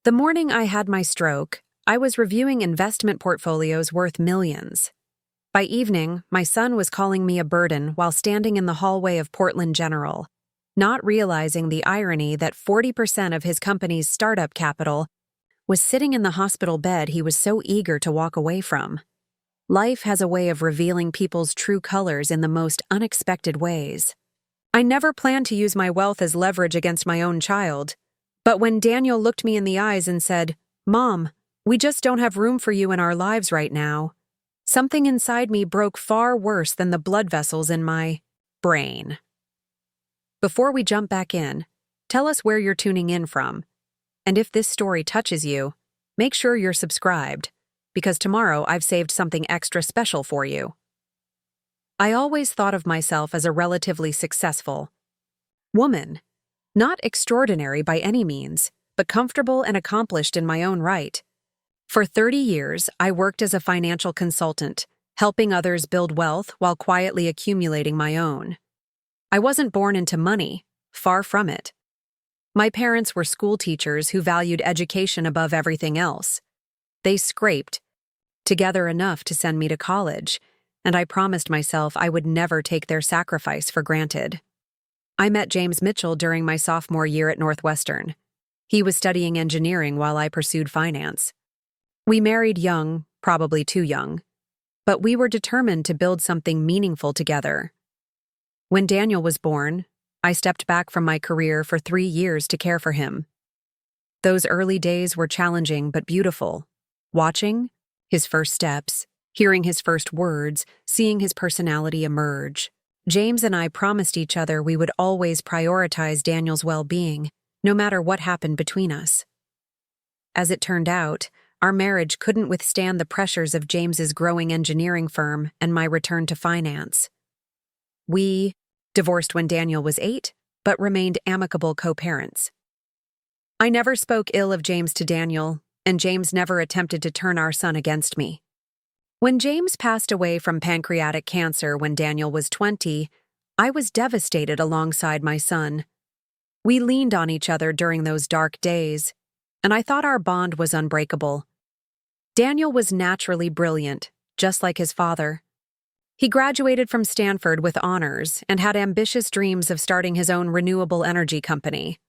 The morning I had my stroke, I was reviewing investment portfolios worth millions. By evening, my son was calling me a burden while standing in the hallway of Portland General, not realizing the irony that 40% of his company's startup capital was sitting in the hospital bed he was so eager to walk away from. Life has a way of revealing people's true colors in the most unexpected ways. I never planned to use my wealth as leverage against my own child. But when Daniel looked me in the eyes and said, "Mom, we just don't have room for you in our lives right now," something inside me broke far worse than the blood vessels in my brain. Before we jump back in, tell us where you're tuning in from. And if this story touches you, make sure you're subscribed, because tomorrow I've saved something extra special for you. I always thought of myself as a relatively successful woman. Not extraordinary by any means, but comfortable and accomplished in my own right. For 30 years, I worked as a financial consultant, helping others build wealth while quietly accumulating my own. I wasn't born into money, far from it. My parents were school teachers who valued education above everything else. They scraped together enough to send me to college, and I promised myself I would never take their sacrifice for granted. I met James Mitchell during my sophomore year at Northwestern. He was studying engineering while I pursued finance. We married young, probably too young, but we were determined to build something meaningful together. When Daniel was born, I stepped back from my career for 3 years to care for him. Those early days were challenging but beautiful. Watching his first steps, hearing his first words, seeing his personality emerge. James and I promised each other we would always prioritize Daniel's well-being, no matter what happened between us. As it turned out, our marriage couldn't withstand the pressures of James's growing engineering firm and my return to finance. We divorced when Daniel was 8, but remained amicable co-parents. I never spoke ill of James to Daniel, and James never attempted to turn our son against me. When James passed away from pancreatic cancer when Daniel was 20, I was devastated alongside my son. We leaned on each other during those dark days, and I thought our bond was unbreakable. Daniel was naturally brilliant, just like his father. He graduated from Stanford with honors and had ambitious dreams of starting his own renewable energy company.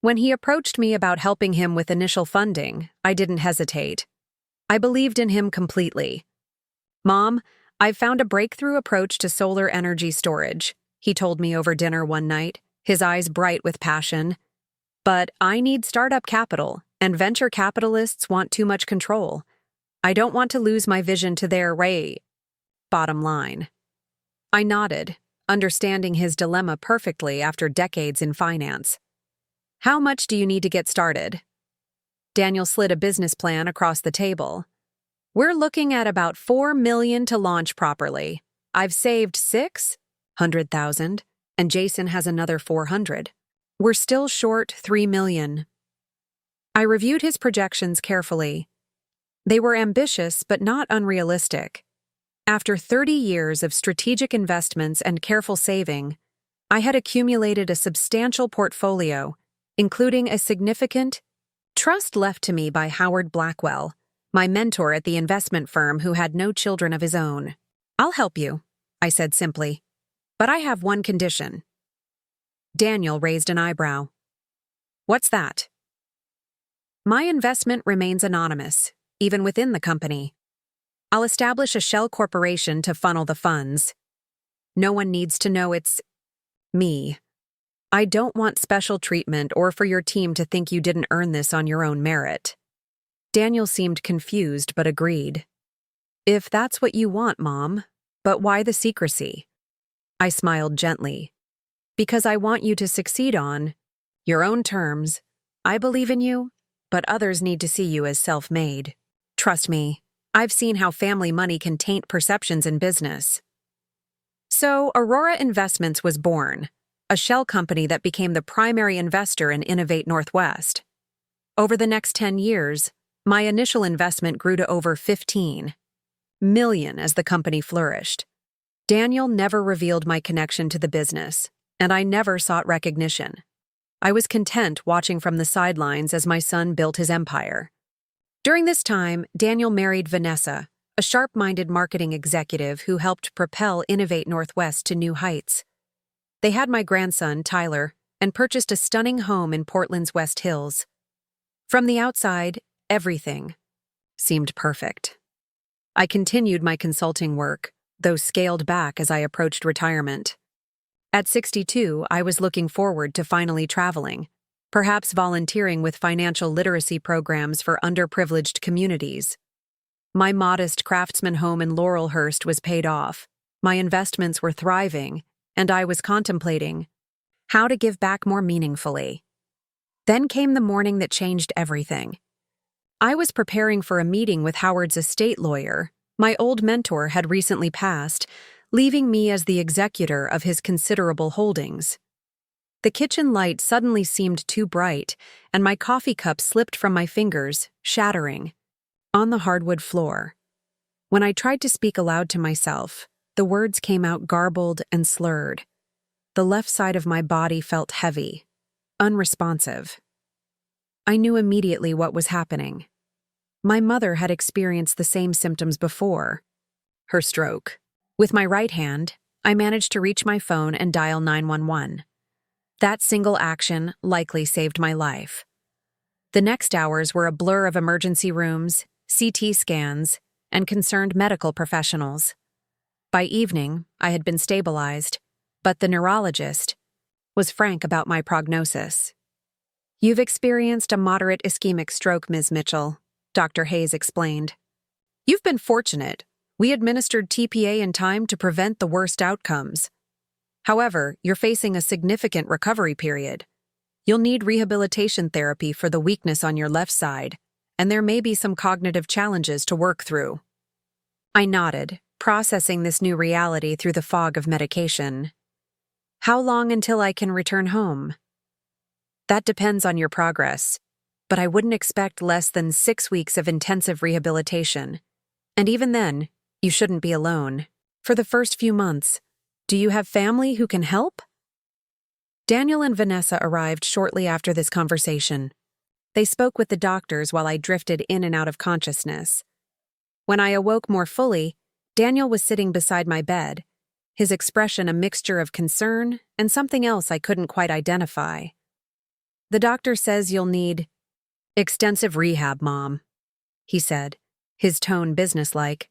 When he approached me about helping him with initial funding, I didn't hesitate. I believed in him completely. "Mom, I've found a breakthrough approach to solar energy storage," he told me over dinner one night, his eyes bright with passion. "But I need startup capital, and venture capitalists want too much control. I don't want to lose my vision to their bottom line." I nodded, understanding his dilemma perfectly after decades in finance. "How much do you need to get started?" Daniel slid a business plan across the table. "We're looking at about $4 million to launch properly. I've saved $600,000, and Jason has another $400. We're still short $3 million. I reviewed his projections carefully. They were ambitious but not unrealistic. After 30 years of strategic investments and careful saving, I had accumulated a substantial portfolio, including a significant trust left to me by Howard Blackwell, my mentor at the investment firm who had no children of his own. "I'll help you," I said simply. "But I have one condition." Daniel raised an eyebrow. "What's that?" "My investment remains anonymous, even within the company. I'll establish a shell corporation to funnel the funds. No one needs to know it's me. I don't want special treatment or for your team to think you didn't earn this on your own merit." Daniel seemed confused but agreed. "If that's what you want, Mom, but why the secrecy?" I smiled gently. "Because I want you to succeed on your own terms. I believe in you, but others need to see you as self-made. Trust me, I've seen how family money can taint perceptions in business." So Aurora Investments was born, a shell company that became the primary investor in Innovate Northwest. Over the next 10 years, my initial investment grew to over $15 million as the company flourished. Daniel never revealed my connection to the business, and I never sought recognition. I was content watching from the sidelines as my son built his empire. During this time, Daniel married Vanessa, a sharp-minded marketing executive who helped propel Innovate Northwest to new heights. They had my grandson, Tyler, and purchased a stunning home in Portland's West Hills. From the outside, everything seemed perfect. I continued my consulting work, though scaled back as I approached retirement. At 62, I was looking forward to finally traveling, perhaps volunteering with financial literacy programs for underprivileged communities. My modest craftsman home in Laurelhurst was paid off, my investments were thriving, and I was contemplating how to give back more meaningfully. Then came the morning that changed everything. I was preparing for a meeting with Howard's estate lawyer. My old mentor had recently passed, leaving me as the executor of his considerable holdings. The kitchen light suddenly seemed too bright, and my coffee cup slipped from my fingers, shattering on the hardwood floor. When I tried to speak aloud to myself, the words came out garbled and slurred. The left side of my body felt heavy, unresponsive. I knew immediately what was happening. My mother had experienced the same symptoms before. Her stroke. With my right hand, I managed to reach my phone and dial 911. That single action likely saved my life. The next hours were a blur of emergency rooms, CT scans, and concerned medical professionals. By evening, I had been stabilized, but the neurologist was frank about my prognosis. "You've experienced a moderate ischemic stroke, Ms. Mitchell," Dr. Hayes explained. "You've been fortunate. We administered TPA in time to prevent the worst outcomes. However, you're facing a significant recovery period. You'll need rehabilitation therapy for the weakness on your left side, and there may be some cognitive challenges to work through." I nodded, processing this new reality through the fog of medication. "How long until I can return home?" "That depends on your progress, but I wouldn't expect less than 6 weeks of intensive rehabilitation. And even then, you shouldn't be alone. For the first few months, do you have family who can help?" Daniel and Vanessa arrived shortly after this conversation. They spoke with the doctors while I drifted in and out of consciousness. When I awoke more fully, Daniel was sitting beside my bed, his expression a mixture of concern and something else I couldn't quite identify. "The doctor says you'll need extensive rehab, Mom," he said, his tone businesslike.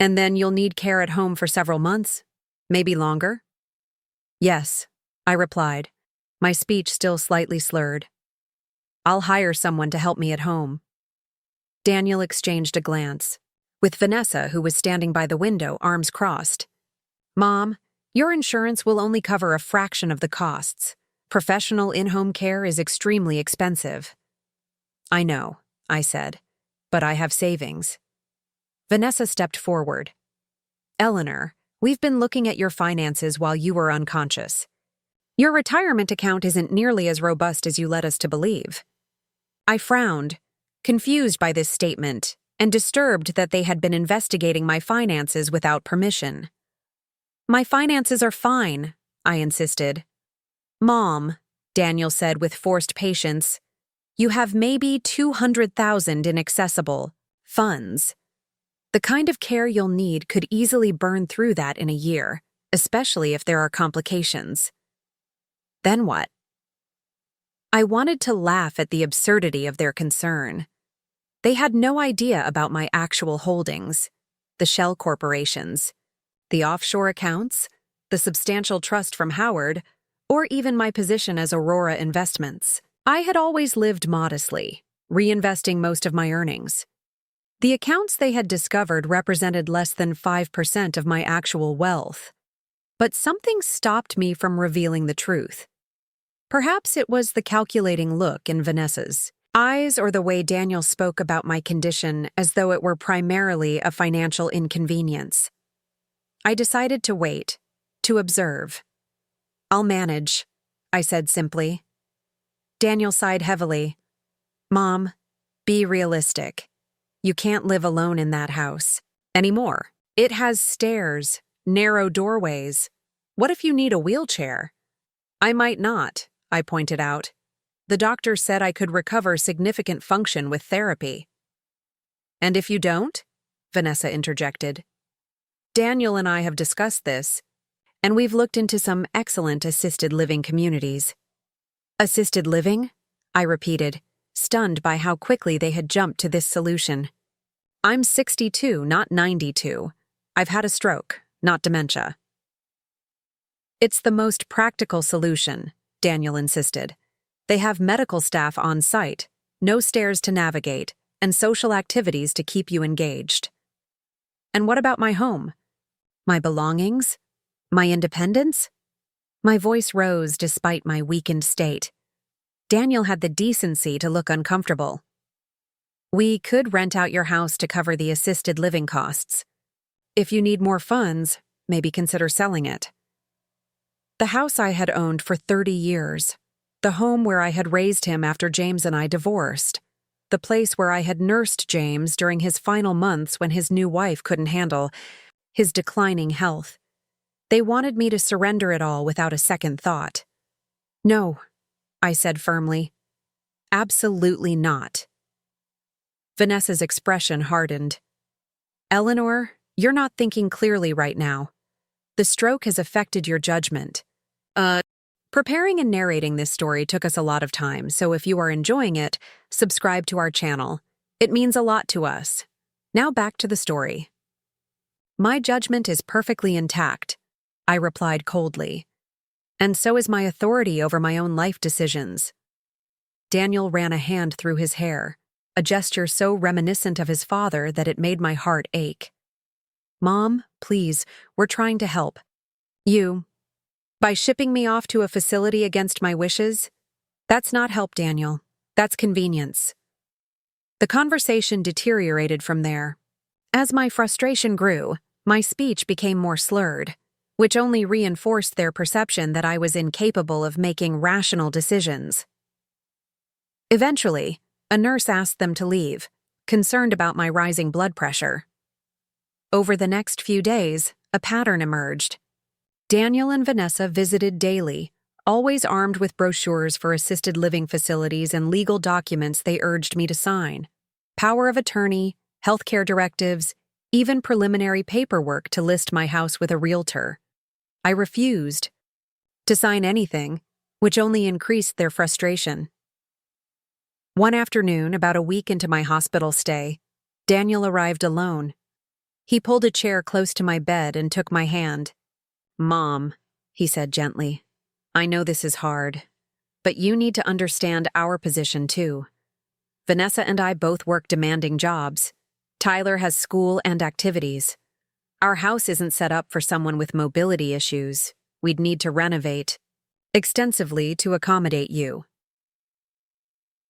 "And then you'll need care at home for several months, maybe longer?" "Yes," I replied, my speech still slightly slurred. "I'll hire someone to help me at home." Daniel exchanged a glance, with Vanessa, who was standing by the window, arms crossed. "Mom, your insurance will only cover a fraction of the costs. Professional in-home care is extremely expensive." "I know," I said, "but I have savings." Vanessa stepped forward. "Eleanor, we've been looking at your finances while you were unconscious. Your retirement account isn't nearly as robust as you led us to believe." I frowned, confused by this statement, and disturbed that they had been investigating my finances without permission. "My finances are fine," I insisted. "Mom," Daniel said with forced patience, "you have maybe 200,000 in accessible funds. The kind of care you'll need could easily burn through that in a year, especially if there are complications." Then what? I wanted to laugh at the absurdity of their concern. They had no idea about my actual holdings, the shell corporations, the offshore accounts, the substantial trust from Howard, or even my position as Aurora Investments. I had always lived modestly, reinvesting most of my earnings. The accounts they had discovered represented less than 5% of my actual wealth. But something stopped me from revealing the truth. Perhaps it was the calculating look in Vanessa's eyes or the way Daniel spoke about my condition as though it were primarily a financial inconvenience. I decided to wait, to observe. "I'll manage," I said simply. Daniel sighed heavily. "Mom, be realistic. You can't live alone in that house anymore. It has stairs, narrow doorways. What if you need a wheelchair?" "I might not," I pointed out. The doctor said I could recover significant function with therapy. And if you don't? Vanessa interjected. Daniel and I have discussed this, and we've looked into some excellent assisted living communities. Assisted living? I repeated, stunned by how quickly they had jumped to this solution. I'm 62, not 92. I've had a stroke, not dementia. It's the most practical solution, Daniel insisted. They have medical staff on site, no stairs to navigate, and social activities to keep you engaged. And what about my home? My belongings? My independence? My voice rose despite my weakened state. Daniel had the decency to look uncomfortable. We could rent out your house to cover the assisted living costs. If you need more funds, maybe consider selling it. The house I had owned for 30 years, the home where I had raised him after James and I divorced, the place where I had nursed James during his final months when his new wife couldn't handle his declining health. They wanted me to surrender it all without a second thought. No, I said firmly. Absolutely not. Vanessa's expression hardened. Eleanor, you're not thinking clearly right now. The stroke has affected your judgment. Preparing and narrating this story took us a lot of time, so if you are enjoying it, subscribe to our channel. It means a lot to us. Now back to the story. My judgment is perfectly intact, I replied coldly. And so is my authority over my own life decisions. Daniel ran a hand through his hair, a gesture so reminiscent of his father that it made my heart ache. Mom, please, we're trying to help. By shipping me off to a facility against my wishes? That's not help, Daniel. That's convenience. The conversation deteriorated from there. As my frustration grew, my speech became more slurred, which only reinforced their perception that I was incapable of making rational decisions. Eventually, a nurse asked them to leave, concerned about my rising blood pressure. Over the next few days, a pattern emerged. Daniel and Vanessa visited daily, always armed with brochures for assisted living facilities and legal documents they urged me to sign. Power of attorney, healthcare directives, even preliminary paperwork to list my house with a realtor. I refused to sign anything, which only increased their frustration. One afternoon, about a week into my hospital stay, Daniel arrived alone. He pulled a chair close to my bed and took my hand. Mom, he said gently, I know this is hard, but you need to understand our position too. Vanessa and I both work demanding jobs. Tyler has school and activities. Our house isn't set up for someone with mobility issues. We'd need to renovate extensively to accommodate you.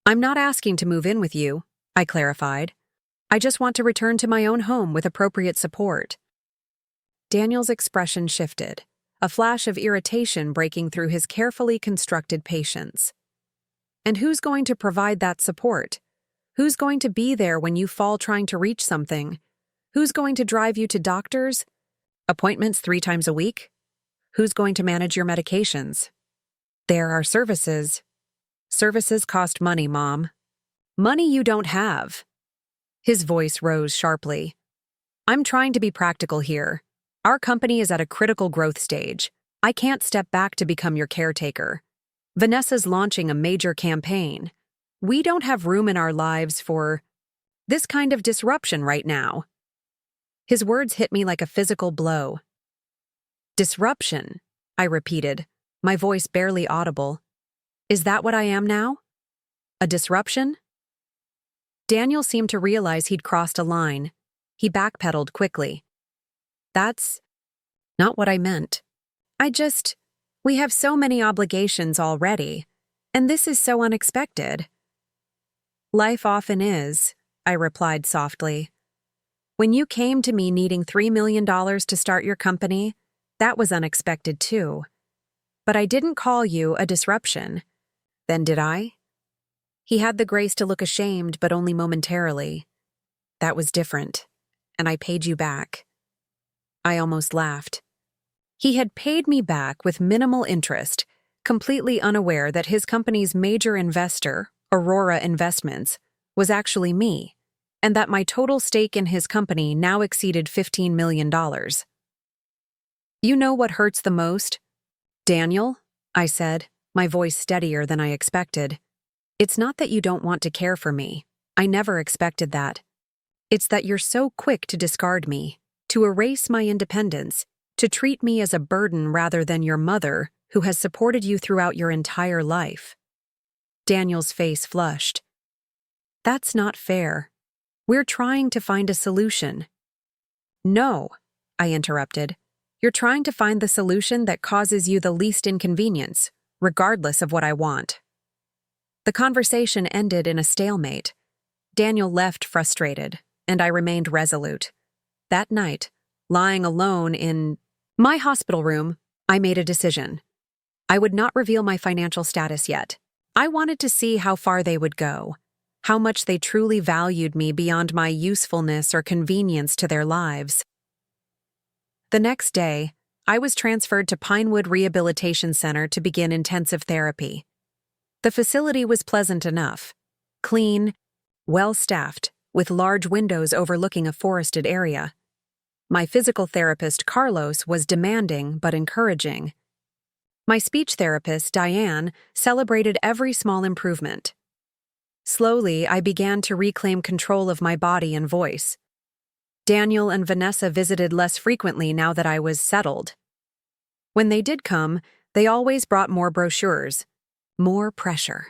I'm not asking to move in with you, I clarified. I just want to return to my own home with appropriate support. Daniel's expression shifted, a flash of irritation breaking through his carefully constructed patience. And who's going to provide that support? Who's going to be there when you fall trying to reach something? Who's going to drive you to doctors? Appointments 3 times a week? Who's going to manage your medications? There are services. Services cost money, Mom. Money you don't have. His voice rose sharply. I'm trying to be practical here. Our company is at a critical growth stage. I can't step back to become your caretaker. Vanessa's launching a major campaign. We don't have room in our lives for this kind of disruption right now. His words hit me like a physical blow. Disruption, I repeated, my voice barely audible. Is that what I am now? A disruption? Daniel seemed to realize he'd crossed a line. He backpedaled quickly. That's not what I meant. We have so many obligations already, and this is so unexpected. Life often is, I replied softly. When you came to me needing $3 million to start your company, that was unexpected too. But I didn't call you a disruption. Then did I? He had the grace to look ashamed, but only momentarily. That was different, and I paid you back. I almost laughed. He had paid me back with minimal interest, completely unaware that his company's major investor, Aurora Investments, was actually me, and that my total stake in his company now exceeded $15 million. You know what hurts the most? Daniel, I said, my voice steadier than I expected. It's not that you don't want to care for me. I never expected that. It's that you're so quick to discard me, to erase my independence, to treat me as a burden rather than your mother, who has supported you throughout your entire life. Daniel's face flushed. That's not fair. We're trying to find a solution. No, I interrupted. You're trying to find the solution that causes you the least inconvenience, regardless of what I want. The conversation ended in a stalemate. Daniel left frustrated, and I remained resolute. That night, lying alone in my hospital room, I made a decision. I would not reveal my financial status yet. I wanted to see how far they would go, how much they truly valued me beyond my usefulness or convenience to their lives. The next day, I was transferred to Pinewood Rehabilitation Center to begin intensive therapy. The facility was pleasant enough, clean, well-staffed, with large windows overlooking a forested area. My physical therapist, Carlos, was demanding but encouraging. My speech therapist, Diane, celebrated every small improvement. Slowly, I began to reclaim control of my body and voice. Daniel and Vanessa visited less frequently now that I was settled. When they did come, they always brought more brochures, more pressure.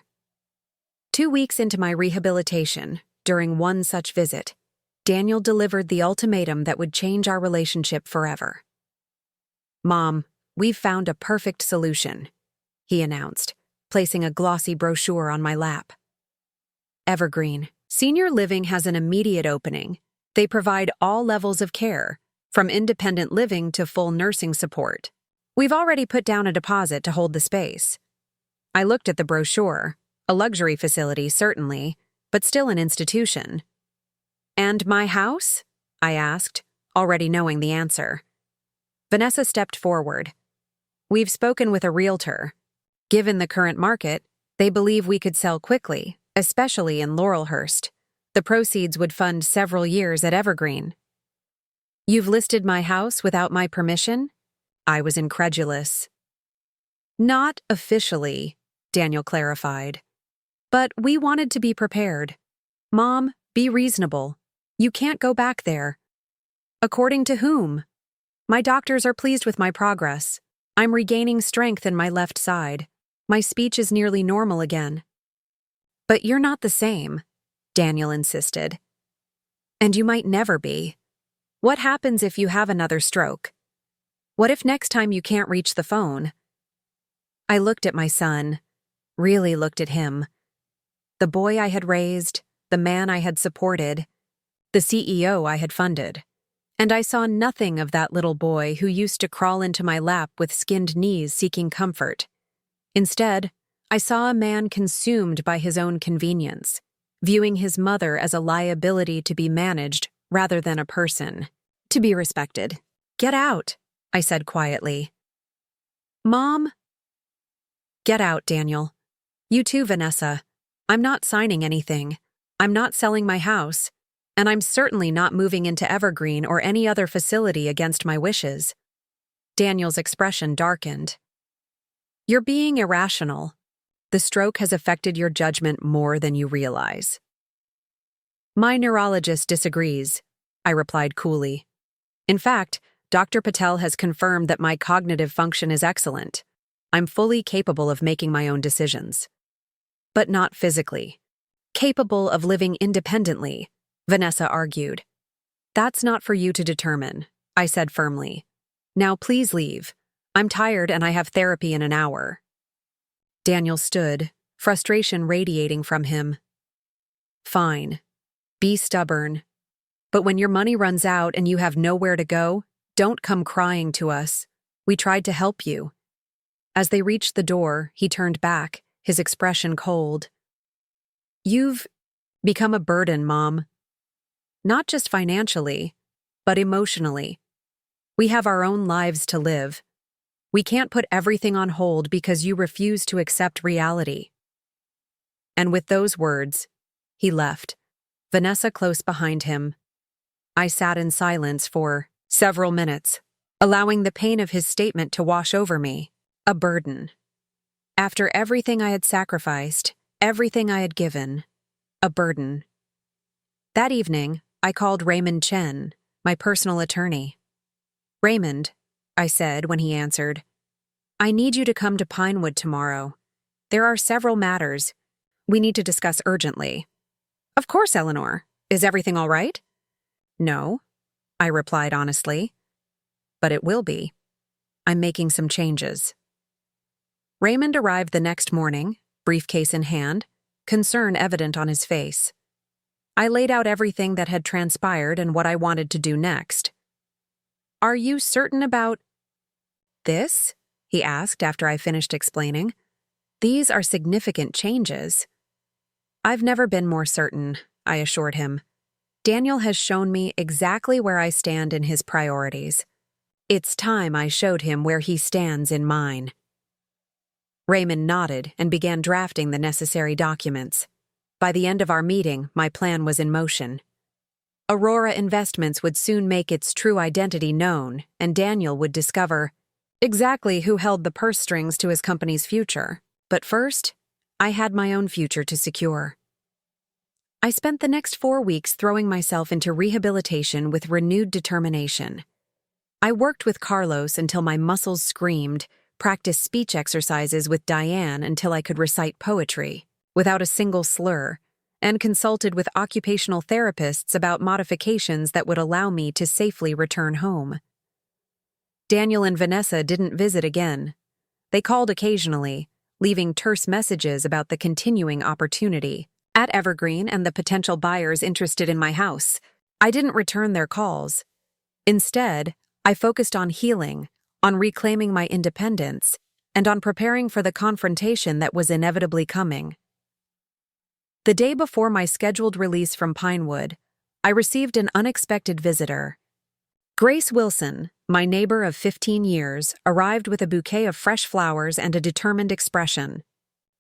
2 weeks into my rehabilitation, during one such visit, Daniel delivered the ultimatum that would change our relationship forever. "Mom, we've found a perfect solution," he announced, placing a glossy brochure on my lap. Evergreen Senior Living has an immediate opening. They provide all levels of care, from independent living to full nursing support. We've already put down a deposit to hold the space. I looked at the brochure, a luxury facility certainly, but still an institution. "And my house?" I asked, already knowing the answer. Vanessa stepped forward. "We've spoken with a realtor. Given the current market, they believe we could sell quickly, especially in Laurelhurst. The proceeds would fund several years at Evergreen." "You've listed my house without my permission?" I was incredulous. "Not officially," Daniel clarified. "But we wanted to be prepared. Mom, be reasonable. You can't go back there." "According to whom?" "My doctors are pleased with my progress. I'm regaining strength in my left side. My speech is nearly normal again." "But you're not the same," Daniel insisted. "And you might never be. What happens if you have another stroke? What if next time you can't reach the phone?" I looked at my son, really looked at him. The boy I had raised, the man I had supported, the CEO I had funded. And I saw nothing of that little boy who used to crawl into my lap with skinned knees seeking comfort. Instead, I saw a man consumed by his own convenience, viewing his mother as a liability to be managed rather than a person, to be respected. "Get out," I said quietly. "Mom?" "Get out, Daniel. You too, Vanessa. I'm not signing anything. I'm not selling my house. And I'm certainly not moving into Evergreen or any other facility against my wishes." Daniel's expression darkened. "You're being irrational. The stroke has affected your judgment more than you realize." "My neurologist disagrees," I replied coolly. "In fact, Dr. Patel has confirmed that my cognitive function is excellent. I'm fully capable of making my own decisions. But not physically. Capable of living independently," Vanessa argued. "That's not for you to determine," I said firmly. "Now please leave. I'm tired and I have therapy in an hour." Daniel stood, frustration radiating from him. "Fine. Be stubborn. But when your money runs out and you have nowhere to go, don't come crying to us. We tried to help you." As they reached the door, he turned back, his expression cold. "You've become a burden, Mom. Not just financially, but emotionally. We have our own lives to live. We can't put everything on hold because you refuse to accept reality." And with those words, he left, Vanessa close behind him. I sat in silence for several minutes, allowing the pain of his statement to wash over me, a burden. After everything I had sacrificed, everything I had given, a burden. That evening, I called Raymond Chen, my personal attorney. "Raymond," I said when he answered, "I need you to come to Pinewood tomorrow. There are several matters we need to discuss urgently." "Of course, Eleanor. Is everything all right?" "No," I replied honestly. "But it will be. I'm making some changes." Raymond arrived the next morning, briefcase in hand, concern evident on his face. I laid out everything that had transpired and what I wanted to do next. "Are you certain about this?" he asked after I finished explaining. "These are significant changes." "I've never been more certain," I assured him. "Daniel has shown me exactly where I stand in his priorities. It's time I showed him where he stands in mine." Raymond nodded and began drafting the necessary documents. By the end of our meeting, my plan was in motion. Aurora Investments would soon make its true identity known, and Daniel would discover exactly who held the purse strings to his company's future. But first, I had my own future to secure. I spent the next 4 weeks throwing myself into rehabilitation with renewed determination. I worked with Carlos until my muscles screamed, practiced speech exercises with Diane until I could recite poetry, without a single slur, and consulted with occupational therapists about modifications that would allow me to safely return home. Daniel and Vanessa didn't visit again. They called occasionally, leaving terse messages about the continuing opportunity at Evergreen and the potential buyers interested in my house. I didn't return their calls. Instead, I focused on healing, on reclaiming my independence, and on preparing for the confrontation that was inevitably coming. The day before my scheduled release from Pinewood, I received an unexpected visitor. Grace Wilson, my neighbor of 15 years, arrived with a bouquet of fresh flowers and a determined expression.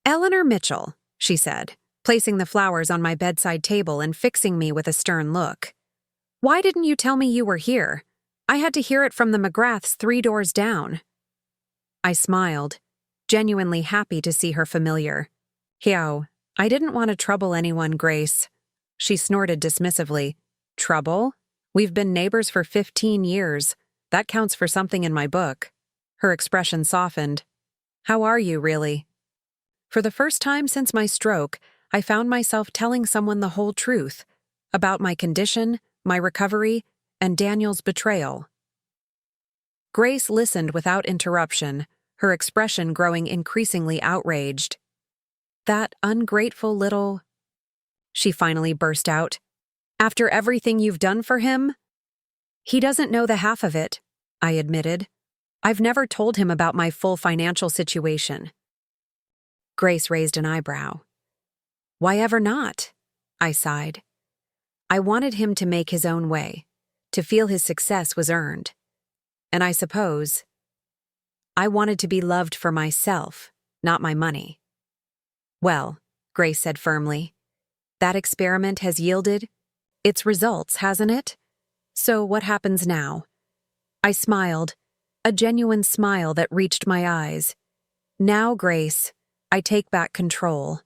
"Eleanor Mitchell," she said, placing the flowers on my bedside table and fixing me with a stern look. "Why didn't you tell me you were here? I had to hear it from the McGraths 3 doors down." I smiled, genuinely happy to see her familiar. "Hiao, I didn't want to trouble anyone, Grace." She snorted dismissively. "Trouble? We've been neighbors for 15 years. That counts for something in my book." Her expression softened. "How are you, really?" For the first time since my stroke, I found myself telling someone the whole truth about my condition, my recovery, and Daniel's betrayal. Grace listened without interruption, her expression growing increasingly outraged. "That ungrateful little—" she finally burst out. "After everything you've done for him?" "He doesn't know the half of it," I admitted. "I've never told him about my full financial situation." Grace raised an eyebrow. "Why ever not?" I sighed. I wanted him to make his own way, to feel his success was earned. And I suppose I wanted to be loved for myself, not my money. "Well," Grace said firmly, "that experiment has yielded its results, hasn't it? So what happens now?" I smiled, a genuine smile that reached my eyes. "Now, Grace, I take back control.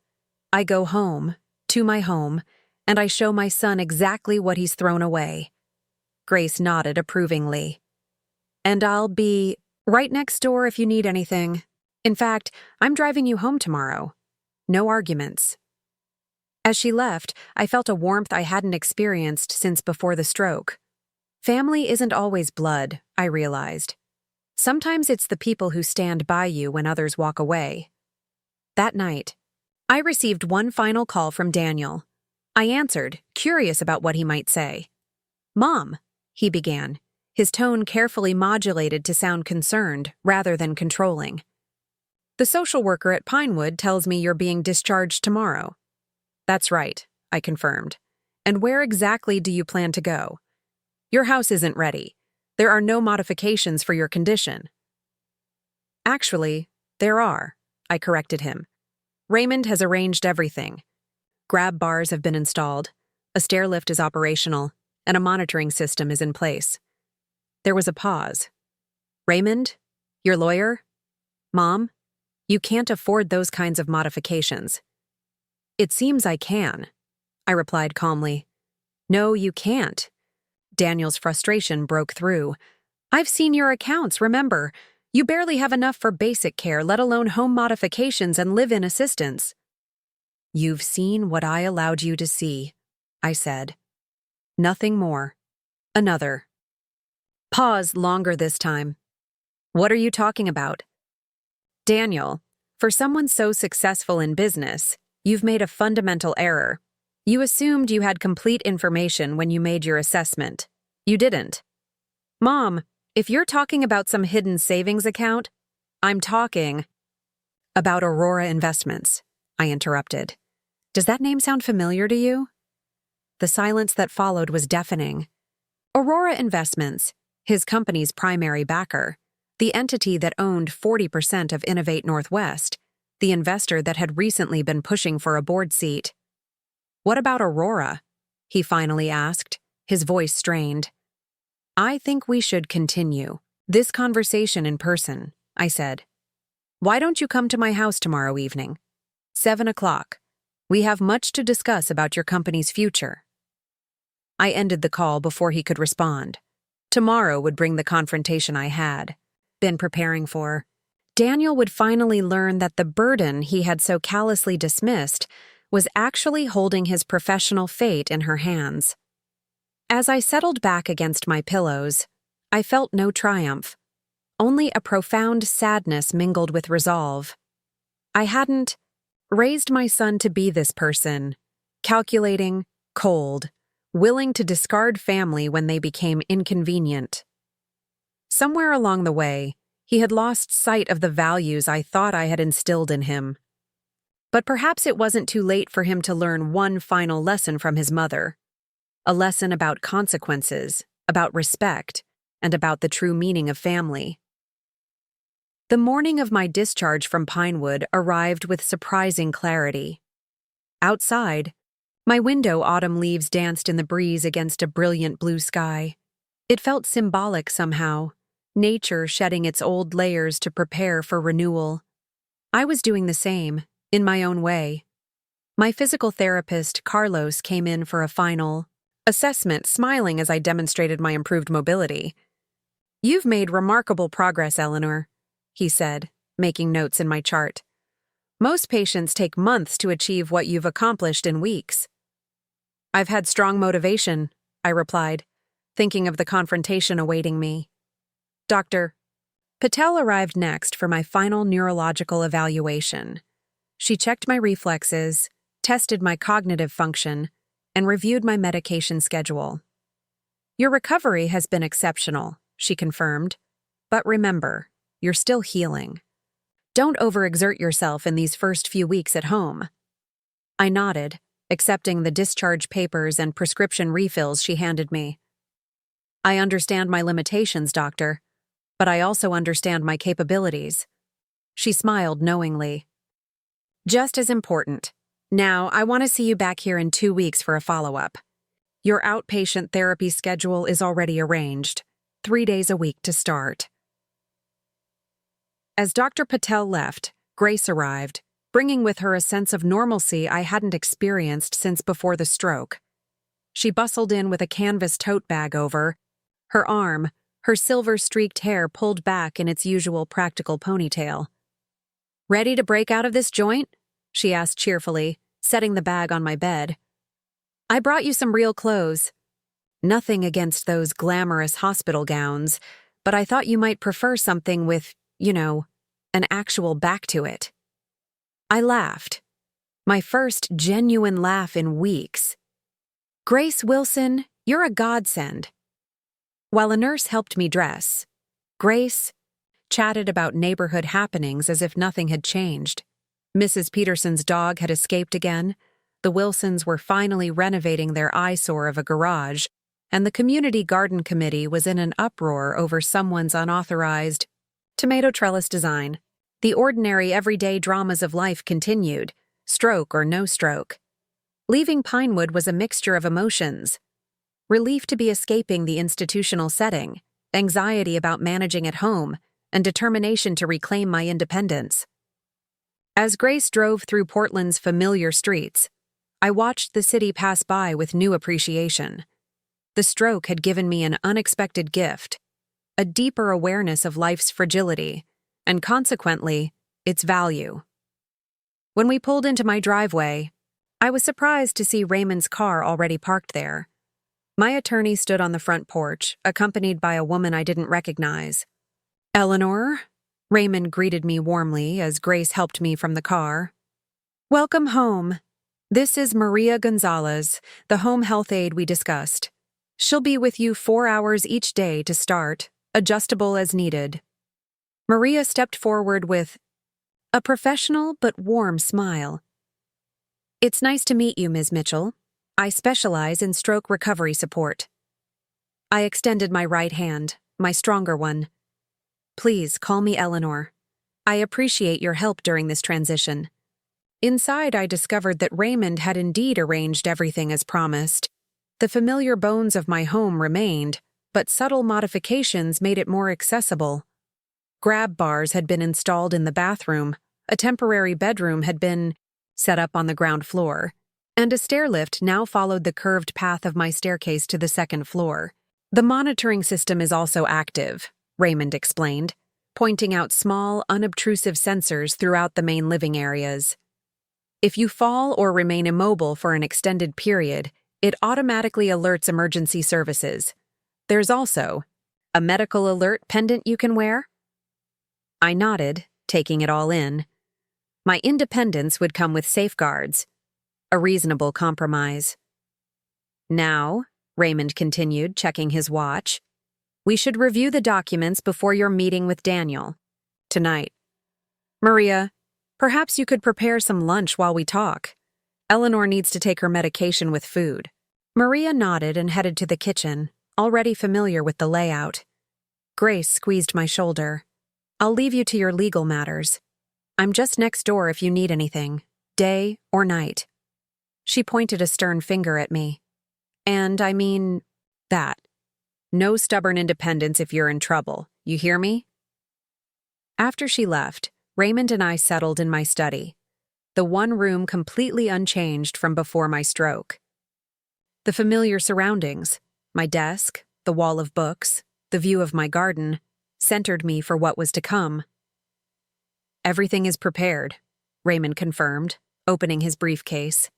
I go home, to my home, and I show my son exactly what he's thrown away." Grace nodded approvingly. "And I'll be right next door if you need anything. In fact, I'm driving you home tomorrow. No arguments." As she left, I felt a warmth I hadn't experienced since before the stroke. Family isn't always blood, I realized. Sometimes it's the people who stand by you when others walk away. That night, I received one final call from Daniel. I answered, curious about what he might say. "Mom," he began, his tone carefully modulated to sound concerned rather than controlling. "The social worker at Pinewood tells me you're being discharged tomorrow." "That's right," I confirmed. "And where exactly do you plan to go?" "Your house isn't ready. There are no modifications for your condition." Actually, there are, I corrected him. Raymond has arranged everything. Grab bars have been installed, a stair lift is operational, and a monitoring system is in place. There was a pause. Raymond? Your lawyer? Mom? You can't afford those kinds of modifications. It seems I can, I replied calmly. No, you can't. Daniel's frustration broke through. I've seen your accounts, remember. You barely have enough for basic care, let alone home modifications and live-in assistance. You've seen what I allowed you to see, I said. Nothing more. Another. Pause longer this time. What are you talking about? Daniel, for someone so successful in business, you've made a fundamental error. You assumed you had complete information when you made your assessment. You didn't. Mom, if you're talking about some hidden savings account, I'm talking about Aurora Investments, I interrupted. Does that name sound familiar to you? The silence that followed was deafening. Aurora Investments, his company's primary backer, the entity that owned 40% of Innovate Northwest, the investor that had recently been pushing for a board seat. What about Aurora? He finally asked, his voice strained. I think we should continue this conversation in person, I said. Why don't you come to my house tomorrow evening? 7 o'clock. We have much to discuss about your company's future. I ended the call before he could respond. Tomorrow would bring the confrontation I had been preparing for. Daniel would finally learn that the burden he had so callously dismissed was actually holding his professional fate in her hands. As I settled back against my pillows, I felt no triumph, only a profound sadness mingled with resolve. I hadn't raised my son to be this person, calculating, cold, willing to discard family when they became inconvenient. Somewhere along the way, he had lost sight of the values I thought I had instilled in him. But perhaps it wasn't too late for him to learn one final lesson from his mother. A lesson about consequences, about respect, and about the true meaning of family. The morning of my discharge from Pinewood arrived with surprising clarity. Outside, my window autumn leaves danced in the breeze against a brilliant blue sky. It felt symbolic somehow, nature shedding its old layers to prepare for renewal. I was doing the same, in my own way. My physical therapist, Carlos, came in for a final assessment, smiling as I demonstrated my improved mobility. You've made remarkable progress, Eleanor, he said, making notes in my chart. Most patients take months to achieve what you've accomplished in weeks. I've had strong motivation, I replied, thinking of the confrontation awaiting me. Dr. Patel arrived next for my final neurological evaluation. She checked my reflexes, tested my cognitive function, and reviewed my medication schedule. Your recovery has been exceptional, she confirmed. But remember, you're still healing. Don't overexert yourself in these first few weeks at home. I nodded, accepting the discharge papers and prescription refills she handed me. I understand my limitations, doctor, but I also understand my capabilities. She smiled knowingly. Just as important. Now, I want to see you back here in 2 weeks for a follow-up. Your outpatient therapy schedule is already arranged, 3 days a week to start. As Dr. Patel left, Grace arrived, bringing with her a sense of normalcy I hadn't experienced since before the stroke. She bustled in with a canvas tote bag over her arm, her silver-streaked hair pulled back in its usual practical ponytail. Ready to break out of this joint? She asked cheerfully, setting the bag on my bed. I brought you some real clothes. Nothing against those glamorous hospital gowns, but I thought you might prefer something with, an actual back to it. I laughed. My first genuine laugh in weeks. Grace Wilson, you're a godsend. While a nurse helped me dress, Grace chatted about neighborhood happenings as if nothing had changed. Mrs. Peterson's dog had escaped again, the Wilsons were finally renovating their eyesore of a garage, and the community garden committee was in an uproar over someone's unauthorized Tomato trellis design. The ordinary everyday dramas of life continued, stroke or no stroke. Leaving Pinewood was a mixture of emotions. Relief to be escaping the institutional setting, anxiety about managing at home, and determination to reclaim my independence. As Grace drove through Portland's familiar streets, I watched the city pass by with new appreciation. The stroke had given me an unexpected gift, a deeper awareness of life's fragility, and consequently, its value. When we pulled into my driveway, I was surprised to see Raymond's car already parked there. My attorney stood on the front porch, accompanied by a woman I didn't recognize. "Eleanor," Raymond greeted me warmly as Grace helped me from the car. "Welcome home. This is Maria Gonzalez, the home health aide we discussed. She'll be with you 4 hours each day to start, adjustable as needed." Maria stepped forward with a professional but warm smile. "It's nice to meet you, Ms. Mitchell. I specialize in stroke recovery support." I extended my right hand, my stronger one. "Please call me Eleanor. I appreciate your help during this transition." Inside, I discovered that Raymond had indeed arranged everything as promised. The familiar bones of my home remained, but subtle modifications made it more accessible. Grab bars had been installed in the bathroom, a temporary bedroom had been set up on the ground floor, and a stairlift now followed the curved path of my staircase to the second floor. "The monitoring system is also active," Raymond explained, pointing out small, unobtrusive sensors throughout the main living areas. If you fall or remain immobile for an extended period, it automatically alerts emergency services. There's also a medical alert pendant you can wear. I nodded, taking it all in. My independence would come with safeguards. A reasonable compromise. "Now," Raymond continued, checking his watch, "we should review the documents before your meeting with Daniel. Tonight. Maria, perhaps you could prepare some lunch while we talk. Eleanor needs to take her medication with food." Maria nodded and headed to the kitchen, already familiar with the layout. Grace squeezed my shoulder. "I'll leave you to your legal matters. I'm just next door if you need anything, day or night." She pointed a stern finger at me. "And I mean that. No stubborn independence if you're in trouble. You hear me?" After she left, Raymond and I settled in my study, the one room completely unchanged from before my stroke. The familiar surroundings, my desk, the wall of books, the view of my garden, centered me for what was to come. "Everything is prepared," Raymond confirmed, opening his briefcase.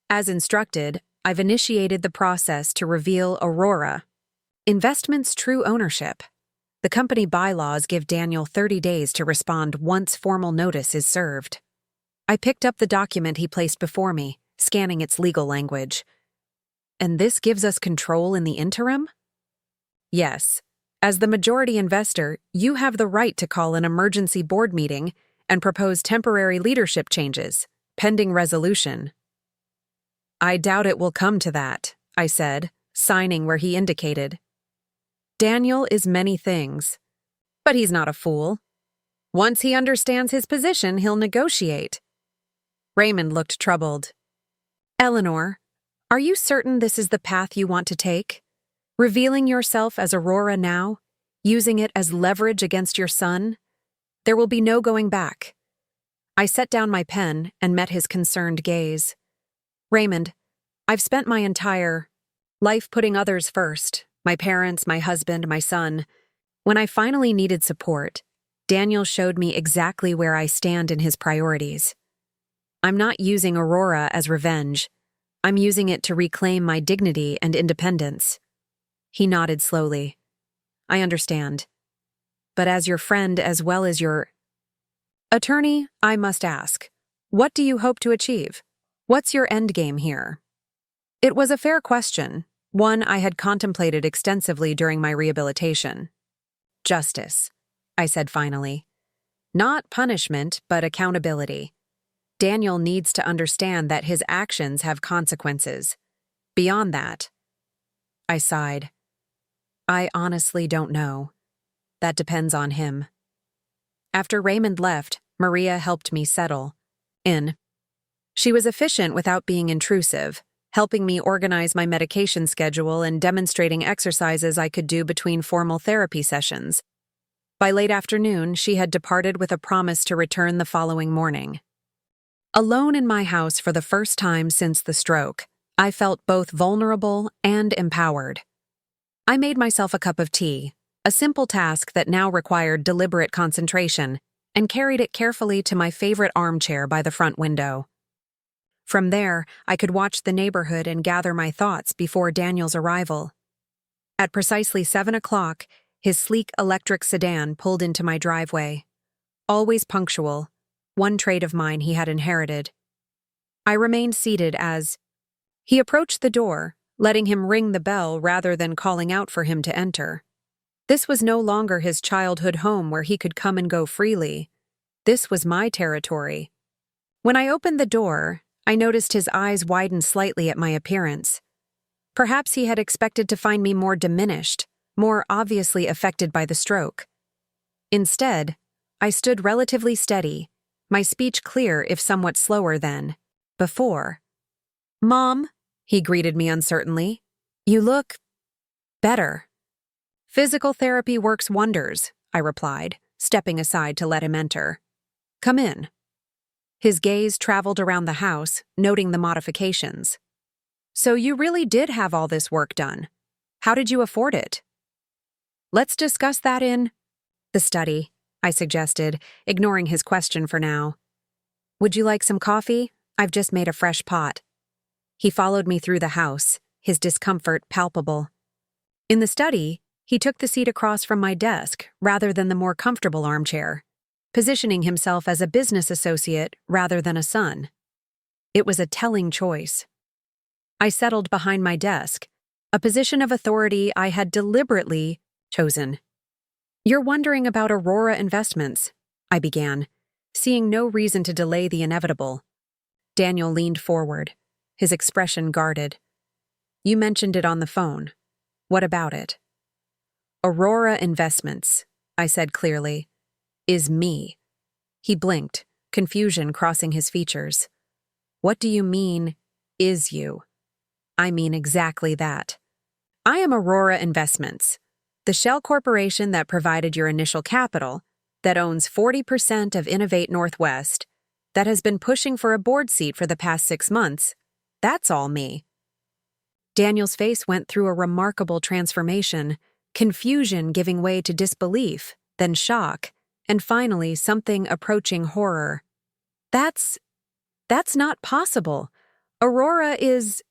"As instructed, I've initiated the process to reveal Aurora, Investment's true ownership. The company bylaws give Daniel 30 days to respond once formal notice is served." I picked up the document he placed before me, scanning its legal language. "And this gives us control in the interim?" "Yes. As the majority investor, you have the right to call an emergency board meeting and propose temporary leadership changes, pending resolution." "I doubt it will come to that," I said, signing where he indicated. "Daniel is many things, but he's not a fool. Once he understands his position, he'll negotiate." Raymond looked troubled. "Eleanor, are you certain this is the path you want to take? Revealing yourself as Aurora now, using it as leverage against your son? There will be no going back." I set down my pen and met his concerned gaze. "Raymond, I've spent my entire life putting others first, my parents, my husband, my son. When I finally needed support, Daniel showed me exactly where I stand in his priorities. I'm not using Aurora as revenge. I'm using it to reclaim my dignity and independence." He nodded slowly. "I understand. But as your friend as well as your attorney, I must ask, what do you hope to achieve? What's your end game here?" It was a fair question, one I had contemplated extensively during my rehabilitation. "Justice," I said finally. "Not punishment, but accountability. Daniel needs to understand that his actions have consequences. Beyond that," I sighed. "I honestly don't know. That depends on him." After Raymond left, Maria helped me settle in. She was efficient without being intrusive, helping me organize my medication schedule and demonstrating exercises I could do between formal therapy sessions. By late afternoon, she had departed with a promise to return the following morning. Alone in my house for the first time since the stroke, I felt both vulnerable and empowered. I made myself a cup of tea, a simple task that now required deliberate concentration, and carried it carefully to my favorite armchair by the front window. From there, I could watch the neighborhood and gather my thoughts before Daniel's arrival. At precisely 7 o'clock, his sleek electric sedan pulled into my driveway. Always punctual, one trait of mine he had inherited. I remained seated as he approached the door, letting him ring the bell rather than calling out for him to enter. This was no longer his childhood home where he could come and go freely. This was my territory. When I opened the door, I noticed his eyes widen slightly at my appearance. Perhaps he had expected to find me more diminished, more obviously affected by the stroke. Instead, I stood relatively steady, my speech clear if somewhat slower than before. "Mom," he greeted me uncertainly, "you look better." "Physical therapy works wonders," I replied, stepping aside to let him enter. "Come in." His gaze traveled around the house, noting the modifications. "So you really did have all this work done. How did you afford it?" "Let's discuss that in the study," I suggested, ignoring his question for now. "Would you like some coffee? I've just made a fresh pot." He followed me through the house, his discomfort palpable. In the study, he took the seat across from my desk rather than the more comfortable armchair, positioning himself as a business associate rather than a son. It was a telling choice. I settled behind my desk, a position of authority I had deliberately chosen. "You're wondering about Aurora Investments," I began, seeing no reason to delay the inevitable. Daniel leaned forward, his expression guarded. "You mentioned it on the phone. What about it?" "Aurora Investments," I said clearly, "is me." He blinked, confusion crossing his features. "What do you mean, is you?" "I mean exactly that. I am Aurora Investments, the shell corporation that provided your initial capital, that owns 40% of Innovate Northwest, that has been pushing for a board seat for the past 6 months. That's all me." Daniel's face went through a remarkable transformation, confusion giving way to disbelief, then shock, and finally something approaching horror. That's not possible. Aurora is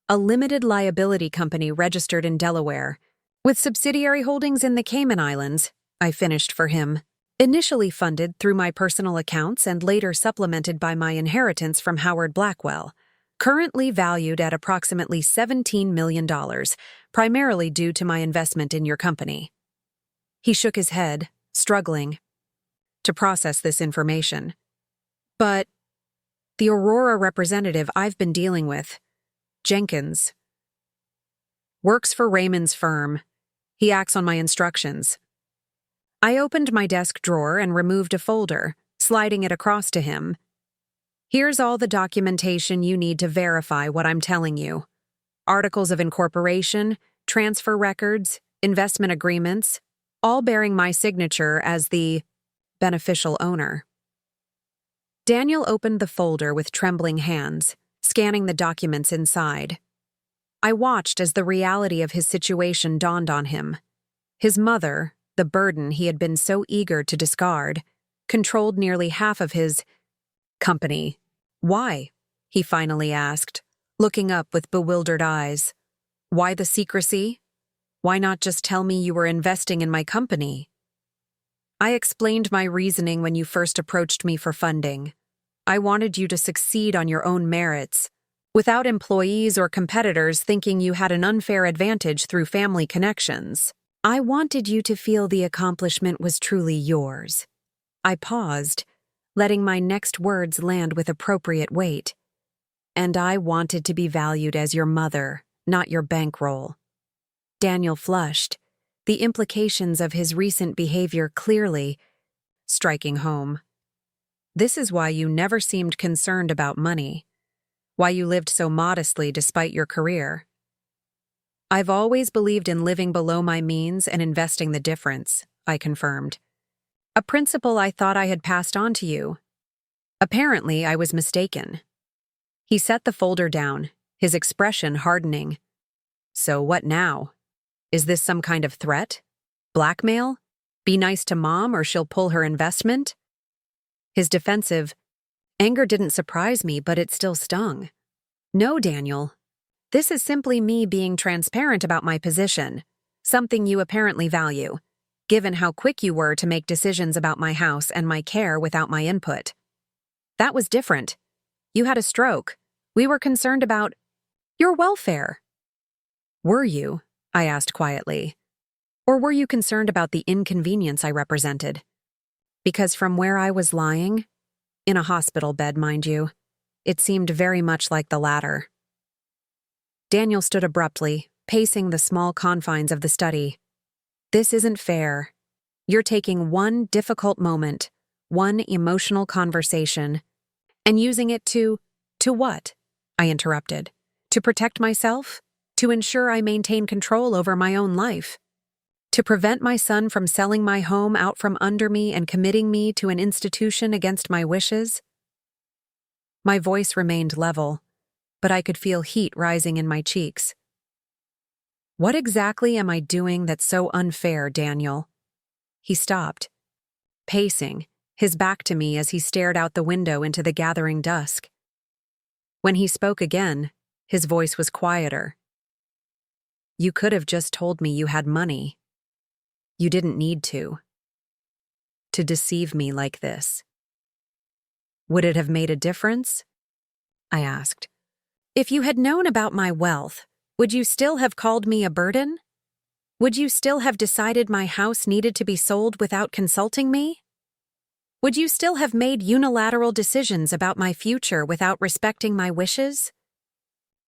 a limited liability company registered in Delaware, with subsidiary holdings in the Cayman Islands, I finished for him. Initially funded through my personal accounts and later supplemented by my inheritance from Howard Blackwell. Currently valued at approximately $17 million, primarily due to my investment in your company. He shook his head, struggling to process this information. "But the Aurora representative I've been dealing with, Jenkins, works for Raymond's firm. He acts on my instructions." I opened my desk drawer and removed a folder, sliding it across to him. "Here's all the documentation you need to verify what I'm telling you. Articles of incorporation, transfer records, investment agreements, all bearing my signature as the beneficial owner." Daniel opened the folder with trembling hands, scanning the documents inside. I watched as the reality of his situation dawned on him. His mother, the burden he had been so eager to discard, controlled nearly half of his company. "Why?" he finally asked, looking up with bewildered eyes. "Why the secrecy? Why not just tell me you were investing in my company?" "I explained my reasoning when you first approached me for funding. I wanted you to succeed on your own merits, without employees or competitors thinking you had an unfair advantage through family connections. I wanted you to feel the accomplishment was truly yours." I paused, letting my next words land with appropriate weight. "And I wanted to be valued as your mother, not your bankroll." Daniel flushed, the implications of his recent behavior clearly. striking home. This is why you never seemed concerned about money, why you lived so modestly despite your career. I've always believed in living below my means and investing the difference, I confirmed. A principle I thought I had passed on to you. Apparently, I was mistaken. He set the folder down, his expression hardening. So what now? Is this some kind of threat? Blackmail? Be nice to Mom or she'll pull her investment? His defensive anger didn't surprise me, but it still stung. No, Daniel. This is simply me being transparent about my position, something you apparently value, given how quick you were to make decisions about my house and my care without my input. That was different. You had a stroke. We were concerned about your welfare. Were you? I asked quietly. Or were you concerned about the inconvenience I represented? Because from where I was lying, in a hospital bed, mind you, it seemed very much like the latter. Daniel stood abruptly, pacing the small confines of the study. This isn't fair. You're taking one difficult moment, one emotional conversation, and using it to what? I interrupted. To protect myself? To ensure I maintain control over my own life? To prevent my son from selling my home out from under me and committing me to an institution against my wishes? My voice remained level, but I could feel heat rising in my cheeks. What exactly am I doing that's so unfair, Daniel? He stopped, pacing, his back to me as he stared out the window into the gathering dusk. When he spoke again, his voice was quieter. You could have just told me you had money. You didn't need to deceive me like this. Would it have made a difference? I asked. If you had known about my wealth, would you still have called me a burden? Would you still have decided my house needed to be sold without consulting me? Would you still have made unilateral decisions about my future without respecting my wishes?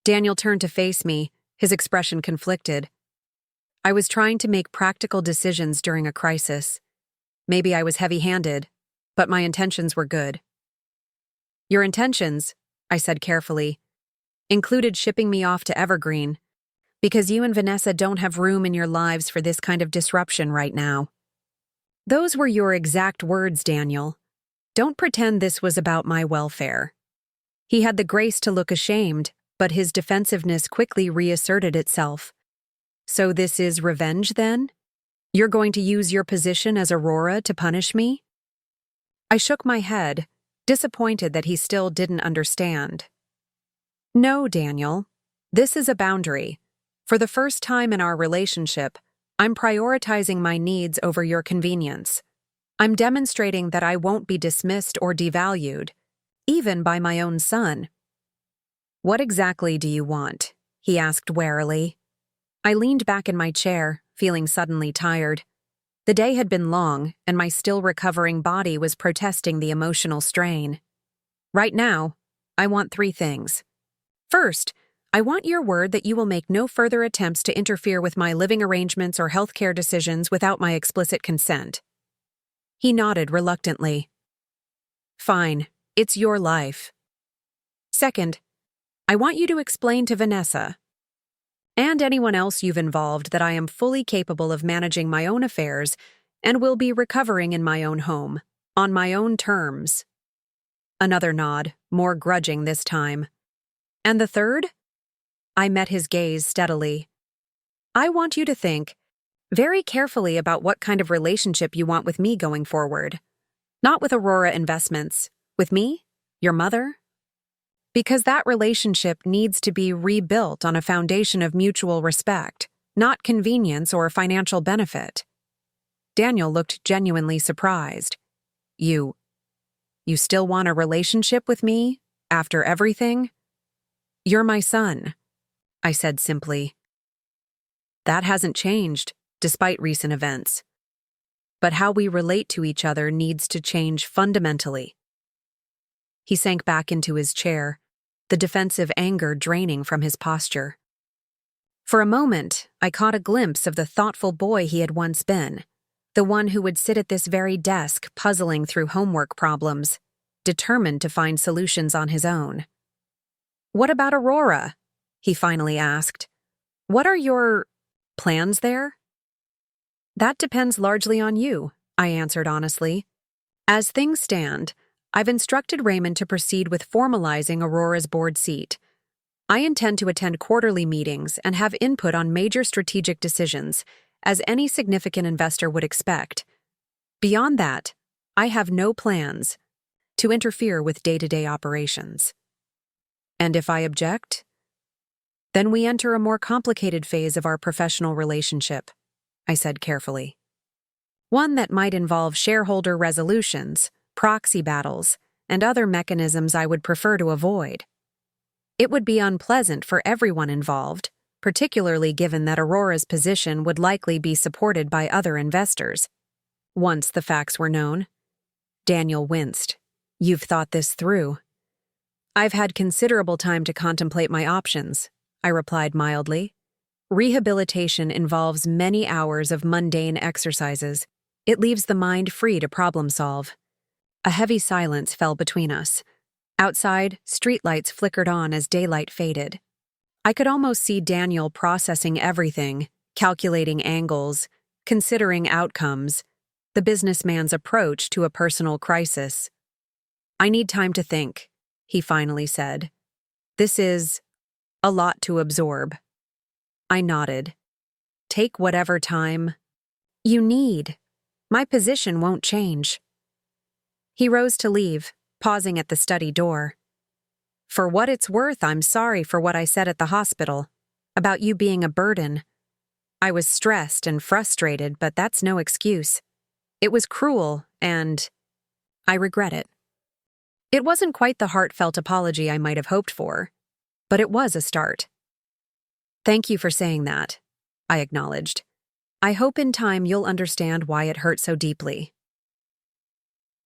Daniel turned to face me, his expression conflicted. I was trying to make practical decisions during a crisis. Maybe I was heavy-handed, but my intentions were good. Your intentions, I said carefully, included shipping me off to Evergreen, because you and Vanessa don't have room in your lives for this kind of disruption right now. Those were your exact words, Daniel. Don't pretend this was about my welfare. He had the grace to look ashamed, but his defensiveness quickly reasserted itself. So this is revenge, then? You're going to use your position as Aurora to punish me? I shook my head, disappointed that he still didn't understand. No, Daniel. This is a boundary. For the first time in our relationship, I'm prioritizing my needs over your convenience. I'm demonstrating that I won't be dismissed or devalued, even by my own son. What exactly do you want? He asked warily. I leaned back in my chair, feeling suddenly tired. The day had been long, and my still recovering body was protesting the emotional strain. Right now, I want 3 things. First, I want your word that you will make no further attempts to interfere with my living arrangements or healthcare decisions without my explicit consent. He nodded reluctantly. Fine, it's your life. Second, I want you to explain to Vanessa and anyone else you've involved that I am fully capable of managing my own affairs and will be recovering in my own home, on my own terms. Another nod, more grudging this time. And the third? I met his gaze steadily. I want you to think very carefully about what kind of relationship you want with me going forward. Not with Aurora Investments. With me? Your mother? Because that relationship needs to be rebuilt on a foundation of mutual respect, not convenience or financial benefit. Daniel looked genuinely surprised. You still want a relationship with me? After everything? You're my son, I said simply. That hasn't changed, despite recent events. But how we relate to each other needs to change fundamentally. He sank back into his chair, the defensive anger draining from his posture. For a moment, I caught a glimpse of the thoughtful boy he had once been, The one who would sit at this very desk puzzling through homework problems, determined to find solutions on his own. "What about Aurora?" he finally asked. "What are your plans there?" "That depends largely on you," I answered honestly. "As things stand, I've instructed Raymond to proceed with formalizing Aurora's board seat. I intend to attend quarterly meetings and have input on major strategic decisions, as any significant investor would expect. Beyond that, I have no plans to interfere with day-to-day operations. And if I object, then we enter a more complicated phase of our professional relationship," I said carefully. "One that might involve shareholder resolutions, proxy battles, and other mechanisms I would prefer to avoid. It would be unpleasant for everyone involved, particularly given that Aurora's position would likely be supported by other investors. Once the facts were known." Daniel winced. "You've thought this through." "I've had considerable time to contemplate my options," I replied mildly. "Rehabilitation involves many hours of mundane exercises. It leaves the mind free to problem solve." A heavy silence fell between us. Outside, streetlights flickered on as daylight faded. I could almost see Daniel processing everything, calculating angles, considering outcomes, the businessman's approach to a personal crisis. "I need time to think," he finally said. "This is a lot to absorb." I nodded. "Take whatever time you need. My position won't change." He rose to leave, pausing at the study door. "For what it's worth, I'm sorry for what I said at the hospital, about you being a burden. I was stressed and frustrated, but that's no excuse. It was cruel, and I regret it." It wasn't quite the heartfelt apology I might have hoped for, but it was a start. "Thank you for saying that," I acknowledged. "I hope in time you'll understand why it hurt so deeply."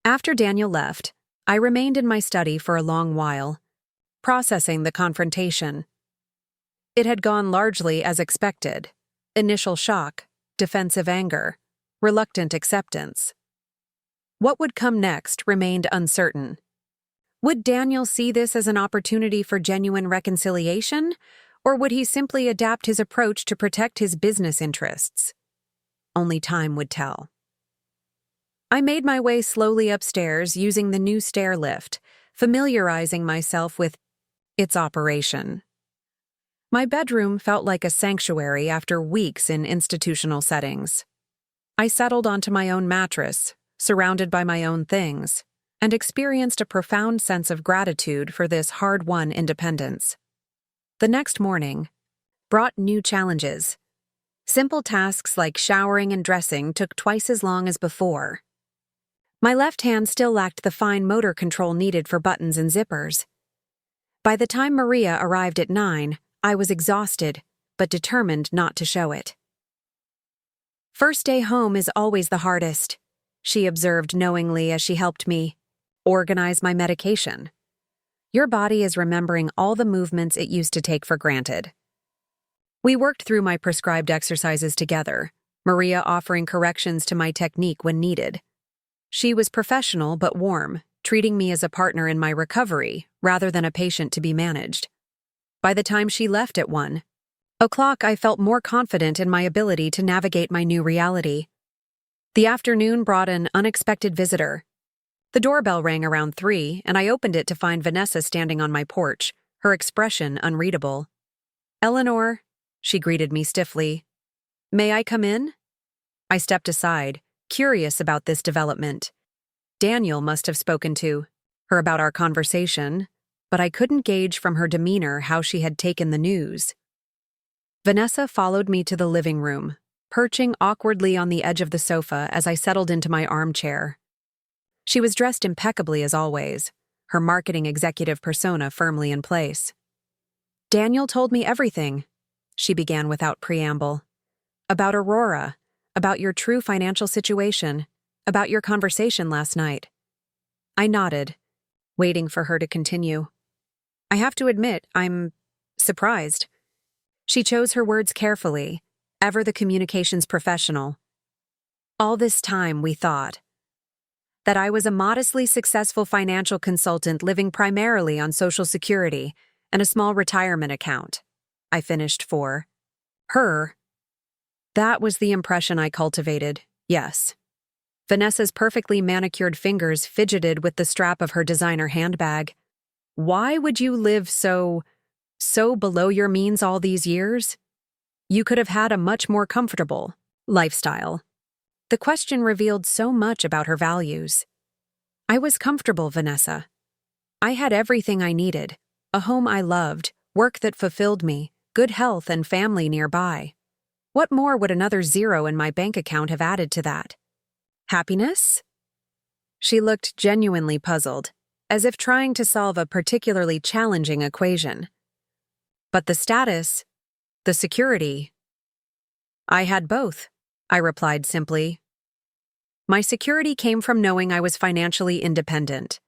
After Daniel left, I remained in my study for a long while, processing the confrontation. It had gone largely as expected: initial shock, defensive anger, reluctant acceptance. What would come next remained uncertain. Would Daniel see this as an opportunity for genuine reconciliation, or would he simply adapt his approach to protect his business interests? Only time would tell. I made my way slowly upstairs using the new stair lift, familiarizing myself with its operation. My bedroom felt like a sanctuary after weeks in institutional settings. I settled onto my own mattress, surrounded by my own things, and experienced a profound sense of gratitude for this hard-won independence. The next morning brought new challenges. Simple tasks like showering and dressing took twice as long as before. My left hand still lacked the fine motor control needed for buttons and zippers. By the time Maria arrived at 9, I was exhausted, but determined not to show it. "First day home is always the hardest," she observed knowingly as she helped me organize my medication. "Your body is remembering all the movements it used to take for granted." We worked through my prescribed exercises together, Maria offering corrections to my technique when needed. She was professional but warm, treating me as a partner in my recovery rather than a patient to be managed. By the time she left at 1:00, I felt more confident in my ability to navigate my new reality. The afternoon brought an unexpected visitor. The doorbell rang around 3, and I opened it to find Vanessa standing on my porch, her expression unreadable. "Eleanor," she greeted me stiffly. "May I come in?" I stepped aside, curious about this development. Daniel must have spoken to her about our conversation, but I couldn't gauge from her demeanor how she had taken the news. Vanessa followed me to the living room, perching awkwardly on the edge of the sofa as I settled into my armchair. She was dressed impeccably as always, her marketing executive persona firmly in place. "Daniel told me everything," she began without preamble. "About Aurora, about your true financial situation, about your conversation last night." I nodded, waiting for her to continue. "I have to admit, I'm surprised." She chose her words carefully, ever the communications professional. All this time, we thought that I was a modestly successful financial consultant living primarily on Social Security and a small retirement account. I finished for her. That was the impression I cultivated, yes. Vanessa's perfectly manicured fingers fidgeted with the strap of her designer handbag. Why would you live so below your means all these years? You could have had a much more comfortable lifestyle. The question revealed so much about her values. I was comfortable, Vanessa. I had everything I needed, a home I loved, work that fulfilled me, good health and family nearby. What more would another zero in my bank account have added to that? Happiness? She looked genuinely puzzled, as if trying to solve a particularly challenging equation. But the status, the security. I had both, I replied simply. My security came from knowing I was financially independent.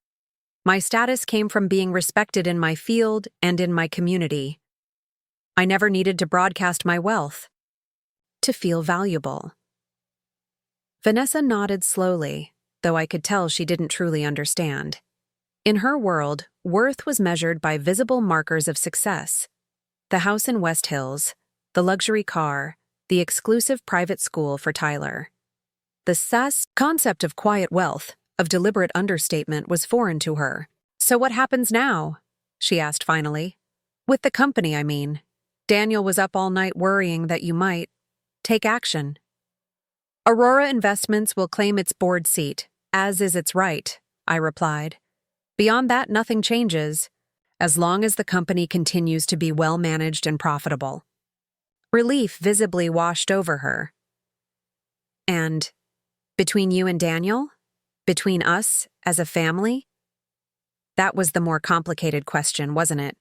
My status came from being respected in my field and in my community. I never needed to broadcast my wealth. To feel valuable. Vanessa nodded slowly, though I could tell she didn't truly understand. In her world, worth was measured by visible markers of success. The house in West Hills, the luxury car, the exclusive private school for Tyler. The SAS concept of quiet wealth, of deliberate understatement, was foreign to her. So what happens now? She asked finally. With the company, I mean. Daniel was up all night worrying that you might take action. Aurora Investments will claim its board seat, as is its right, I replied. Beyond that, nothing changes, as long as the company continues to be well managed and profitable. Relief visibly washed over her. And between you and Daniel? Between us as a family? That was the more complicated question, wasn't it?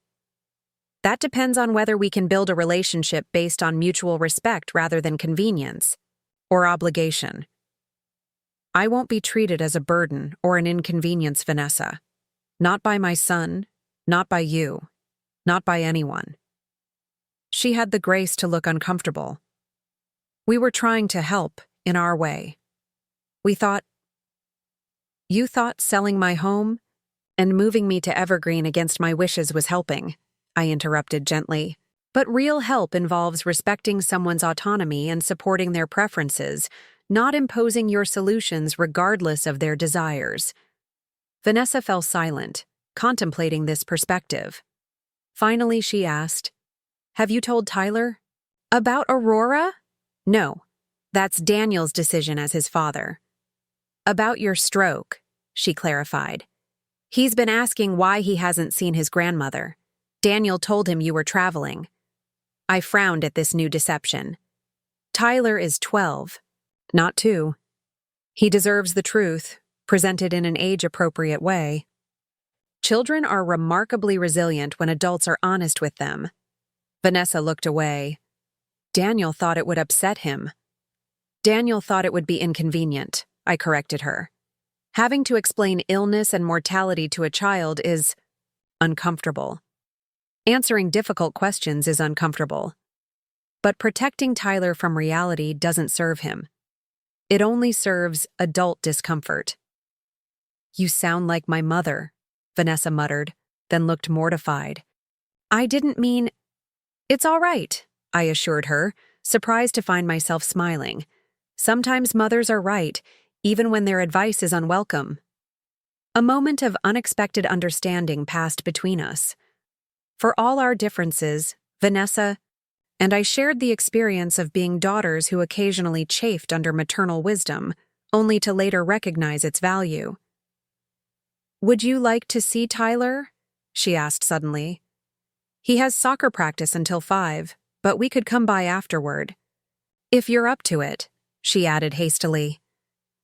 That depends on whether we can build a relationship based on mutual respect rather than convenience or obligation. I won't be treated as a burden or an inconvenience, Vanessa. Not by my son, not by you, not by anyone. She had the grace to look uncomfortable. We were trying to help in our way. You thought selling my home and moving me to Evergreen against my wishes was helping, I interrupted gently. But real help involves respecting someone's autonomy and supporting their preferences, not imposing your solutions regardless of their desires. Vanessa fell silent, contemplating this perspective. Finally, she asked, Have you told Tyler? About Aurora? No. That's Daniel's decision as his father. About your stroke, she clarified. He's been asking why he hasn't seen his grandmother. Daniel told him you were traveling. I frowned at this new deception. Tyler is 12, not 2. He deserves the truth, presented in an age-appropriate way. Children are remarkably resilient when adults are honest with them. Vanessa looked away. Daniel thought it would upset him. Daniel thought it would be inconvenient, I corrected her. Having to explain illness and mortality to a child is uncomfortable. Answering difficult questions is uncomfortable. But protecting Tyler from reality doesn't serve him. It only serves adult discomfort. You sound like my mother, Vanessa muttered, then looked mortified. I didn't mean... It's all right, I assured her, surprised to find myself smiling. Sometimes mothers are right, even when their advice is unwelcome. A moment of unexpected understanding passed between us. For all our differences, Vanessa and I shared the experience of being daughters who occasionally chafed under maternal wisdom, only to later recognize its value. Would you like to see Tyler? She asked suddenly. He has soccer practice until 5, but we could come by afterward. If you're up to it, she added hastily.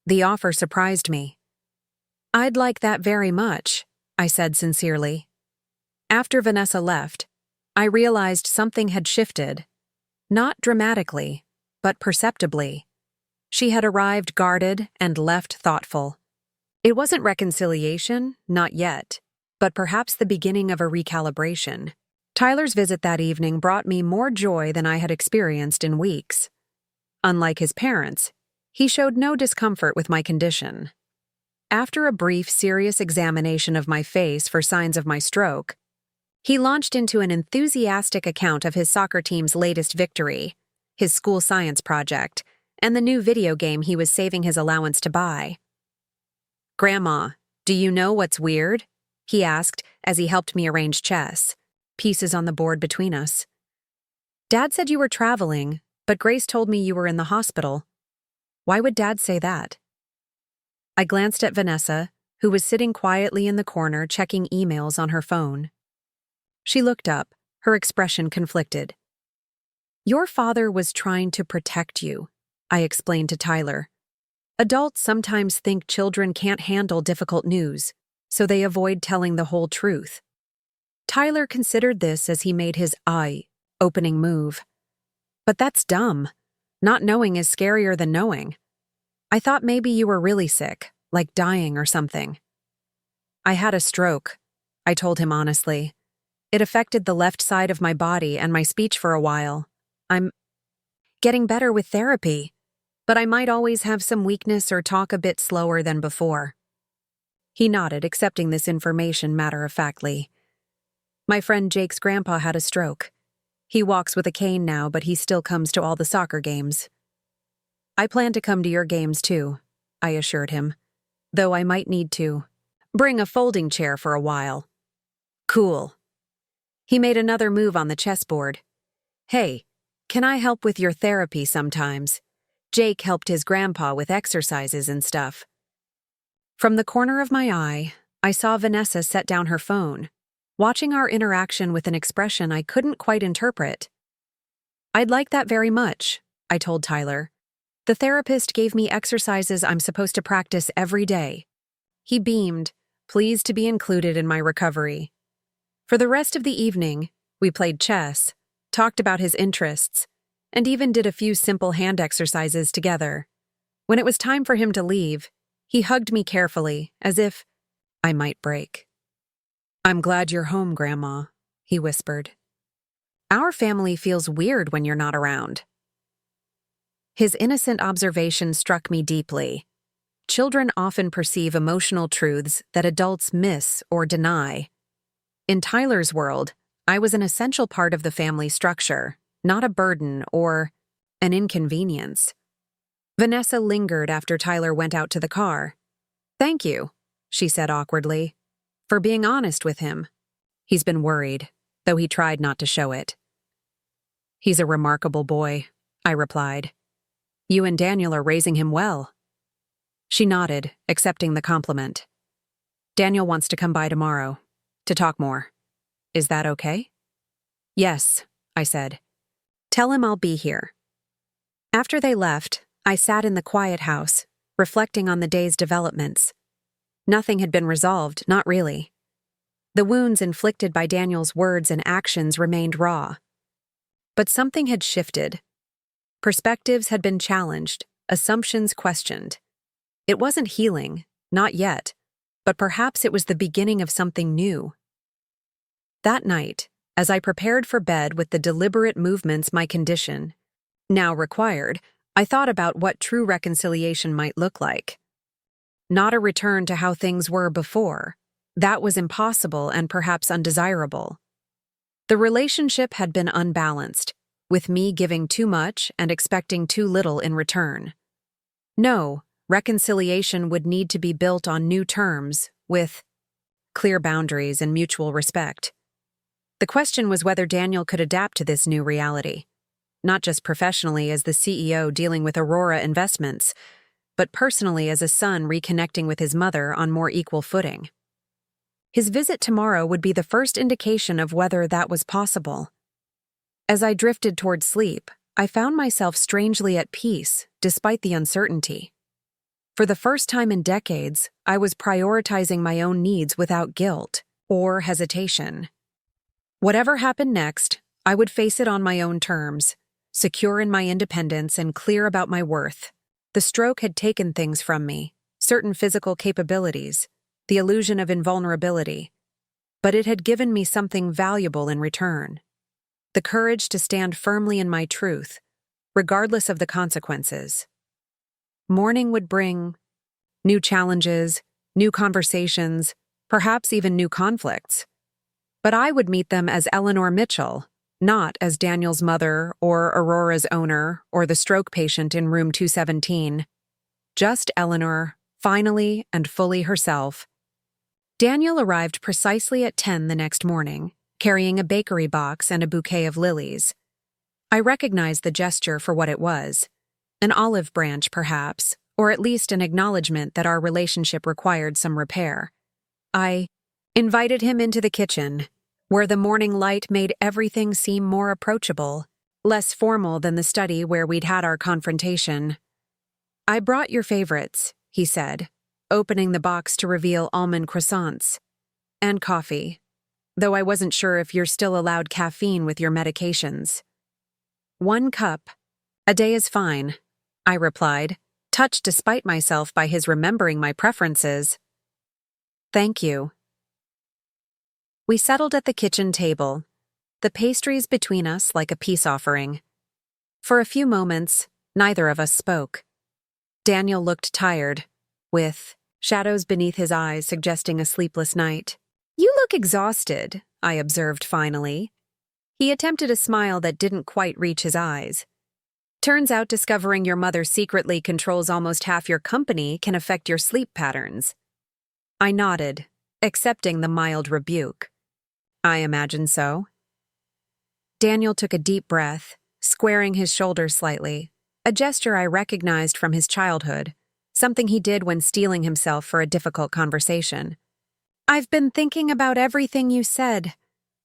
The offer surprised me. I'd like that very much, I said sincerely. After Vanessa left, I realized something had shifted. Not dramatically, but perceptibly. She had arrived guarded and left thoughtful. It wasn't reconciliation, not yet, but perhaps the beginning of a recalibration. Tyler's visit that evening brought me more joy than I had experienced in weeks. Unlike his parents, He showed no discomfort with my condition. After a brief, serious examination of my face for signs of my stroke, he launched into an enthusiastic account of his soccer team's latest victory, his school science project, and the new video game he was saving his allowance to buy. "Grandma, do you know what's weird?" he asked as he helped me arrange chess, pieces on the board between us. "Dad said you were traveling, but Grace told me you were in the hospital. Why would Dad say that?" I glanced at Vanessa, who was sitting quietly in the corner checking emails on her phone. She looked up, her expression conflicted. "Your father was trying to protect you," I explained to Tyler. "Adults sometimes think children can't handle difficult news, so they avoid telling the whole truth." Tyler considered this as he made his eye-opening move. "But that's dumb. Not knowing is scarier than knowing. I thought maybe you were really sick, like dying or something." "I had a stroke," I told him honestly. "It affected the left side of my body and my speech for a while. I'm getting better with therapy, but I might always have some weakness or talk a bit slower than before." He nodded, accepting this information matter-of-factly. "My friend Jake's grandpa had a stroke. He walks with a cane now, but he still comes to all the soccer games." "I plan to come to your games too," I assured him, "though I might need to bring a folding chair for a while." "Cool." He made another move on the chessboard. "Hey, can I help with your therapy sometimes? Jake helped his grandpa with exercises and stuff." From the corner of my eye, I saw Vanessa set down her phone, watching our interaction with an expression I couldn't quite interpret. "I'd like that very much," I told Tyler. "The therapist gave me exercises I'm supposed to practice every day." He beamed, pleased to be included in my recovery. For the rest of the evening, we played chess, talked about his interests, and even did a few simple hand exercises together. When it was time for him to leave, he hugged me carefully, as if I might break. "I'm glad you're home, Grandma," he whispered. "Our family feels weird when you're not around." His innocent observation struck me deeply. Children often perceive emotional truths that adults miss or deny. In Tyler's world, I was an essential part of the family structure, not a burden or an inconvenience. Vanessa lingered after Tyler went out to the car. "Thank you," she said awkwardly, "for being honest with him. He's been worried, though he tried not to show it." "He's a remarkable boy," I replied. "You and Daniel are raising him well." She nodded, accepting the compliment. "Daniel wants to come by tomorrow, to talk more. Is that okay?" "Yes," I said. "Tell him I'll be here." After they left, I sat in the quiet house, reflecting on the day's developments. Nothing had been resolved, not really. The wounds inflicted by Daniel's words and actions remained raw. But something had shifted. Perspectives had been challenged, assumptions questioned. It wasn't healing, not yet, but perhaps it was the beginning of something new. That night, as I prepared for bed with the deliberate movements my condition now required, I thought about what true reconciliation might look like. Not a return to how things were before. That was impossible and perhaps undesirable. The relationship had been unbalanced, with me giving too much and expecting too little in return. No, reconciliation would need to be built on new terms, with clear boundaries and mutual respect. The question was whether Daniel could adapt to this new reality, not just professionally as the CEO dealing with Aurora Investments, but personally as a son reconnecting with his mother on more equal footing. His visit tomorrow would be the first indication of whether that was possible. As I drifted toward sleep, I found myself strangely at peace, despite the uncertainty. For the first time in decades, I was prioritizing my own needs without guilt or hesitation. Whatever happened next, I would face it on my own terms, secure in my independence and clear about my worth. The stroke had taken things from me, certain physical capabilities, the illusion of invulnerability, but it had given me something valuable in return. The courage to stand firmly in my truth, regardless of the consequences. Morning would bring new challenges, new conversations, perhaps even new conflicts. But I would meet them as Eleanor Mitchell, not as Daniel's mother or Aurora's owner or the stroke patient in room 217. Just Eleanor, finally and fully herself. Daniel arrived precisely at 10 the next morning, carrying a bakery box and a bouquet of lilies. I recognized the gesture for what it was. An olive branch, perhaps, or at least an acknowledgement that our relationship required some repair. I invited him into the kitchen, where the morning light made everything seem more approachable, less formal than the study where we'd had our confrontation. "I brought your favorites," he said, opening the box to reveal almond croissants. "And coffee, though I wasn't sure if you're still allowed caffeine with your medications." "1 cup. A day is fine," I replied, touched despite myself by his remembering my preferences. "Thank you." We settled at the kitchen table, the pastries between us like a peace offering. For a few moments, neither of us spoke. Daniel looked tired, with shadows beneath his eyes suggesting a sleepless night. "You look exhausted," I observed finally. He attempted a smile that didn't quite reach his eyes. "Turns out discovering your mother secretly controls almost half your company can affect your sleep patterns." I nodded, accepting the mild rebuke. "I imagine so." Daniel took a deep breath, squaring his shoulders slightly, a gesture I recognized from his childhood, something he did when steeling himself for a difficult conversation. "I've been thinking about everything you said,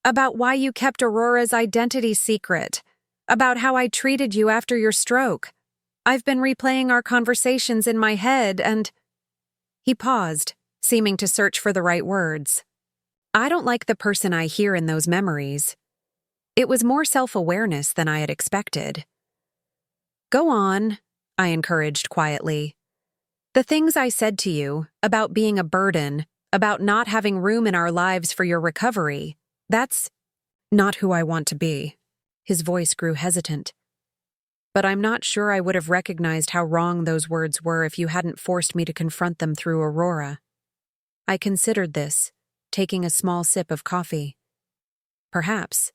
about why you kept Aurora's identity secret, about how I treated you after your stroke. I've been replaying our conversations in my head and—" He paused, seeming to search for the right words. I don't like the person I hear in those memories. It was more self-awareness than I had expected. "Go on," I encouraged quietly. "The things I said to you, about being a burden, about not having room in our lives for your recovery, that's not who I want to be." His voice grew hesitant. "But I'm not sure I would have recognized how wrong those words were if you hadn't forced me to confront them through Aurora." I considered this, taking a small sip of coffee. "Perhaps.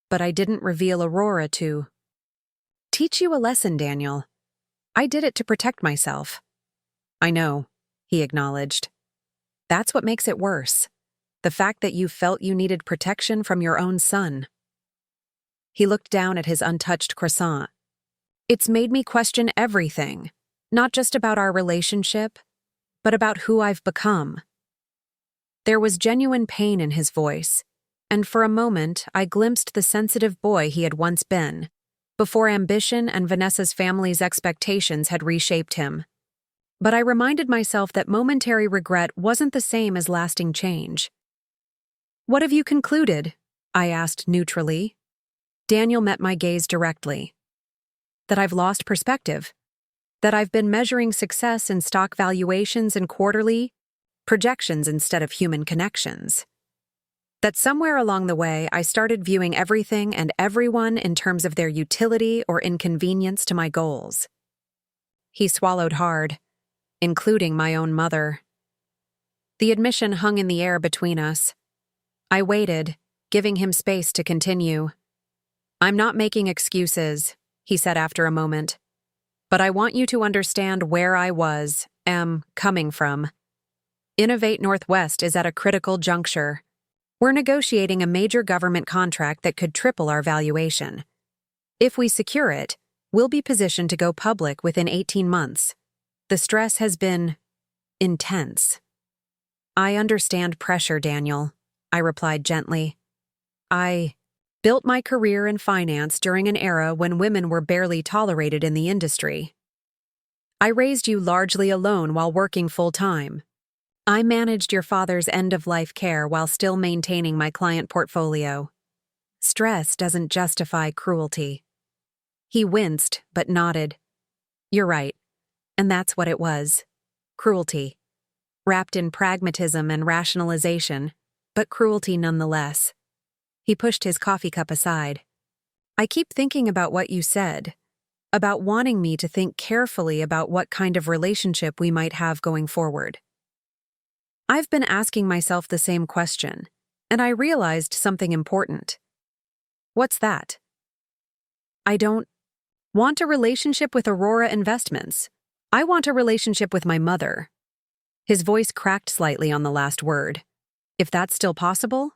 But I didn't reveal Aurora to teach you a lesson, Daniel. I did it to protect myself." "I know," he acknowledged. "That's what makes it worse. The fact that you felt you needed protection from your own son." He looked down at his untouched croissant. "It's made me question everything, not just about our relationship, but about who I've become." There was genuine pain in his voice, and for a moment I glimpsed the sensitive boy he had once been, before ambition and Vanessa's family's expectations had reshaped him. But I reminded myself that momentary regret wasn't the same as lasting change. "What have you concluded?" I asked neutrally. Daniel met my gaze directly. "That I've lost perspective. That I've been measuring success in stock valuations and quarterly projections instead of human connections. That somewhere along the way I started viewing everything and everyone in terms of their utility or inconvenience to my goals." He swallowed hard, including my own mother. The admission hung in the air between us. I waited, giving him space to continue. "I'm not making excuses," he said after a moment. "But I want you to understand where I am coming from. Innovate Northwest is at a critical juncture. We're negotiating a major government contract that could triple our valuation. If we secure it, we'll be positioned to go public within 18 months. The stress has been intense." "I understand pressure, Daniel," I replied gently. "I built my career in finance during an era when women were barely tolerated in the industry. I raised you largely alone while working full-time. I managed your father's end-of-life care while still maintaining my client portfolio. Stress doesn't justify cruelty." He winced, but nodded. "You're right, and that's what it was. Cruelty. Wrapped in pragmatism and rationalization, but cruelty nonetheless." He pushed his coffee cup aside. "I keep thinking about what you said, about wanting me to think carefully about what kind of relationship we might have going forward. I've been asking myself the same question, and I realized something important. What's that? I don't want a relationship with Aurora Investments. I want a relationship with my mother. His voice cracked slightly on the last word. If that's still possible?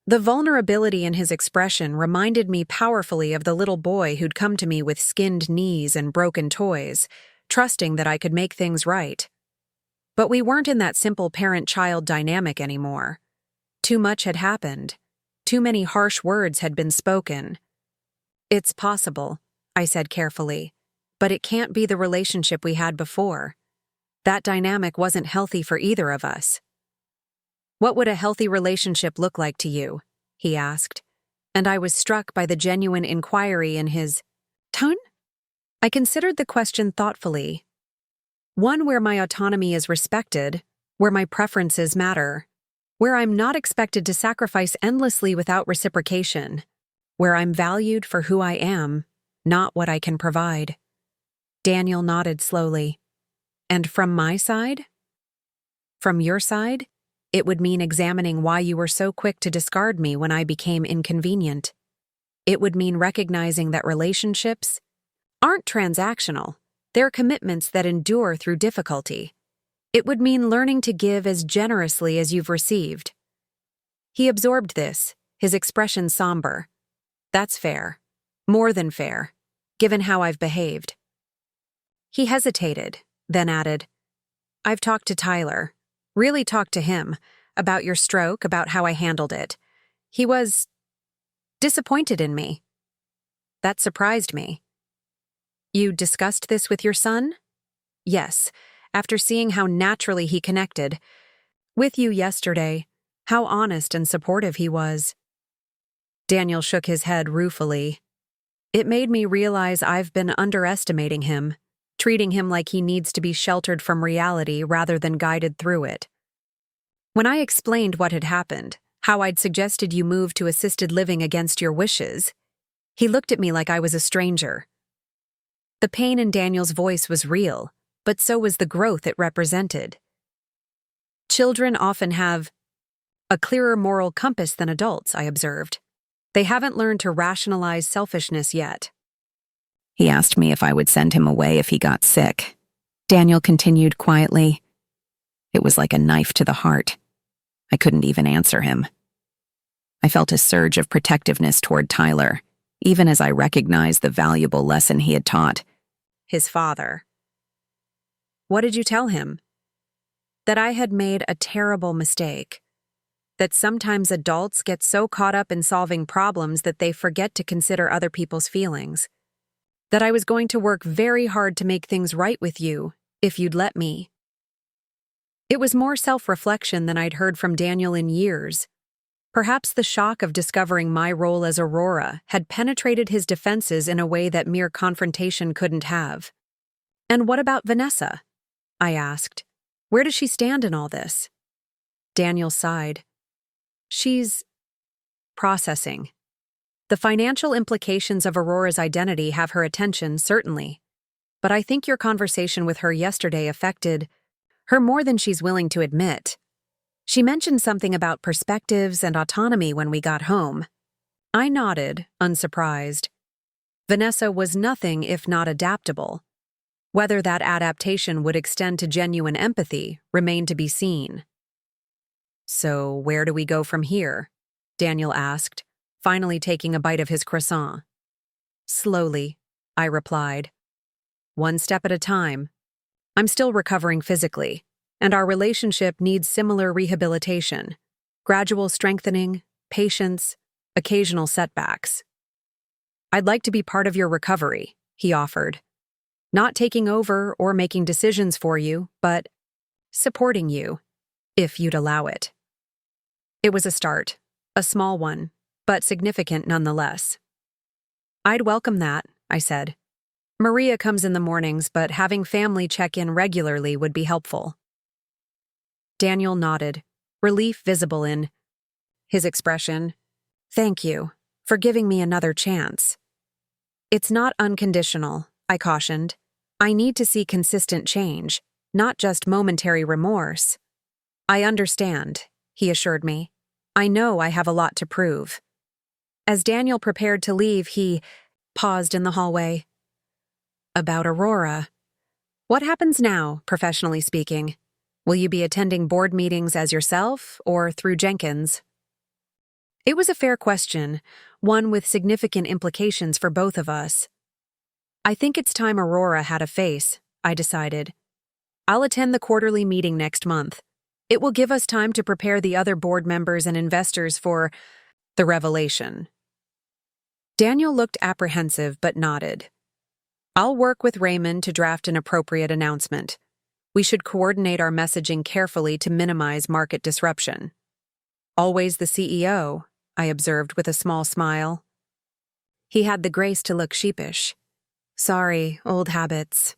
The vulnerability in his expression reminded me powerfully of the little boy who'd come to me with skinned knees and broken toys, trusting that I could make things right. But we weren't in that simple parent-child dynamic anymore. Too much had happened. Too many harsh words had been spoken. It's possible, I said carefully, but it can't be the relationship we had before. That dynamic wasn't healthy for either of us. What would a healthy relationship look like to you? He asked, and I was struck by the genuine inquiry in his tone. I considered the question thoughtfully. One where my autonomy is respected, where my preferences matter, where I'm not expected to sacrifice endlessly without reciprocation, where I'm valued for who I am, not what I can provide. Daniel nodded slowly. And from my side? From your side? It would mean examining why you were so quick to discard me when I became inconvenient. It would mean recognizing that relationships aren't transactional. They're commitments that endure through difficulty. It would mean learning to give as generously as you've received. He absorbed this, his expression somber. That's fair. More than fair, given how I've behaved. He hesitated, then added, I've talked to Tyler, really talked to him, about your stroke, about how I handled it. He was disappointed in me. That surprised me. You discussed this with your son? Yes, after seeing how naturally he connected with you yesterday, how honest and supportive he was. Daniel shook his head ruefully. It made me realize I've been underestimating him, treating him like he needs to be sheltered from reality rather than guided through it. When I explained what had happened, how I'd suggested you move to assisted living against your wishes, he looked at me like I was a stranger. The pain in Daniel's voice was real, but so was the growth it represented. Children often have a clearer moral compass than adults, I observed. They haven't learned to rationalize selfishness yet. He asked me if I would send him away if he got sick. Daniel continued quietly. It was like a knife to the heart. I couldn't even answer him. I felt a surge of protectiveness toward Tyler, even as I recognized the valuable lesson he had taught. His father. What did you tell him? That I had made a terrible mistake. That sometimes adults get so caught up in solving problems that they forget to consider other people's feelings. That I was going to work very hard to make things right with you, if you'd let me. It was more self-reflection than I'd heard from Daniel in years. Perhaps the shock of discovering my role as Aurora had penetrated his defenses in a way that mere confrontation couldn't have. And what about Vanessa? I asked. Where does she stand in all this? Daniel sighed. She's processing. The financial implications of Aurora's identity have her attention, certainly. But I think your conversation with her yesterday affected her more than she's willing to admit. She mentioned something about perspectives and autonomy when we got home. I nodded, unsurprised. Vanessa was nothing if not adaptable. Whether that adaptation would extend to genuine empathy remained to be seen. So where do we go from here? Daniel asked, finally taking a bite of his croissant. Slowly, I replied. One step at a time. I'm still recovering physically, and our relationship needs similar rehabilitation, gradual strengthening, patience, occasional setbacks. I'd like to be part of your recovery, he offered. Not taking over or making decisions for you, but supporting you, if you'd allow it. It was a start, a small one, but significant nonetheless. I'd welcome that, I said. Maria comes in the mornings, but having family check in regularly would be helpful. Daniel nodded, relief visible in his expression. Thank you for giving me another chance. It's not unconditional, I cautioned. I need to see consistent change, not just momentary remorse. I understand, he assured me. I know I have a lot to prove. As Daniel prepared to leave, he paused in the hallway. About Aurora. What happens now, professionally speaking? Will you be attending board meetings as yourself or through Jenkins? It was a fair question, one with significant implications for both of us. I think it's time Aurora had a face, I decided. I'll attend the quarterly meeting next month. It will give us time to prepare the other board members and investors for the revelation. Daniel looked apprehensive but nodded. I'll work with Raymond to draft an appropriate announcement. We should coordinate our messaging carefully to minimize market disruption. Always the CEO, I observed with a small smile. He had the grace to look sheepish. Sorry, old habits.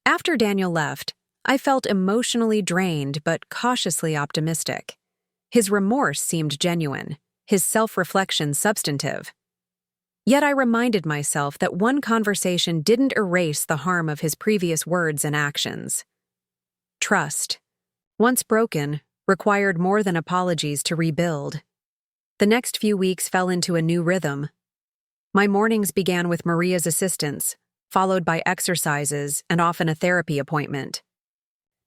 After Daniel left, I felt emotionally drained but cautiously optimistic. His remorse seemed genuine, his self-reflection substantive. Yet I reminded myself that one conversation didn't erase the harm of his previous words and actions. Trust, once broken, required more than apologies to rebuild. The next few weeks fell into a new rhythm. My mornings began with Maria's assistance, followed by exercises and often a therapy appointment.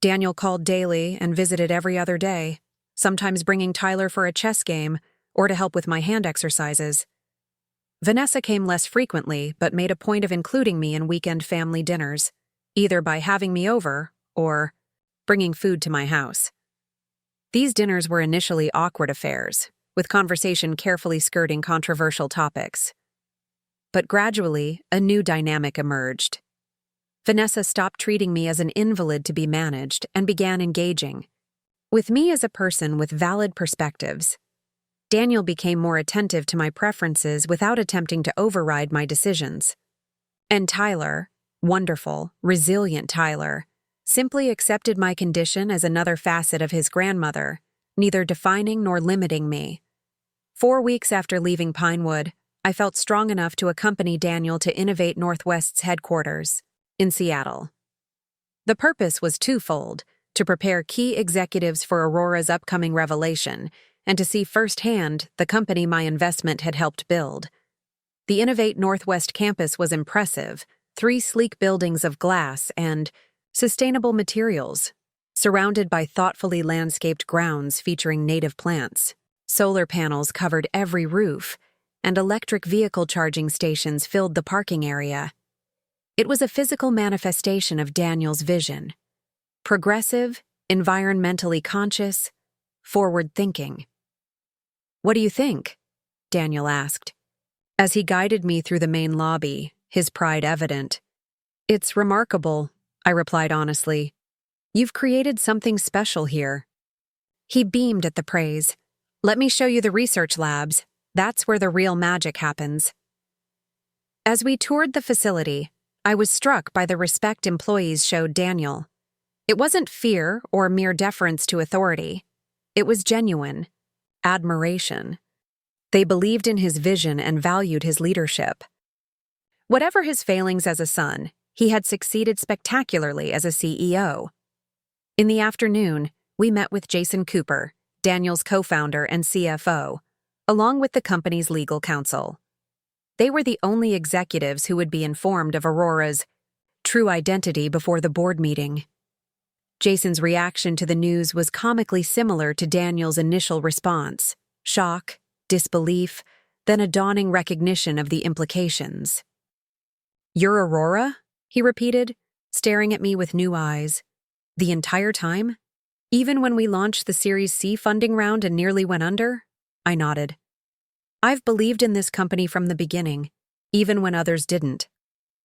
Daniel called daily and visited every other day, sometimes bringing Tyler for a chess game or to help with my hand exercises. Vanessa came less frequently but made a point of including me in weekend family dinners, either by having me over or bringing food to my house. These dinners were initially awkward affairs, with conversation carefully skirting controversial topics. But gradually, a new dynamic emerged. Vanessa stopped treating me as an invalid to be managed and began engaging with me as a person with valid perspectives. Daniel became more attentive to my preferences without attempting to override my decisions. And Tyler, wonderful, resilient Tyler, simply accepted my condition as another facet of his grandmother, neither defining nor limiting me. 4 weeks after leaving Pinewood, I felt strong enough to accompany Daniel to Innovate Northwest's headquarters in Seattle. The purpose was twofold: to prepare key executives for Aurora's upcoming revelation and to see firsthand the company my investment had helped build. The Innovate Northwest campus was impressive, 3 sleek buildings of glass and sustainable materials, surrounded by thoughtfully landscaped grounds featuring native plants. Solar panels covered every roof, and electric vehicle charging stations filled the parking area. It was a physical manifestation of Daniel's vision. Progressive, environmentally conscious, forward-thinking. "What do you think?" Daniel asked. As he guided me through the main lobby, his pride evident. "It's remarkable," I replied honestly. "You've created something special here." He beamed at the praise. "Let me show you the research labs. That's where the real magic happens." As we toured the facility, I was struck by the respect employees showed Daniel. It wasn't fear or mere deference to authority. It was genuine admiration. They believed in his vision and valued his leadership. Whatever his failings as a son, he had succeeded spectacularly as a CEO. In the afternoon, we met with Jason Cooper, Daniel's co-founder and CFO, along with the company's legal counsel. They were the only executives who would be informed of Aurora's true identity before the board meeting. Jason's reaction to the news was comically similar to Daniel's initial response: shock, disbelief, then a dawning recognition of the implications. "You're Aurora?" he repeated, staring at me with new eyes. "The entire time? Even when we launched the Series C funding round and nearly went under?" I nodded. "I've believed in this company from the beginning, even when others didn't."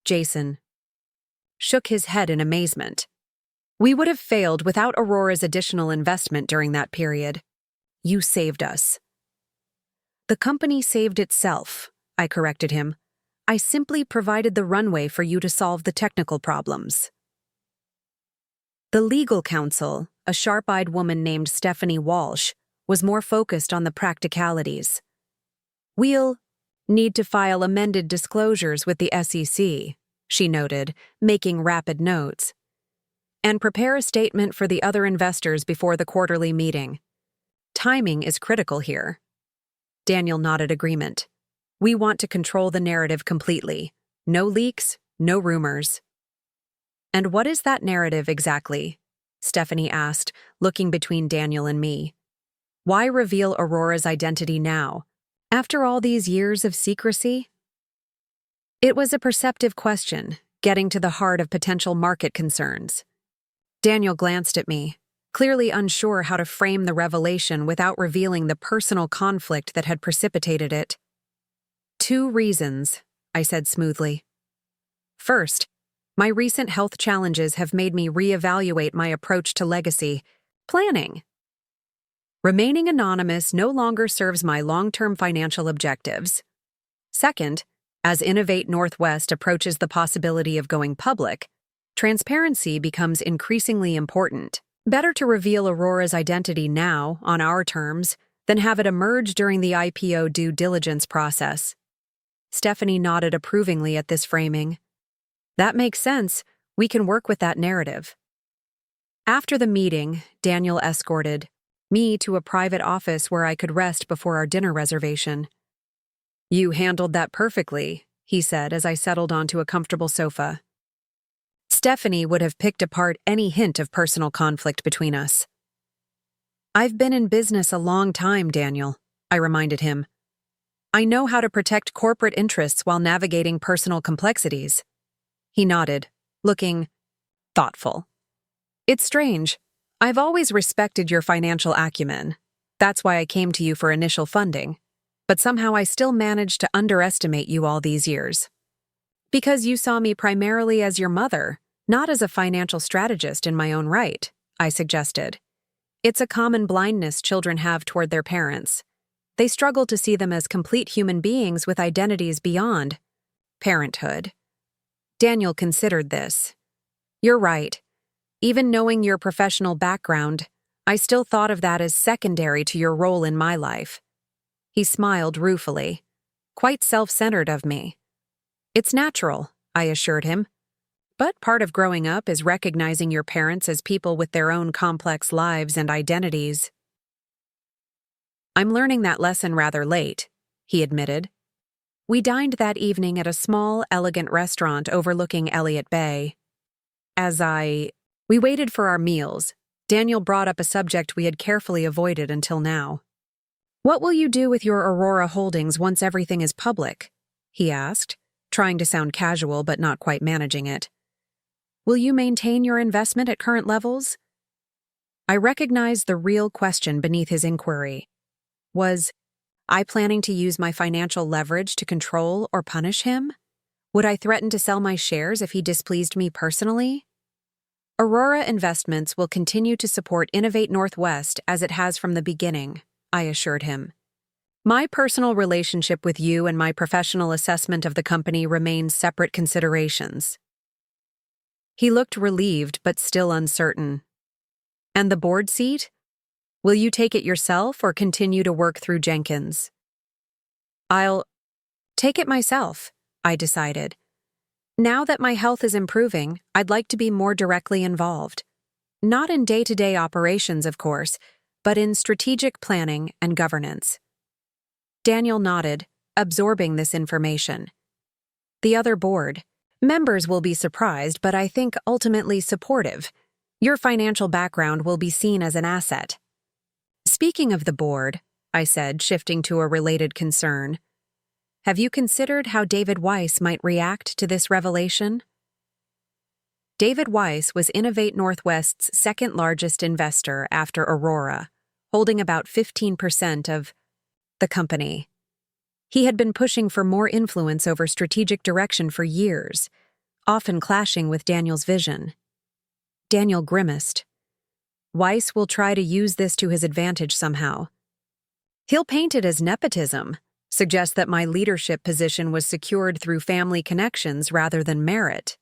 Jason shook his head in amazement. "We would have failed without Aurora's additional investment during that period. You saved us." "The company saved itself," I corrected him. "I simply provided the runway for you to solve the technical problems." The legal counsel, a sharp-eyed woman named Stephanie Walsh, was more focused on the practicalities. Need to file amended disclosures with the SEC, she noted, making rapid notes. And prepare a statement for the other investors before the quarterly meeting. Timing is critical here. Daniel nodded agreement. We want to control the narrative completely. No leaks, no rumors. And what is that narrative exactly? Stephanie asked, looking between Daniel and me. Why reveal Aurora's identity now, after all these years of secrecy? It was a perceptive question, getting to the heart of potential market concerns. Daniel glanced at me, clearly unsure how to frame the revelation without revealing the personal conflict that had precipitated it. 2 reasons, I said smoothly. First, my recent health challenges have made me reevaluate my approach to legacy planning. Remaining anonymous no longer serves my long-term financial objectives. Second, as Innovate Northwest approaches the possibility of going public, transparency becomes increasingly important. Better to reveal Aurora's identity now, on our terms, than have it emerge during the IPO due diligence process. Stephanie nodded approvingly at this framing. That makes sense. We can work with that narrative. After the meeting, Daniel escorted me to a private office where I could rest before our dinner reservation. You handled that perfectly, he said as I settled onto a comfortable sofa. Stephanie would have picked apart any hint of personal conflict between us. I've been in business a long time, Daniel, I reminded him. I know how to protect corporate interests while navigating personal complexities. He nodded, looking thoughtful. It's strange. I've always respected your financial acumen. That's why I came to you for initial funding. But somehow I still managed to underestimate you all these years. Because you saw me primarily as your mother, not as a financial strategist in my own right, I suggested. It's a common blindness children have toward their parents. They struggle to see them as complete human beings with identities beyond parenthood. Daniel considered this. You're right. Even knowing your professional background, I still thought of that as secondary to your role in my life. He smiled ruefully. Quite self-centered of me. It's natural, I assured him. But part of growing up is recognizing your parents as people with their own complex lives and identities. I'm learning that lesson rather late, he admitted. We dined that evening at a small, elegant restaurant overlooking Elliott Bay. We waited for our meals. Daniel brought up a subject we had carefully avoided until now. What will you do with your Aurora holdings once everything is public? He asked, trying to sound casual but not quite managing it. Will you maintain your investment at current levels? I recognized the real question beneath his inquiry. Was I planning to use my financial leverage to control or punish him? Would I threaten to sell my shares if he displeased me personally? Aurora Investments will continue to support Innovate Northwest as it has from the beginning, I assured him. My personal relationship with you and my professional assessment of the company remain separate considerations. He looked relieved but still uncertain. And the board seat? Will you take it yourself or continue to work through Jenkins? I'll take it myself, I decided. Now that my health is improving, I'd like to be more directly involved. Not in day-to-day operations, of course, but in strategic planning and governance. Daniel nodded, absorbing this information. The other board members will be surprised, but I think ultimately supportive. Your financial background will be seen as an asset. Speaking of the board, I said, shifting to a related concern, have you considered how David Weiss might react to this revelation? David Weiss was Innovate Northwest's second-largest investor after Aurora, holding about 15% of the company. He had been pushing for more influence over strategic direction for years, often clashing with Daniel's vision. Daniel grimaced. Weiss will try to use this to his advantage somehow. He'll paint it as nepotism, suggest that my leadership position was secured through family connections rather than merit.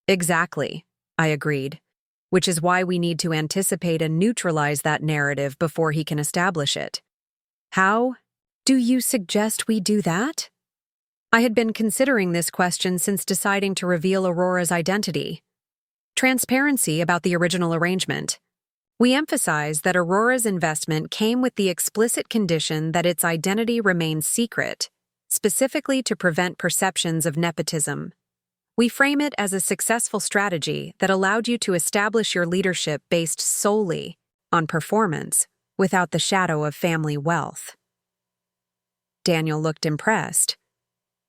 Exactly, I agreed, which is why we need to anticipate and neutralize that narrative before he can establish it. How? Do you suggest we do that? I had been considering this question since deciding to reveal Aurora's identity. Transparency about the original arrangement. We emphasize that Aurora's investment came with the explicit condition that its identity remains secret, specifically to prevent perceptions of nepotism. We frame it as a successful strategy that allowed you to establish your leadership based solely on performance, without the shadow of family wealth. Daniel looked impressed.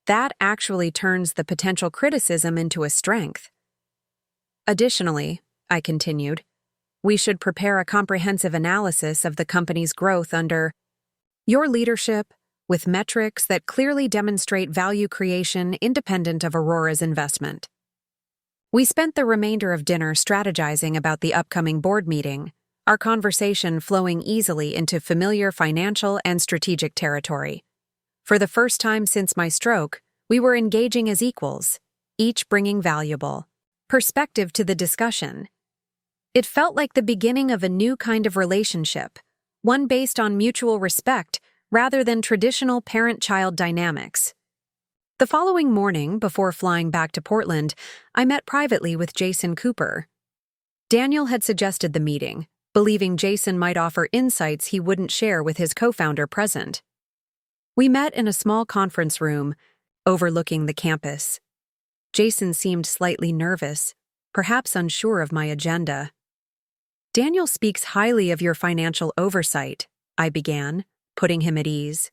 That actually turns the potential criticism into a strength. Additionally, I continued, we should prepare a comprehensive analysis of the company's growth under your leadership, with metrics that clearly demonstrate value creation independent of Aurora's investment. We spent the remainder of dinner strategizing about the upcoming board meeting, our conversation flowing easily into familiar financial and strategic territory. For the first time since my stroke, we were engaging as equals, each bringing valuable perspective to the discussion. It felt like the beginning of a new kind of relationship, one based on mutual respect rather than traditional parent-child dynamics. The following morning, before flying back to Portland, I met privately with Jason Cooper. Daniel had suggested the meeting, believing Jason might offer insights he wouldn't share with his co-founder present. We met in a small conference room overlooking the campus. Jason seemed slightly nervous, perhaps unsure of my agenda. Daniel speaks highly of your financial oversight, I began, putting him at ease.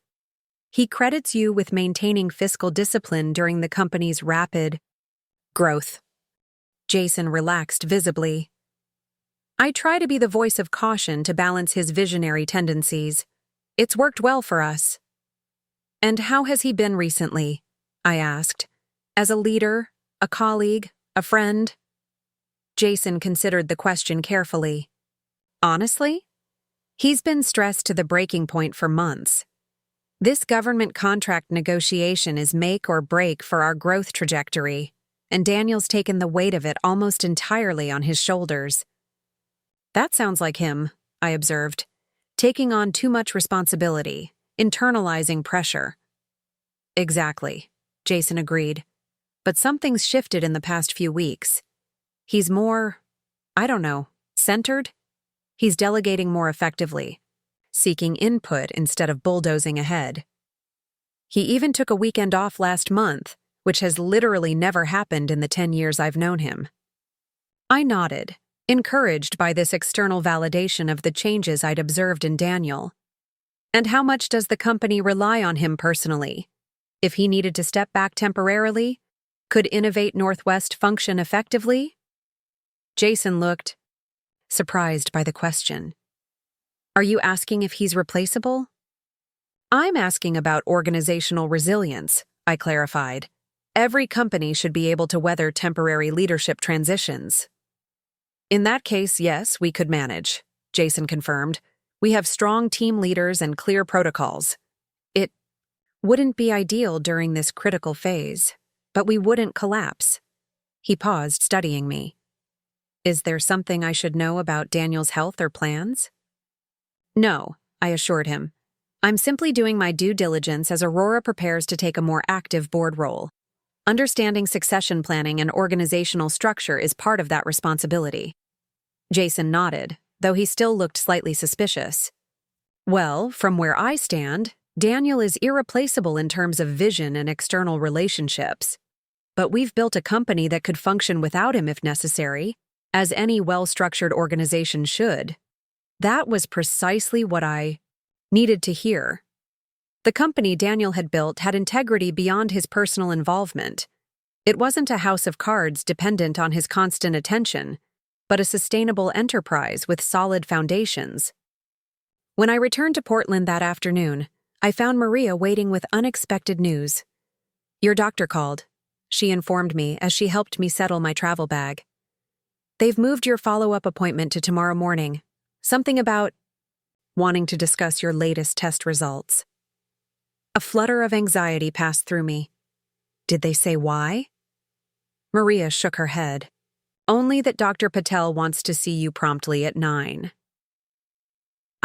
He credits you with maintaining fiscal discipline during the company's rapid growth. Jason relaxed visibly. I try to be the voice of caution to balance his visionary tendencies. It's worked well for us. And how has he been recently? I asked. As a leader, a colleague, a friend? Jason considered the question carefully. Honestly? He's been stressed to the breaking point for months. This government contract negotiation is make or break for our growth trajectory, and Daniel's taken the weight of it almost entirely on his shoulders. That sounds like him, I observed. Taking on too much responsibility, internalizing pressure. Exactly, Jason agreed. But something's shifted in the past few weeks. He's more, centered? He's delegating more effectively, seeking input instead of bulldozing ahead. He even took a weekend off last month, which has literally never happened in the 10 years I've known him. I nodded, encouraged by this external validation of the changes I'd observed in Daniel. And how much does the company rely on him personally? If he needed to step back temporarily, could Innovate Northwest function effectively? Jason looked surprised by the question. Are you asking if he's replaceable? I'm asking about organizational resilience, I clarified. Every company should be able to weather temporary leadership transitions. In that case, yes, we could manage, Jason confirmed. We have strong team leaders and clear protocols. It wouldn't be ideal during this critical phase, but we wouldn't collapse. He paused, studying me. Is there something I should know about Daniel's health or plans? No, I assured him. I'm simply doing my due diligence as Aurora prepares to take a more active board role. Understanding succession planning and organizational structure is part of that responsibility. Jason nodded, though he still looked slightly suspicious. Well, from where I stand, Daniel is irreplaceable in terms of vision and external relationships. But we've built a company that could function without him if necessary, as any well-structured organization should. That was precisely what I needed to hear. The company Daniel had built had integrity beyond his personal involvement. It wasn't a house of cards dependent on his constant attention, but a sustainable enterprise with solid foundations. When I returned to Portland that afternoon, I found Maria waiting with unexpected news. Your doctor called, she informed me as she helped me settle my travel bag. They've moved your follow-up appointment to tomorrow morning. Something about wanting to discuss your latest test results. A flutter of anxiety passed through me. Did they say why? Maria shook her head. Only that Dr. Patel wants to see you promptly at 9.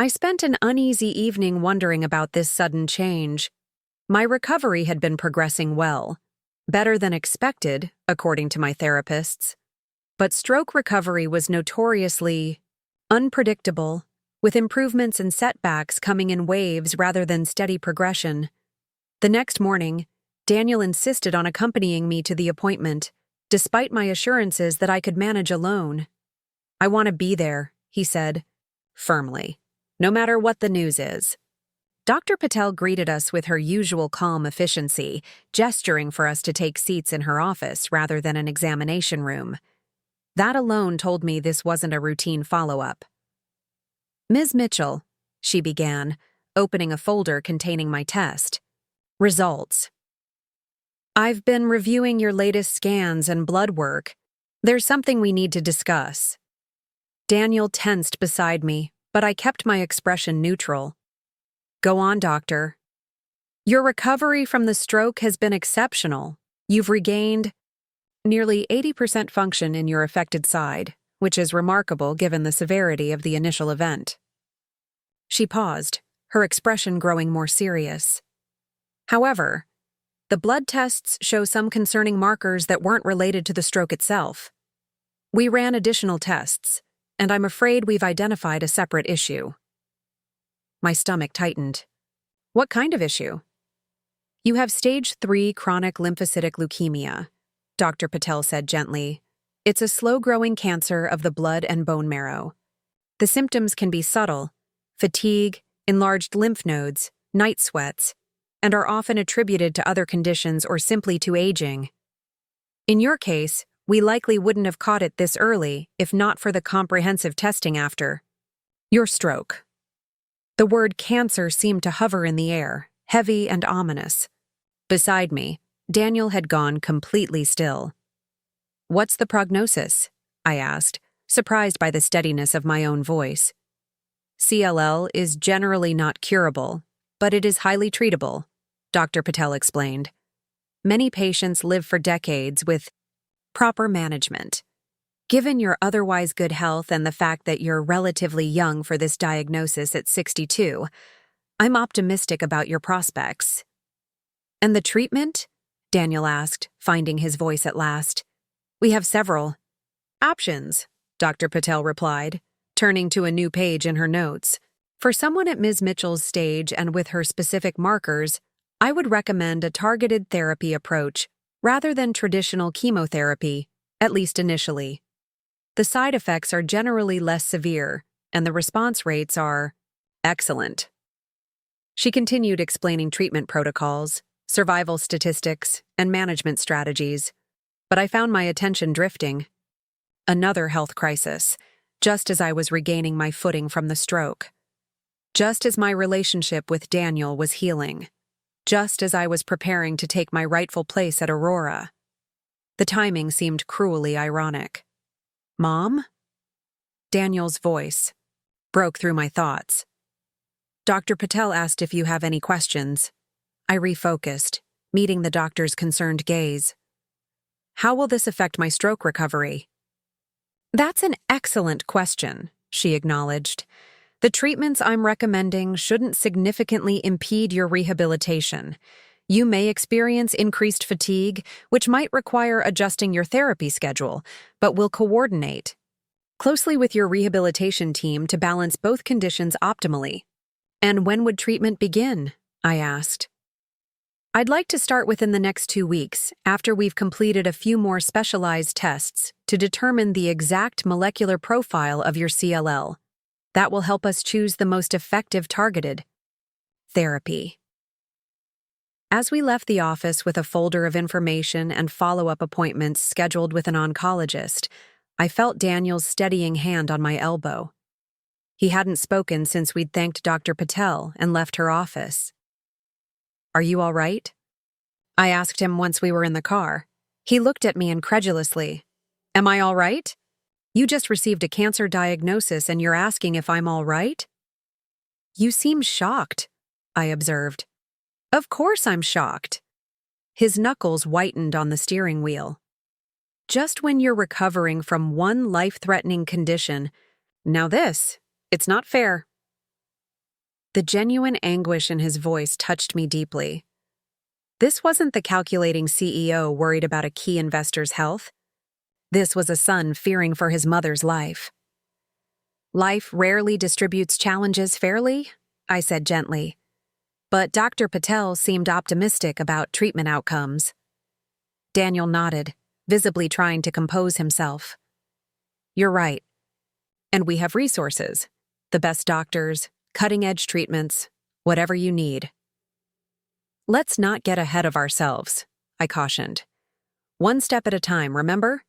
I spent an uneasy evening wondering about this sudden change. My recovery had been progressing well, better than expected, according to my therapists. But stroke recovery was notoriously unpredictable, with improvements and setbacks coming in waves rather than steady progression. The next morning, Daniel insisted on accompanying me to the appointment, despite my assurances that I could manage alone. "I want to be there," he said, firmly, "no matter what the news is." Dr. Patel greeted us with her usual calm efficiency, gesturing for us to take seats in her office rather than an examination room. That alone told me this wasn't a routine follow-up. "Ms. Mitchell," she began, opening a folder containing my test. "Results. I've been reviewing your latest scans and blood work. There's something we need to discuss." Daniel tensed beside me, but I kept my expression neutral. "Go on, doctor." "Your recovery from the stroke has been exceptional. You've regained nearly 80% function in your affected side, which is remarkable given the severity of the initial event." She paused, her expression growing more serious. "However, the blood tests show some concerning markers that weren't related to the stroke itself. We ran additional tests, and I'm afraid we've identified a separate issue." My stomach tightened. "What kind of issue?" "You have stage 3 chronic lymphocytic leukemia," Dr. Patel said gently. "It's a slow-growing cancer of the blood and bone marrow. The symptoms can be subtle: fatigue, enlarged lymph nodes, night sweats, and are often attributed to other conditions or simply to aging. In your case, we likely wouldn't have caught it this early if not for the comprehensive testing after your stroke." The word cancer seemed to hover in the air, heavy and ominous. Beside me, Daniel had gone completely still. "What's the prognosis?" I asked, surprised by the steadiness of my own voice. "CLL is generally not curable, but it is highly treatable," Dr. Patel explained. "Many patients live for decades with proper management. Given your otherwise good health and the fact that you're relatively young for this diagnosis at 62, I'm optimistic about your prospects." "And the treatment?" Daniel asked, finding his voice at last. "We have several options," Dr. Patel replied, turning to a new page in her notes. "For someone at Ms. Mitchell's stage and with her specific markers, I would recommend a targeted therapy approach rather than traditional chemotherapy, at least initially. The side effects are generally less severe, and the response rates are excellent." She continued explaining treatment protocols, survival statistics, and management strategies, but I found my attention drifting. Another health crisis, just as I was regaining my footing from the stroke. Just as my relationship with Daniel was healing. Just as I was preparing to take my rightful place at Aurora. The timing seemed cruelly ironic. "Mom?" Daniel's voice broke through my thoughts. "Dr. Patel asked if you have any questions." I refocused, meeting the doctor's concerned gaze. "How will this affect my stroke recovery?" "That's an excellent question," she acknowledged. "The treatments I'm recommending shouldn't significantly impede your rehabilitation. You may experience increased fatigue, which might require adjusting your therapy schedule, but we'll coordinate closely with your rehabilitation team to balance both conditions optimally." "And when would treatment begin?" I asked. "I'd like to start within the next 2 weeks, after we've completed a few more specialized tests to determine the exact molecular profile of your CLL. That will help us choose the most effective targeted therapy." As we left the office with a folder of information and follow-up appointments scheduled with an oncologist, I felt Daniel's steadying hand on my elbow. He hadn't spoken since we'd thanked Dr. Patel and left her office. "Are you all right?" I asked him once we were in the car. He looked at me incredulously. "Am I all right? You just received a cancer diagnosis and you're asking if I'm all right?" "You seem shocked," I observed. "Of course I'm shocked." His knuckles whitened on the steering wheel. "Just when you're recovering from one life-threatening condition. Now this, it's not fair." The genuine anguish in his voice touched me deeply. This wasn't the calculating CEO worried about a key investor's health. This was a son fearing for his mother's life. Life rarely distributes challenges fairly, I said gently. But Dr. Patel seemed optimistic about treatment outcomes. Daniel nodded, visibly trying to compose himself. You're right. And we have resources. The best doctors, cutting-edge treatments, whatever you need. Let's not get ahead of ourselves, I cautioned. One step at a time, remember?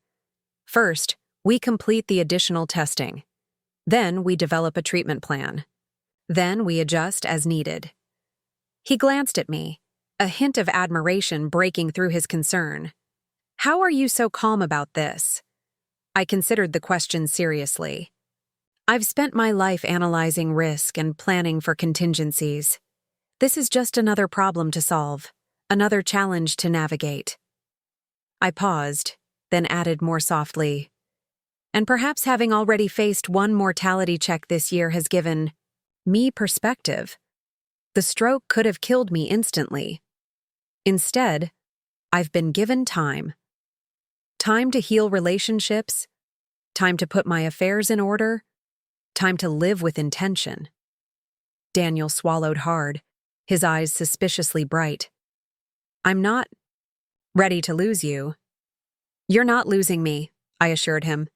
First, we complete the additional testing. Then we develop a treatment plan. Then we adjust as needed. He glanced at me, a hint of admiration breaking through his concern. How are you so calm about this? I considered the question seriously. I've spent my life analyzing risk and planning for contingencies. This is just another problem to solve, another challenge to navigate. I paused, then added more softly. And perhaps having already faced one mortality check this year has given me perspective. The stroke could have killed me instantly. Instead, I've been given time. Time to heal relationships, time to put my affairs in order, time to live with intention. Daniel swallowed hard, his eyes suspiciously bright. I'm not ready to lose you. You're not losing me, I assured him.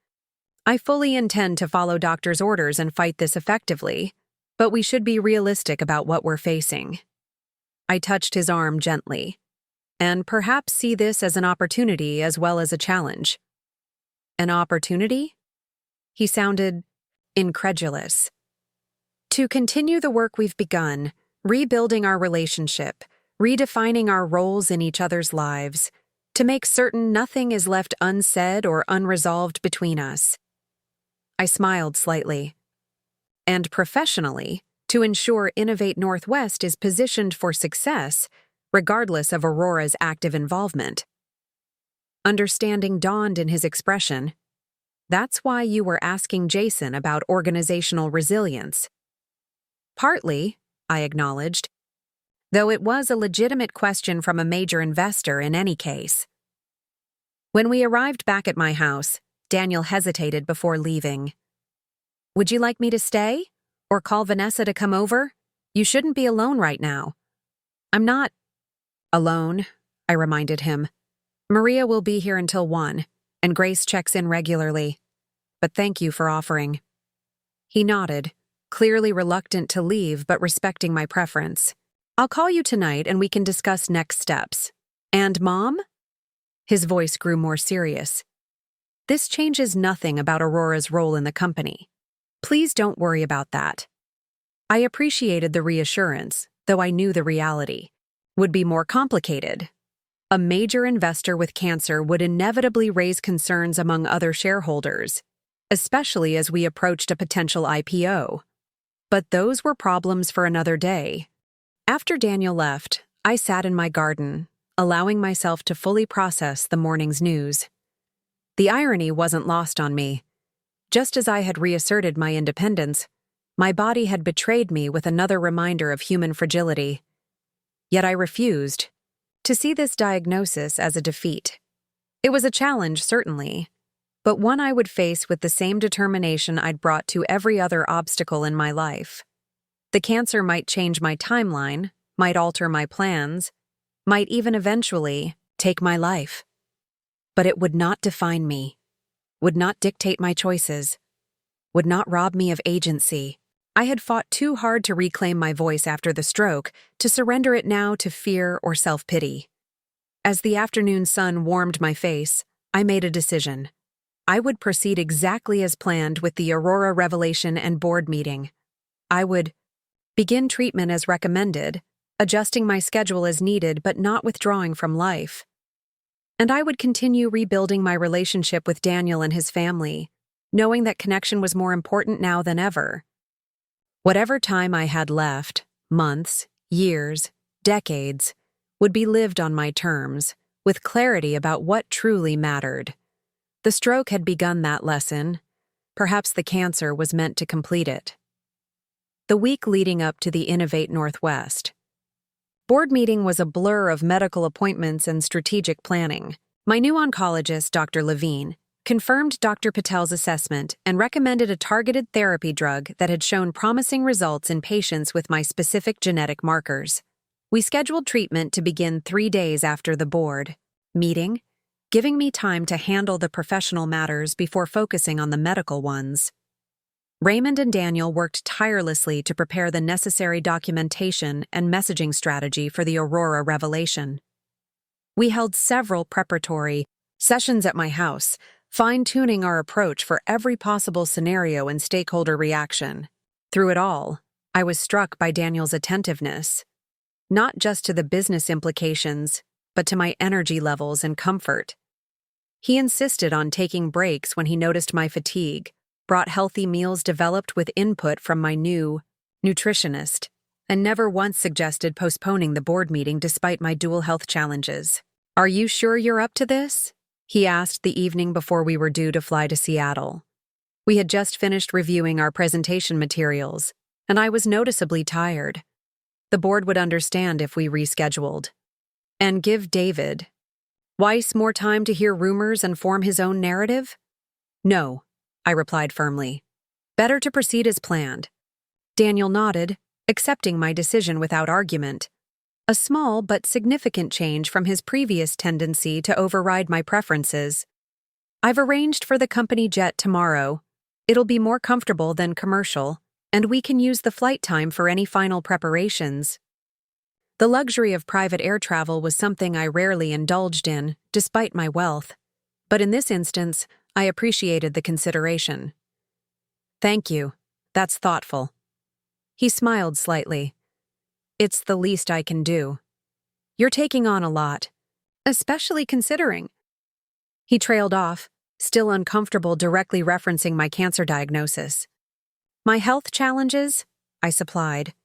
I fully intend to follow doctor's orders and fight this effectively, but we should be realistic about what we're facing. I touched his arm gently, and perhaps see this as an opportunity as well as a challenge. An opportunity? He sounded incredulous. To continue the work we've begun, rebuilding our relationship, redefining our roles in each other's lives, to make certain nothing is left unsaid or unresolved between us. I smiled slightly. And professionally, to ensure Innovate Northwest is positioned for success, regardless of Aurora's active involvement. Understanding dawned in his expression. That's why you were asking Jason about organizational resilience. Partly, I acknowledged, though it was a legitimate question from a major investor in any case. When we arrived back at my house, Daniel hesitated before leaving. Would you like me to stay? Or call Vanessa to come over? You shouldn't be alone right now. I'm not alone, I reminded him. Maria will be here until 1, and Grace checks in regularly. But thank you for offering. He nodded, clearly reluctant to leave but respecting my preference. I'll call you tonight and we can discuss next steps. And Mom? His voice grew more serious. This changes nothing about Aurora's role in the company. Please don't worry about that. I appreciated the reassurance, though I knew the reality would be more complicated. A major investor with cancer would inevitably raise concerns among other shareholders, especially as we approached a potential IPO. But those were problems for another day. After Daniel left, I sat in my garden, allowing myself to fully process the morning's news. The irony wasn't lost on me. Just as I had reasserted my independence, my body had betrayed me with another reminder of human fragility. Yet I refused to see this diagnosis as a defeat. It was a challenge, certainly, but one I would face with the same determination I'd brought to every other obstacle in my life. The cancer might change my timeline, might alter my plans, might even eventually take my life. But it would not define me, would not dictate my choices, would not rob me of agency. I had fought too hard to reclaim my voice after the stroke to surrender it now to fear or self-pity. As the afternoon sun warmed my face, I made a decision. I would proceed exactly as planned with the Aurora Revelation and board meeting. I would begin treatment as recommended, adjusting my schedule as needed but not withdrawing from life. And I would continue rebuilding my relationship with Daniel and his family, knowing that connection was more important now than ever. Whatever time I had left, months, years, decades, would be lived on my terms, with clarity about what truly mattered. The stroke had begun that lesson. Perhaps the cancer was meant to complete it. The week leading up to the Innovate Northwest board meeting was a blur of medical appointments and strategic planning. My new oncologist, Dr. Levine, confirmed Dr. Patel's assessment and recommended a targeted therapy drug that had shown promising results in patients with my specific genetic markers. We scheduled treatment to begin 3 days after the board meeting, giving me time to handle the professional matters before focusing on the medical ones. Raymond and Daniel worked tirelessly to prepare the necessary documentation and messaging strategy for the Aurora revelation. We held several preparatory sessions at my house, fine-tuning our approach for every possible scenario and stakeholder reaction. Through it all, I was struck by Daniel's attentiveness, not just to the business implications, but to my energy levels and comfort. He insisted on taking breaks when he noticed my fatigue, brought healthy meals developed with input from my new nutritionist, and never once suggested postponing the board meeting despite my dual health challenges. "Are you sure you're up to this?" he asked the evening before we were due to fly to Seattle. We had just finished reviewing our presentation materials, and I was noticeably tired. The board would understand if we rescheduled. And give David Weiss more time to hear rumors and form his own narrative? "No," I replied firmly. "Better to proceed as planned." Daniel nodded, accepting my decision without argument. A small but significant change from his previous tendency to override my preferences. "I've arranged for the company jet tomorrow. It'll be more comfortable than commercial, and we can use the flight time for any final preparations." The luxury of private air travel was something I rarely indulged in, despite my wealth. But in this instance, I appreciated the consideration. "Thank you. That's thoughtful." He smiled slightly. "It's the least I can do. You're taking on a lot, especially considering." He trailed off, still uncomfortable directly referencing my cancer diagnosis. "My health challenges?" I supplied.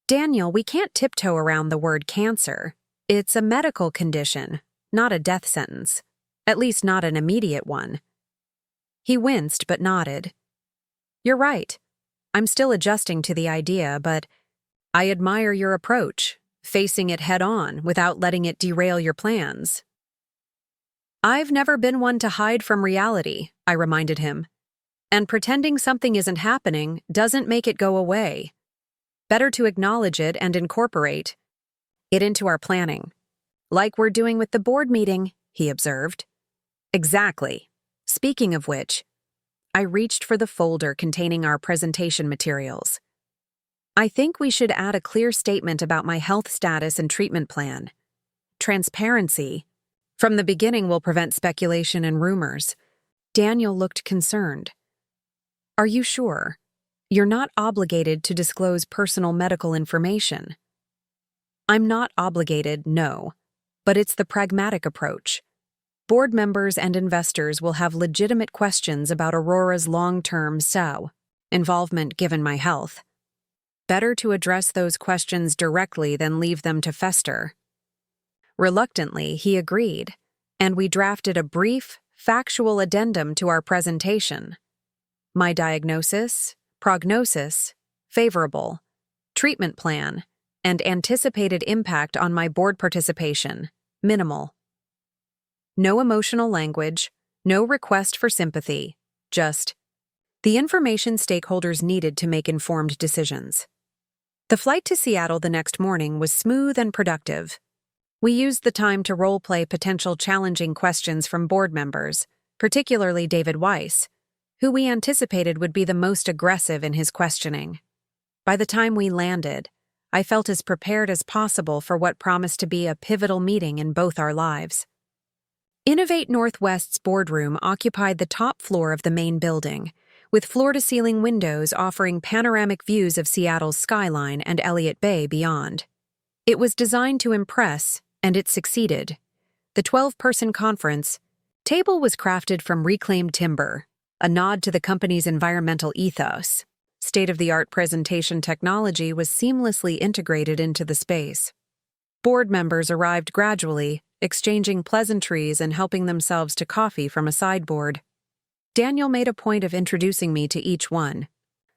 "Daniel, we can't tiptoe around the word cancer. It's a medical condition, not a death sentence. At least not an immediate one." He winced but nodded. "You're right. I'm still adjusting to the idea, but I admire your approach, facing it head-on without letting it derail your plans." "I've never been one to hide from reality," I reminded him. "And pretending something isn't happening doesn't make it go away. Better to acknowledge it and incorporate it into our planning. Like we're doing with the board meeting," he observed. "Exactly. Speaking of which," I reached for the folder containing our presentation materials. "I think we should add a clear statement about my health status and treatment plan. Transparency from the beginning will prevent speculation and rumors." Daniel looked concerned. "Are you sure? You're not obligated to disclose personal medical information." "I'm not obligated, no. But it's the pragmatic approach. Board members and investors will have legitimate questions about Aurora's long-term involvement given my health. Better to address those questions directly than leave them to fester." Reluctantly, he agreed, and we drafted a brief, factual addendum to our presentation. My diagnosis, prognosis, favorable, treatment plan, and anticipated impact on my board participation, minimal. No emotional language, no request for sympathy, just the information stakeholders needed to make informed decisions. The flight to Seattle the next morning was smooth and productive. We used the time to role-play potential challenging questions from board members, particularly David Weiss, who we anticipated would be the most aggressive in his questioning. By the time we landed, I felt as prepared as possible for what promised to be a pivotal meeting in both our lives. Innovate Northwest's boardroom occupied the top floor of the main building, with floor-to-ceiling windows offering panoramic views of Seattle's skyline and Elliott Bay beyond. It was designed to impress, and it succeeded. The 12-person conference table was crafted from reclaimed timber, a nod to the company's environmental ethos. State-of-the-art presentation technology was seamlessly integrated into the space. Board members arrived gradually, exchanging pleasantries and helping themselves to coffee from a sideboard. Daniel made a point of introducing me to each one.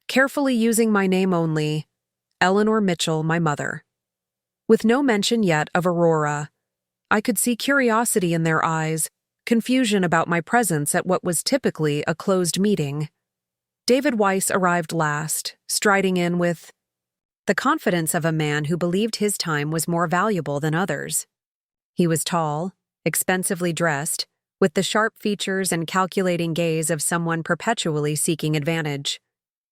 carefully using my name only, Eleanor Mitchell, my mother. With no mention yet of Aurora, I could see curiosity in their eyes, confusion about my presence at what was typically a closed meeting. David Weiss arrived last, striding in with the confidence of a man who believed his time was more valuable than others. He was tall, expensively dressed, with the sharp features and calculating gaze of someone perpetually seeking advantage.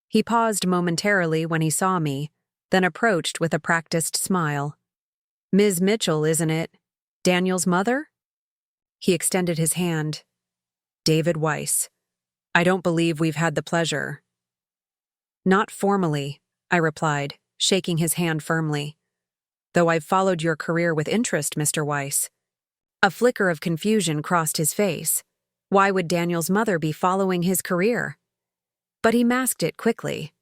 He paused momentarily when he saw me, then approached with a practiced smile. "Ms. Mitchell, isn't it? Daniel's mother?" He extended his hand. "David Weiss. I don't believe we've had the pleasure." "Not formally," I replied, shaking his hand firmly. "Though I've followed your career with interest, Mr. Weiss." A flicker of confusion crossed his face. Why would Daniel's mother be following his career? But he masked it quickly.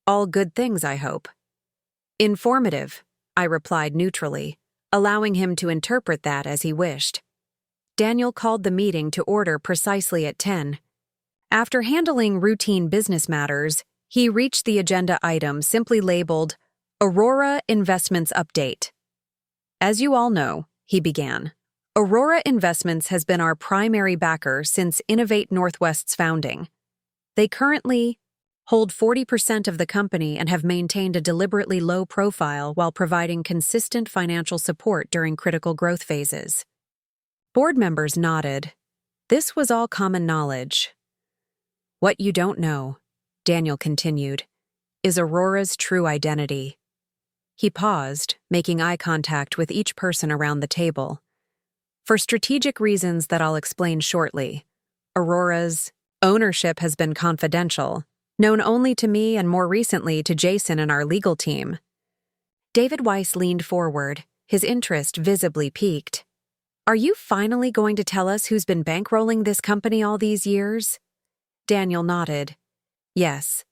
"All good things, I hope." "Informative," I replied neutrally, allowing him to interpret that as he wished. Daniel called the meeting to order precisely at 10. After handling routine business matters, he reached the agenda item simply labeled Aurora Investments Update. "As you all know," he began, "Aurora Investments has been our primary backer since Innovate Northwest's founding. They currently hold 40% of the company and have maintained a deliberately low profile while providing consistent financial support during critical growth phases." Board members nodded. This was all common knowledge. "What you don't know," Daniel continued, "is Aurora's true identity." He paused, making eye contact with each person around the table. "For strategic reasons that I'll explain shortly, Aurora's ownership has been confidential, known only to me and more recently to Jason and our legal team." David Weiss leaned forward, his interest visibly piqued. "Are you finally going to tell us who's been bankrolling this company all these years?" Daniel nodded. "Yes.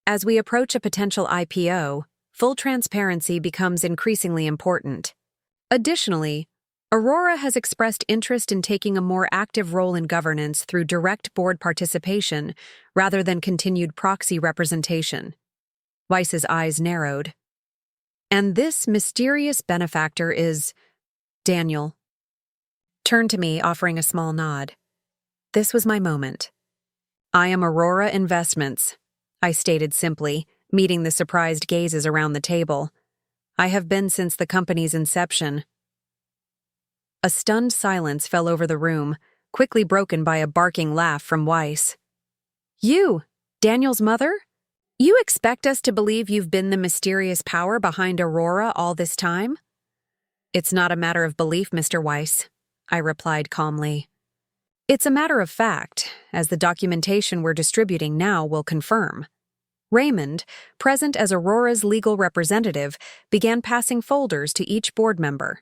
As we approach a potential IPO, full transparency becomes increasingly important. Additionally, Aurora has expressed interest in taking a more active role in governance through direct board participation rather than continued proxy representation." Weiss's eyes narrowed. "And this mysterious benefactor is—" Daniel turned to me, offering a small nod. This was my moment. "I am Aurora Investments," I stated simply, meeting the surprised gazes around the table. "I have been since the company's inception." A stunned silence fell over the room, quickly broken by a barking laugh from Weiss. "You, Daniel's mother? You expect us to believe you've been the mysterious power behind Aurora all this time?" "It's not a matter of belief, Mr. Weiss," I replied calmly. "It's a matter of fact, as the documentation we're distributing now will confirm." Raymond, present as Aurora's legal representative, began passing folders to each board member.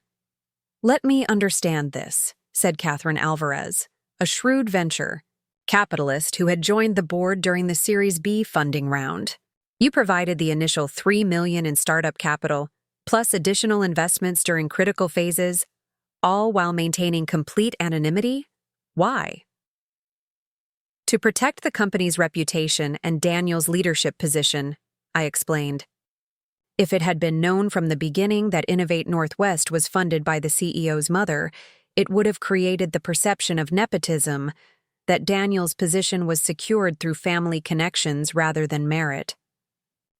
"Let me understand this," said Catherine Alvarez, a shrewd venture capitalist who had joined the board during the Series B funding round. "You provided the initial $3 million in startup capital, plus additional investments during critical phases, all while maintaining complete anonymity? Why?" "To protect the company's reputation and Daniel's leadership position," I explained. "If it had been known from the beginning that Innovate Northwest was funded by the CEO's mother, it would have created the perception of nepotism, that Daniel's position was secured through family connections rather than merit."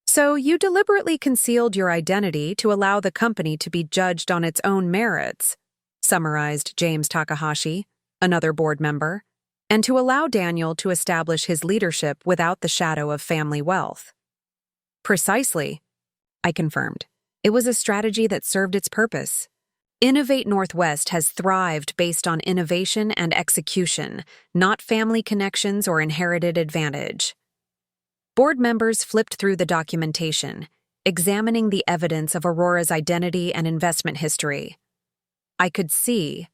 "So you deliberately concealed your identity to allow the company to be judged on its own merits," summarized James Takahashi, another board member, "and to allow Daniel to establish his leadership without the shadow of family wealth." "Precisely," I confirmed. "It was a strategy that served its purpose. Innovate Northwest has thrived based on innovation and execution, not family connections or inherited advantage." Board members flipped through the documentation, examining the evidence of Aurora's identity and investment history. I could see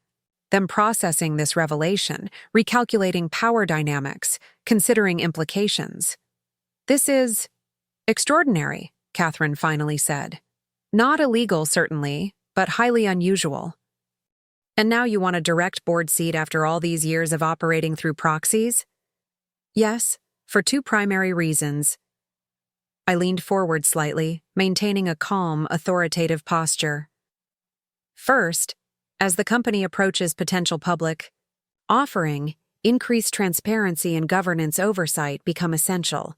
them processing this revelation, recalculating power dynamics, considering implications. "This is extraordinary," Catherine finally said. "Not illegal, certainly, but highly unusual." "And now you want a direct board seat after all these years of operating through proxies?" "Yes, for two primary reasons. I leaned forward slightly, maintaining a calm, authoritative posture. First, as the company approaches potential public offering, increased transparency and governance oversight become essential.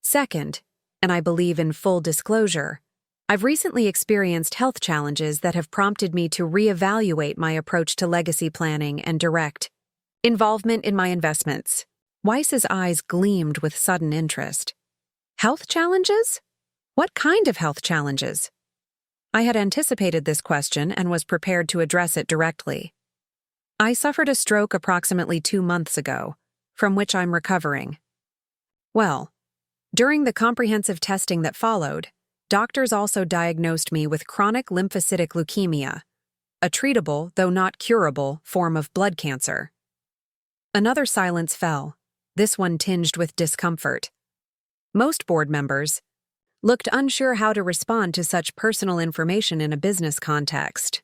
Second, and I believe in full disclosure, I've recently experienced health challenges that have prompted me to reevaluate my approach to legacy planning and direct involvement in my investments. Weiss's eyes gleamed with sudden interest. Health challenges? What kind of health challenges? I had anticipated this question and was prepared to address it directly. I suffered a stroke approximately 2 months ago, from which I'm recovering. Well, during the comprehensive testing that followed, doctors also diagnosed me with chronic lymphocytic leukemia, a treatable, though not curable, form of blood cancer. Another silence fell, this one tinged with discomfort. Most board members looked unsure how to respond to such personal information in a business context.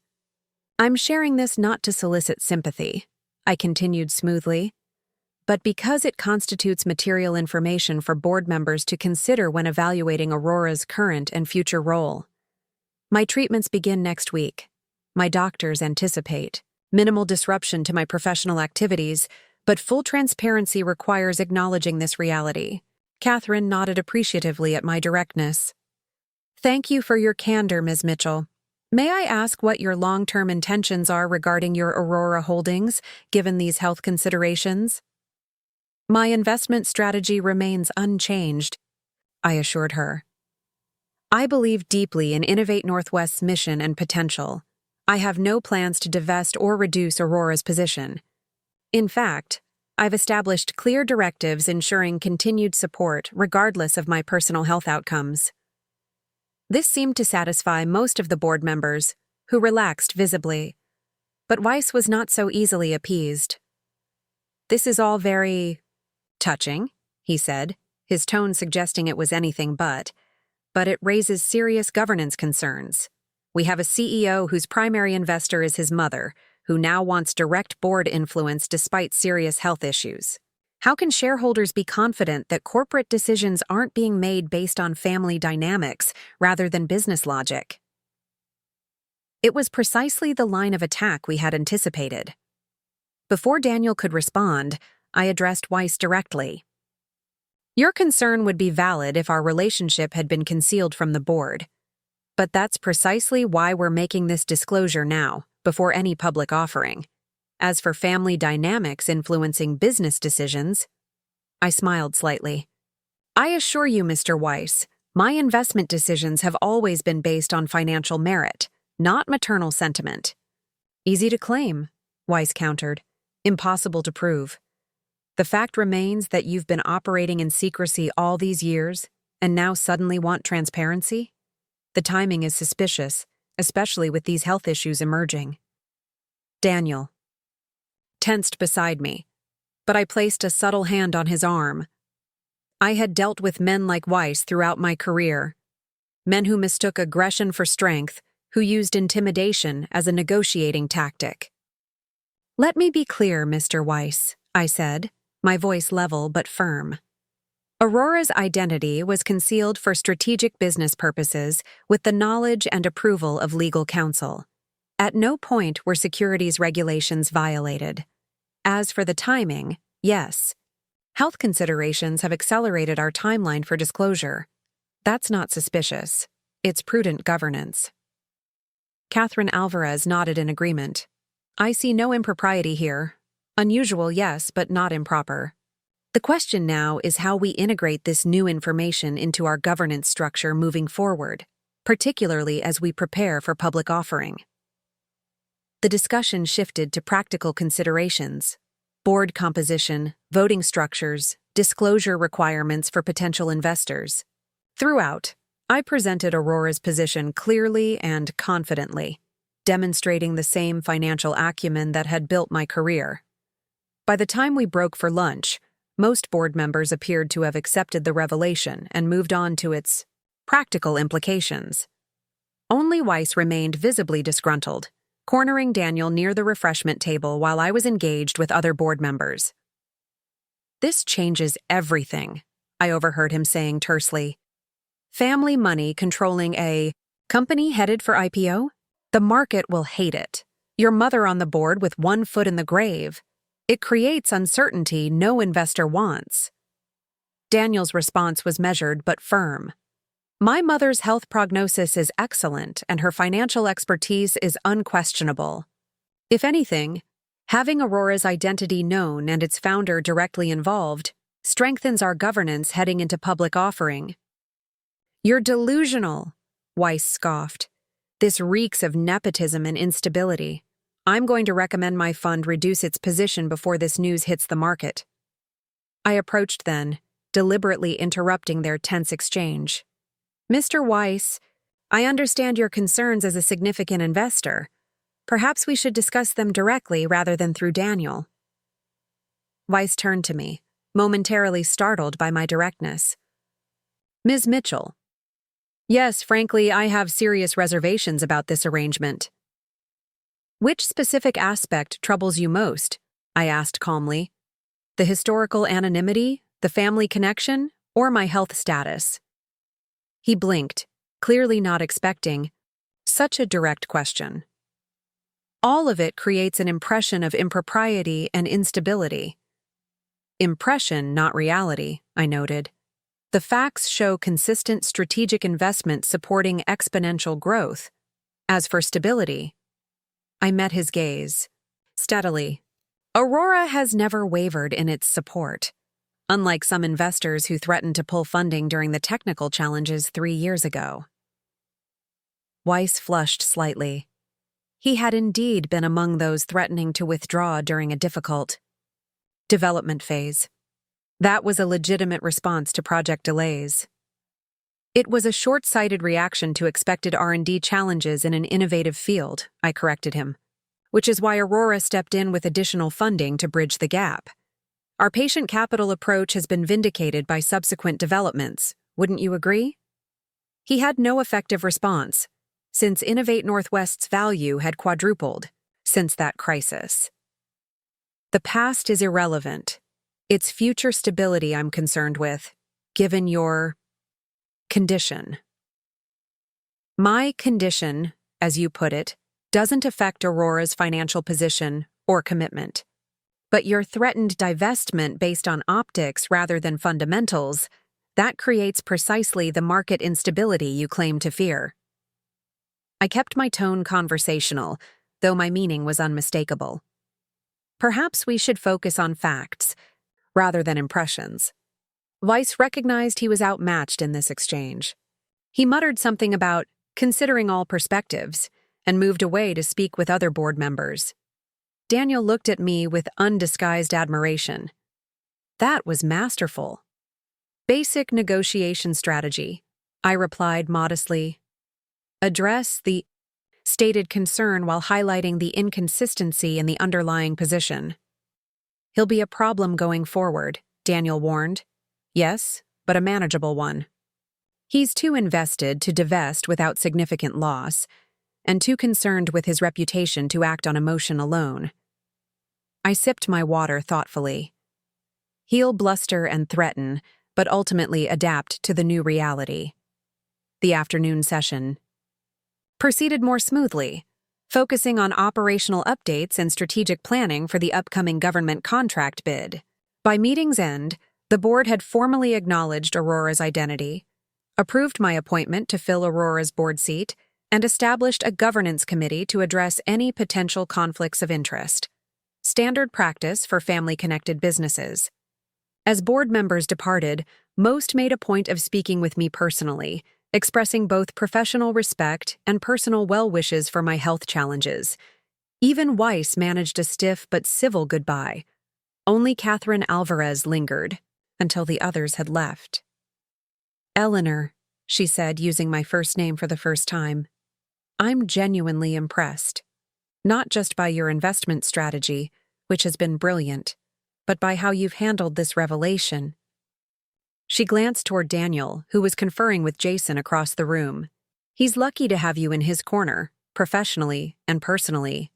I'm sharing this not to solicit sympathy, I continued smoothly, but because it constitutes material information for board members to consider when evaluating Aurora's current and future role. My treatments begin next week. My doctors anticipate minimal disruption to my professional activities, but full transparency requires acknowledging this reality. Catherine nodded appreciatively at my directness. Thank you for your candor, Ms. Mitchell. May I ask what your long-term intentions are regarding your Aurora holdings, given these health considerations? My investment strategy remains unchanged, I assured her. I believe deeply in Innovate Northwest's mission and potential. I have no plans to divest or reduce Aurora's position. In fact, I've established clear directives ensuring continued support regardless of my personal health outcomes. This seemed to satisfy most of the board members, who relaxed visibly. But Weiss was not so easily appeased. This is all very touching, he said, his tone suggesting it was anything but it raises serious governance concerns. We have a CEO whose primary investor is his mother, who now wants direct board influence despite serious health issues. How can shareholders be confident that corporate decisions aren't being made based on family dynamics rather than business logic? It was precisely the line of attack we had anticipated. Before Daniel could respond, I addressed Weiss directly. Your concern would be valid if our relationship had been concealed from the board. But that's precisely why we're making this disclosure now, before any public offering. As for family dynamics influencing business decisions, I smiled slightly. I assure you, Mr. Weiss, my investment decisions have always been based on financial merit, not maternal sentiment. Easy to claim, Weiss countered. Impossible to prove. The fact remains that you've been operating in secrecy all these years and now suddenly want transparency? The timing is suspicious, especially with these health issues emerging. Daniel tensed beside me, but I placed a subtle hand on his arm. I had dealt with men like Weiss throughout my career, men who mistook aggression for strength, who used intimidation as a negotiating tactic. Let me be clear, Mr. Weiss, I said, my voice level but firm. Aurora's identity was concealed for strategic business purposes with the knowledge and approval of legal counsel. At no point were securities regulations violated. As for the timing, yes. Health considerations have accelerated our timeline for disclosure. That's not suspicious. It's prudent governance. Catherine Alvarez nodded in agreement. I see no impropriety here. Unusual, yes, but not improper. The question now is how we integrate this new information into our governance structure moving forward, particularly as we prepare for public offering. The discussion shifted to practical considerations: board composition, voting structures, disclosure requirements for potential investors. Throughout, I presented Aurora's position clearly and confidently, demonstrating the same financial acumen that had built my career. By the time we broke for lunch, most board members appeared to have accepted the revelation and moved on to its practical implications. Only Weiss remained visibly disgruntled, cornering Daniel near the refreshment table while I was engaged with other board members. This changes everything, I overheard him saying tersely. Family money controlling a company headed for IPO? The market will hate it. Your mother on the board with one foot in the grave. It creates uncertainty no investor wants. Daniel's response was measured but firm. My mother's health prognosis is excellent and her financial expertise is unquestionable. If anything, having Aurora's identity known and its founder directly involved strengthens our governance heading into public offering. You're delusional, Weiss scoffed. This reeks of nepotism and instability. I'm going to recommend my fund reduce its position before this news hits the market. I approached then, deliberately interrupting their tense exchange. Mr. Weiss, I understand your concerns as a significant investor. Perhaps we should discuss them directly rather than through Daniel. Weiss turned to me, momentarily startled by my directness. Ms. Mitchell. Yes, frankly, I have serious reservations about this arrangement. Which specific aspect troubles you most? I asked calmly. The historical anonymity, the family connection, or my health status? He blinked, clearly not expecting such a direct question. All of it creates an impression of impropriety and instability. Impression, not reality, I noted. The facts show consistent strategic investment supporting exponential growth. As for stability, I met his gaze. Steadily. Aurora has never wavered in its support. Unlike some investors who threatened to pull funding during the technical challenges 3 years ago. Weiss flushed slightly. He had indeed been among those threatening to withdraw during a difficult development phase. That was a legitimate response to project delays. It was a short-sighted reaction to expected R&D challenges in an innovative field, I corrected him, which is why Aurora stepped in with additional funding to bridge the gap. Our patient capital approach has been vindicated by subsequent developments, wouldn't you agree? He had no effective response, since Innovate Northwest's value had quadrupled since that crisis. The past is irrelevant. It's future stability I'm concerned with, given your condition. My condition, as you put it, doesn't affect Aurora's financial position or commitment. But your threatened divestment based on optics rather than fundamentals, that creates precisely the market instability you claim to fear. I kept my tone conversational, though my meaning was unmistakable. Perhaps we should focus on facts, rather than impressions. Weiss recognized he was outmatched in this exchange. He muttered something about considering all perspectives, and moved away to speak with other board members. Daniel looked at me with undisguised admiration. That was masterful. Basic negotiation strategy, I replied modestly. Address the stated concern while highlighting the inconsistency in the underlying position. He'll be a problem going forward, Daniel warned. Yes, but a manageable one. He's too invested to divest without significant loss, and too concerned with his reputation to act on emotion alone. I sipped my water thoughtfully. He'll bluster and threaten, but ultimately adapt to the new reality. The afternoon session proceeded more smoothly, focusing on operational updates and strategic planning for the upcoming government contract bid. By meeting's end, the board had formally acknowledged Aurora's identity, approved my appointment to fill Aurora's board seat, and established a governance committee to address any potential conflicts of interest. Standard practice for family-connected businesses. As board members departed, most made a point of speaking with me personally, expressing both professional respect and personal well wishes for my health challenges. Even Weiss managed a stiff but civil goodbye. Only Catherine Alvarez lingered, until the others had left. Eleanor, she said, using my first name for the first time. I'm genuinely impressed. Not just by your investment strategy, which has been brilliant, but by how you've handled this revelation. She glanced toward Daniel, who was conferring with Jason across the room. He's lucky to have you in his corner, professionally and personally.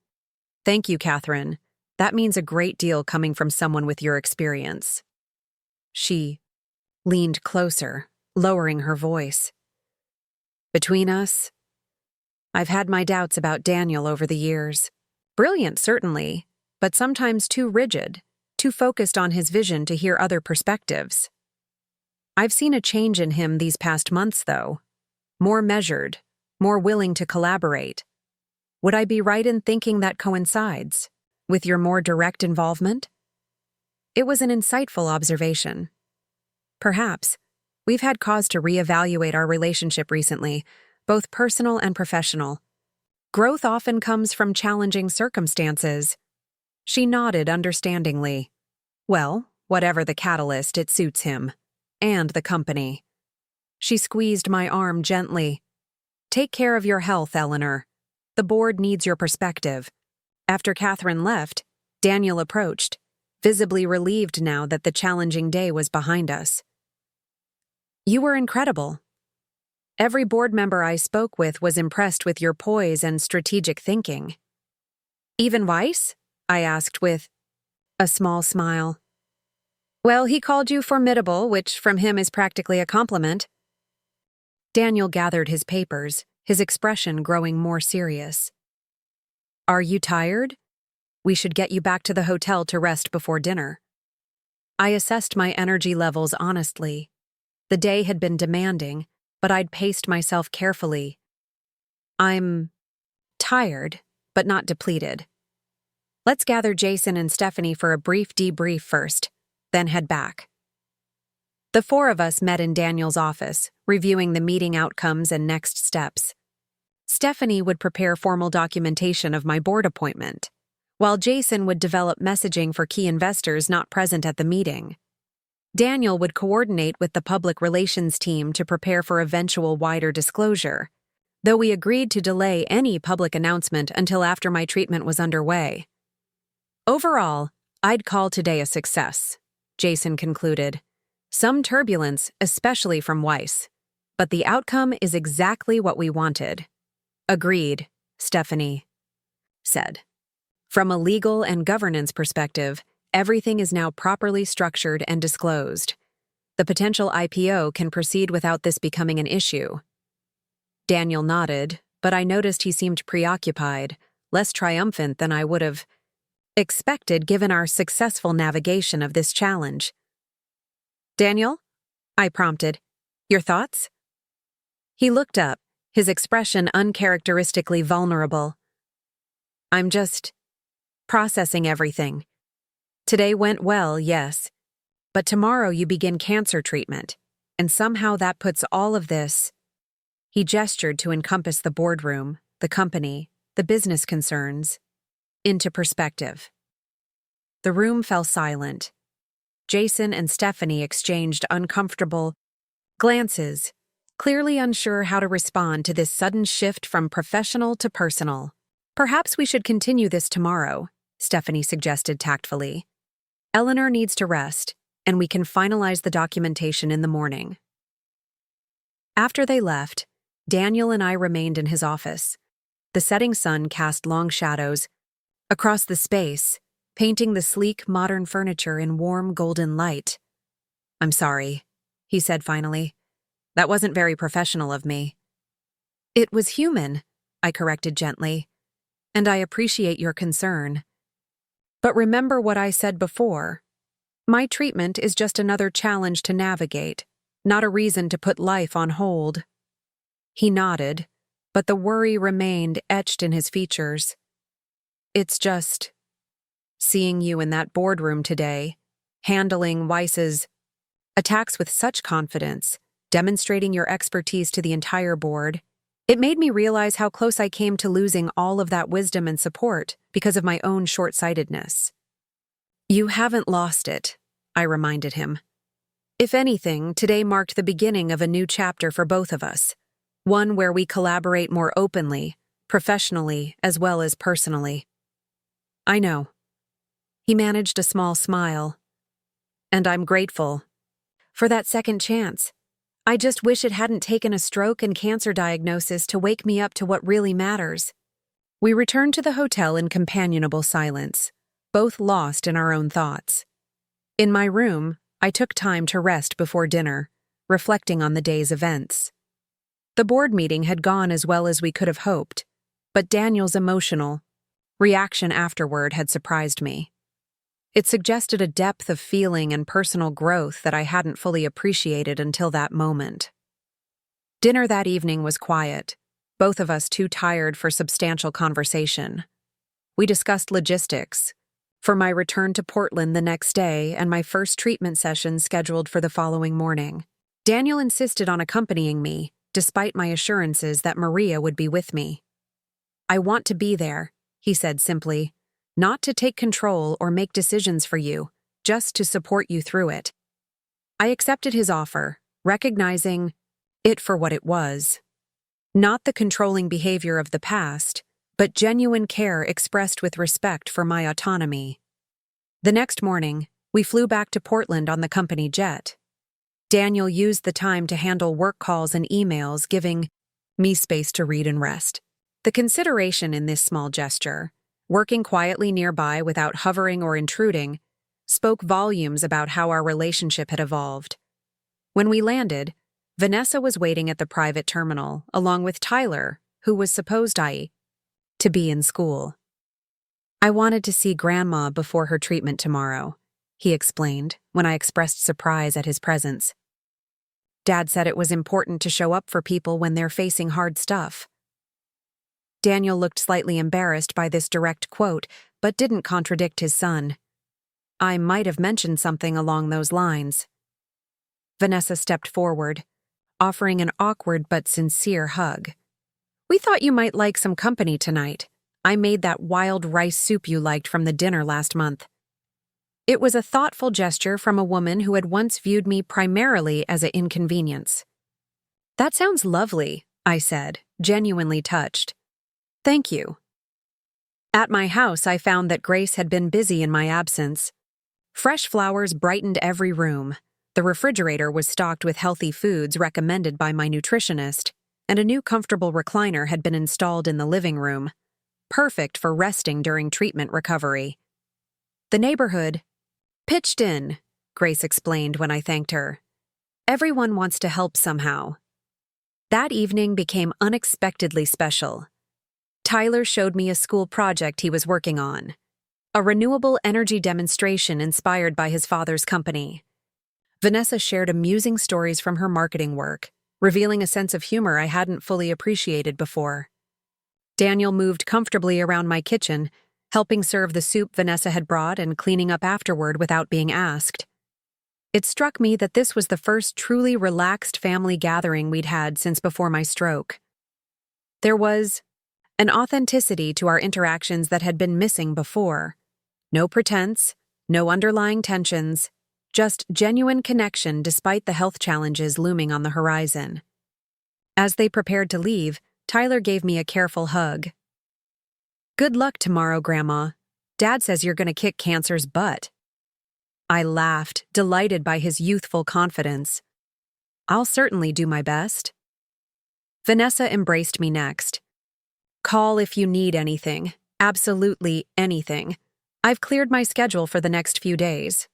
Thank you, Catherine. That means a great deal coming from someone with your experience. She leaned closer, lowering her voice. Between us, I've had my doubts about Daniel over the years. Brilliant, certainly, but sometimes too rigid, too focused on his vision to hear other perspectives. I've seen a change in him these past months, though. More measured, more willing to collaborate. Would I be right in thinking that coincides with your more direct involvement? It was an insightful observation. Perhaps we've had cause to reevaluate our relationship recently, both personal and professional. Growth often comes from challenging circumstances. She nodded understandingly. Well, whatever the catalyst, it suits him. And the company. She squeezed my arm gently. Take care of your health, Eleanor. The board needs your perspective. After Catherine left, Daniel approached, visibly relieved now that the challenging day was behind us. You were incredible. Every board member I spoke with was impressed with your poise and strategic thinking. Even Weiss? I asked with a small smile. Well, he called you formidable, which from him is practically a compliment. Daniel gathered his papers, his expression growing more serious. Are you tired? We should get you back to the hotel to rest before dinner. I assessed my energy levels honestly. The day had been demanding, but I'd paced myself carefully. I'm tired, but not depleted. Let's gather Jason and Stephanie for a brief debrief first, then head back. The four of us met in Daniel's office, reviewing the meeting outcomes and next steps. Stephanie would prepare formal documentation of my board appointment, while Jason would develop messaging for key investors not present at the meeting. Daniel would coordinate with the public relations team to prepare for eventual wider disclosure, though we agreed to delay any public announcement until after my treatment was underway. Overall, I'd call today a success, Jason concluded. Some turbulence, especially from Weiss, but the outcome is exactly what we wanted. Agreed, Stephanie said. From a legal and governance perspective, everything is now properly structured and disclosed. The potential IPO can proceed without this becoming an issue. Daniel nodded, but I noticed he seemed preoccupied, less triumphant than I would have expected given our successful navigation of this challenge. Daniel? I prompted. Your thoughts? He looked up, his expression uncharacteristically vulnerable. I'm just processing everything. Today went well, yes, but tomorrow you begin cancer treatment, and somehow that puts all of this. He gestured to encompass the boardroom, the company, the business concerns, into perspective. The room fell silent. Jason and Stephanie exchanged uncomfortable glances, clearly unsure how to respond to this sudden shift from professional to personal. Perhaps we should continue this tomorrow, Stephanie suggested tactfully. Eleanor needs to rest, and we can finalize the documentation in the morning. After they left, Daniel and I remained in his office. The setting sun cast long shadows across the space, painting the sleek, modern furniture in warm, golden light. I'm sorry, he said finally. That wasn't very professional of me. It was human, I corrected gently, and I appreciate your concern. But remember what I said before. My treatment is just another challenge to navigate, not a reason to put life on hold. He nodded, but the worry remained etched in his features. It's just seeing you in that boardroom today, handling Weiss's attacks with such confidence, demonstrating your expertise to the entire board. It made me realize how close I came to losing all of that wisdom and support because of my own short-sightedness. You haven't lost it, I reminded him. If anything, today marked the beginning of a new chapter for both of us, one where we collaborate more openly, professionally, as well as personally. I know. He managed a small smile. And I'm grateful for that second chance. I just wish it hadn't taken a stroke and cancer diagnosis to wake me up to what really matters. We returned to the hotel in companionable silence, both lost in our own thoughts. In my room, I took time to rest before dinner, reflecting on the day's events. The board meeting had gone as well as we could have hoped, but Daniel's emotional reaction afterward had surprised me. It suggested a depth of feeling and personal growth that I hadn't fully appreciated until that moment. Dinner that evening was quiet, both of us too tired for substantial conversation. We discussed logistics for my return to Portland the next day and my first treatment session scheduled for the following morning. Daniel insisted on accompanying me, despite my assurances that Maria would be with me. "I want to be there," he said simply, "not to take control or make decisions for you, just to support you through it." I accepted his offer, recognizing it for what it was. Not the controlling behavior of the past, but genuine care expressed with respect for my autonomy. The next morning, we flew back to Portland on the company jet. Daniel used the time to handle work calls and emails, giving me space to read and rest. The consideration in this small gesture, working quietly nearby without hovering or intruding, spoke volumes about how our relationship had evolved. When we landed, Vanessa was waiting at the private terminal, along with Tyler, who was supposed to be in school. "I wanted to see Grandma before her treatment tomorrow," he explained when I expressed surprise at his presence. "Dad said it was important to show up for people when they're facing hard stuff." Daniel looked slightly embarrassed by this direct quote, but didn't contradict his son. "I might have mentioned something along those lines." Vanessa stepped forward, offering an awkward but sincere hug. "We thought you might like some company tonight. I made that wild rice soup you liked from the dinner last month." It was a thoughtful gesture from a woman who had once viewed me primarily as an inconvenience. "That sounds lovely," I said, genuinely touched. "Thank you." At my house, I found that Grace had been busy in my absence. Fresh flowers brightened every room. The refrigerator was stocked with healthy foods recommended by my nutritionist, and a new comfortable recliner had been installed in the living room, perfect for resting during treatment recovery. The neighborhood pitched in, Grace explained when I thanked her. "Everyone wants to help somehow." That evening became unexpectedly special. Tyler showed me a school project he was working on, a renewable energy demonstration inspired by his father's company. Vanessa shared amusing stories from her marketing work, revealing a sense of humor I hadn't fully appreciated before. Daniel moved comfortably around my kitchen, helping serve the soup Vanessa had brought and cleaning up afterward without being asked. It struck me that this was the first truly relaxed family gathering we'd had since before my stroke. There was an authenticity to our interactions that had been missing before. No pretense, no underlying tensions, just genuine connection despite the health challenges looming on the horizon. As they prepared to leave, Tyler gave me a careful hug. "Good luck tomorrow, Grandma. Dad says you're going to kick cancer's butt." I laughed, delighted by his youthful confidence. "I'll certainly do my best." Vanessa embraced me next. "Call if you need anything. Absolutely anything. I've cleared my schedule for the next few days."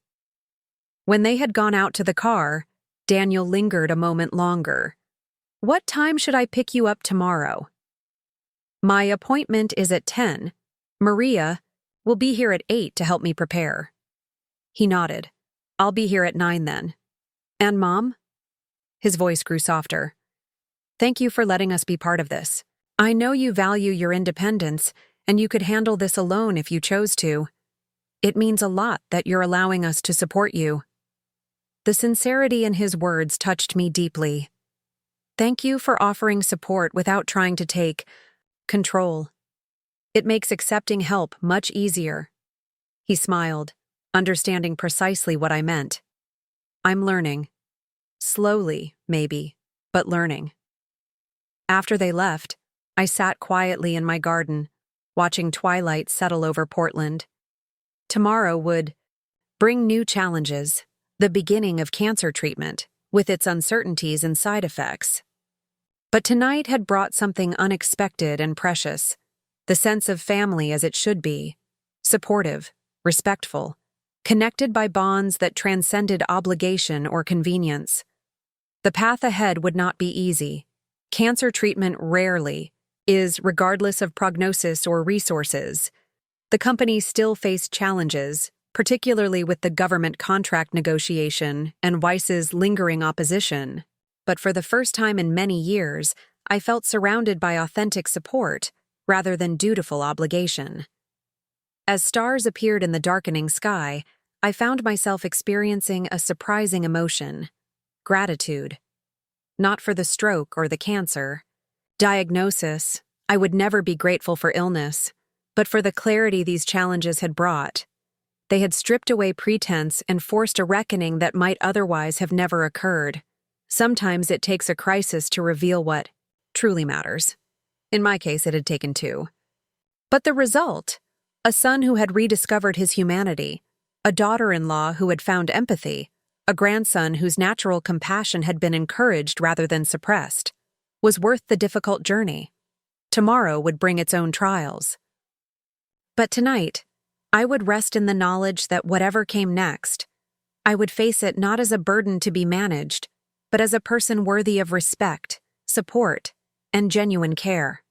When they had gone out to the car, Daniel lingered a moment longer. "What time should I pick you up tomorrow?" "My appointment is at 10. Maria will be here at 8 to help me prepare." He nodded. "I'll be here at 9 then." "And Mom?" His voice grew softer. "Thank you for letting us be part of this. I know you value your independence, and you could handle this alone if you chose to. It means a lot that you're allowing us to support you." The sincerity in his words touched me deeply. "Thank you for offering support without trying to take control. It makes accepting help much easier." He smiled, understanding precisely what I meant. "I'm learning. Slowly, maybe, but learning." After they left, I sat quietly in my garden, watching twilight settle over Portland. Tomorrow would bring new challenges, the beginning of cancer treatment, with its uncertainties and side effects. But tonight had brought something unexpected and precious, the sense of family as it should be, supportive, respectful, connected by bonds that transcended obligation or convenience. The path ahead would not be easy, Cancer treatment rarely is, regardless of prognosis or resources. The company still faced challenges, particularly with the government contract negotiation and Weiss's lingering opposition. But for the first time in many years, I felt surrounded by authentic support rather than dutiful obligation. As stars appeared in the darkening sky, I found myself experiencing a surprising emotion: gratitude. Not for the stroke or the cancer. Diagnosis: I would never be grateful for illness, but for the clarity these challenges had brought. They had stripped away pretense and forced a reckoning that might otherwise have never occurred. Sometimes it takes a crisis to reveal what truly matters. In my case, it had taken two. But the result: a son who had rediscovered his humanity, a daughter-in-law who had found empathy, a grandson whose natural compassion had been encouraged rather than suppressed, was worth the difficult journey. Tomorrow would bring its own trials. But tonight, I would rest in the knowledge that whatever came next, I would face it not as a burden to be managed, but as a person worthy of respect, support, and genuine care.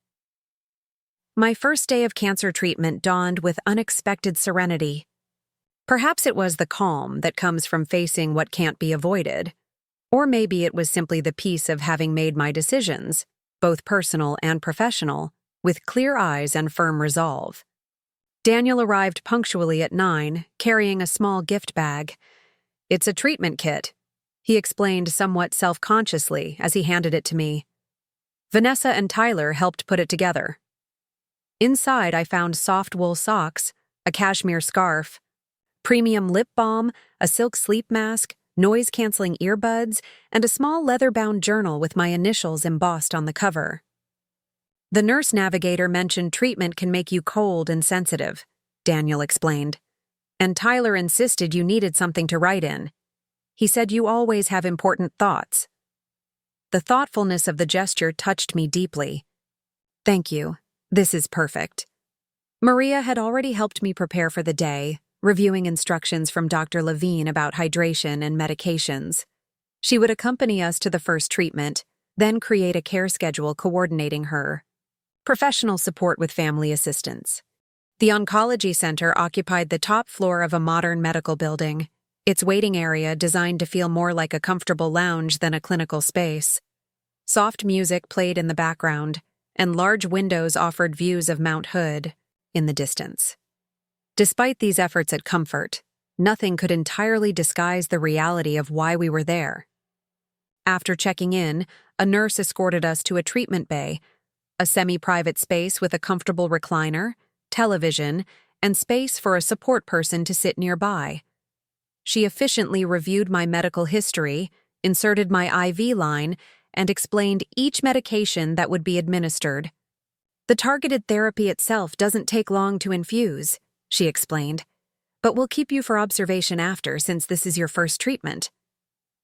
My first day of cancer treatment dawned with unexpected serenity. Perhaps it was the calm that comes from facing what can't be avoided, or maybe it was simply the peace of having made my decisions, both personal and professional, with clear eyes and firm resolve. Daniel arrived punctually at 9, carrying a small gift bag. "It's a treatment kit," he explained somewhat self-consciously as he handed it to me. Vanessa and Tyler helped put it together. Inside, I found soft wool socks, a cashmere scarf, premium lip balm, a silk sleep mask, noise-canceling earbuds, and a small leather-bound journal with my initials embossed on the cover. "The nurse navigator mentioned treatment can make you cold and sensitive," Daniel explained. "And Tyler insisted you needed something to write in. He said you always have important thoughts." The thoughtfulness of the gesture touched me deeply. "Thank you. This is perfect." Maria had already helped me prepare for the day, reviewing instructions from Dr. Levine about hydration and medications. She would accompany us to the first treatment, then create a care schedule coordinating her. Professional support with family assistance. The oncology center occupied the top floor of a modern medical building, its waiting area designed to feel more like a comfortable lounge than a clinical space. Soft music played in the background, and large windows offered views of Mount Hood in the distance. Despite these efforts at comfort, nothing could entirely disguise the reality of why we were there. After checking in, a nurse escorted us to a treatment bay, a semi-private space with a comfortable recliner, television, and space for a support person to sit nearby. She efficiently reviewed my medical history, inserted my IV line, and explained each medication that would be administered. "The targeted therapy itself doesn't take long to infuse," she explained, "but we'll keep you for observation after since this is your first treatment.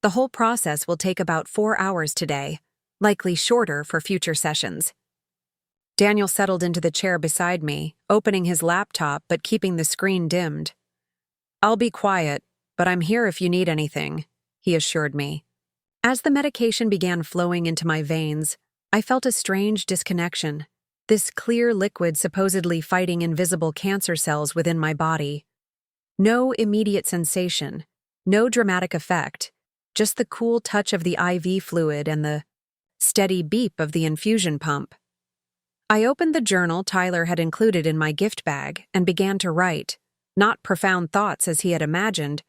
The whole process will take about 4 hours today, likely shorter for future sessions." Daniel settled into the chair beside me, opening his laptop but keeping the screen dimmed. "I'll be quiet, but I'm here if you need anything," he assured me. As the medication began flowing into my veins, I felt a strange disconnection. This clear liquid supposedly fighting invisible cancer cells within my body. No immediate sensation, no dramatic effect, just the cool touch of the IV fluid and the steady beep of the infusion pump. I opened the journal Tyler had included in my gift bag and began to write, not profound thoughts as he had imagined,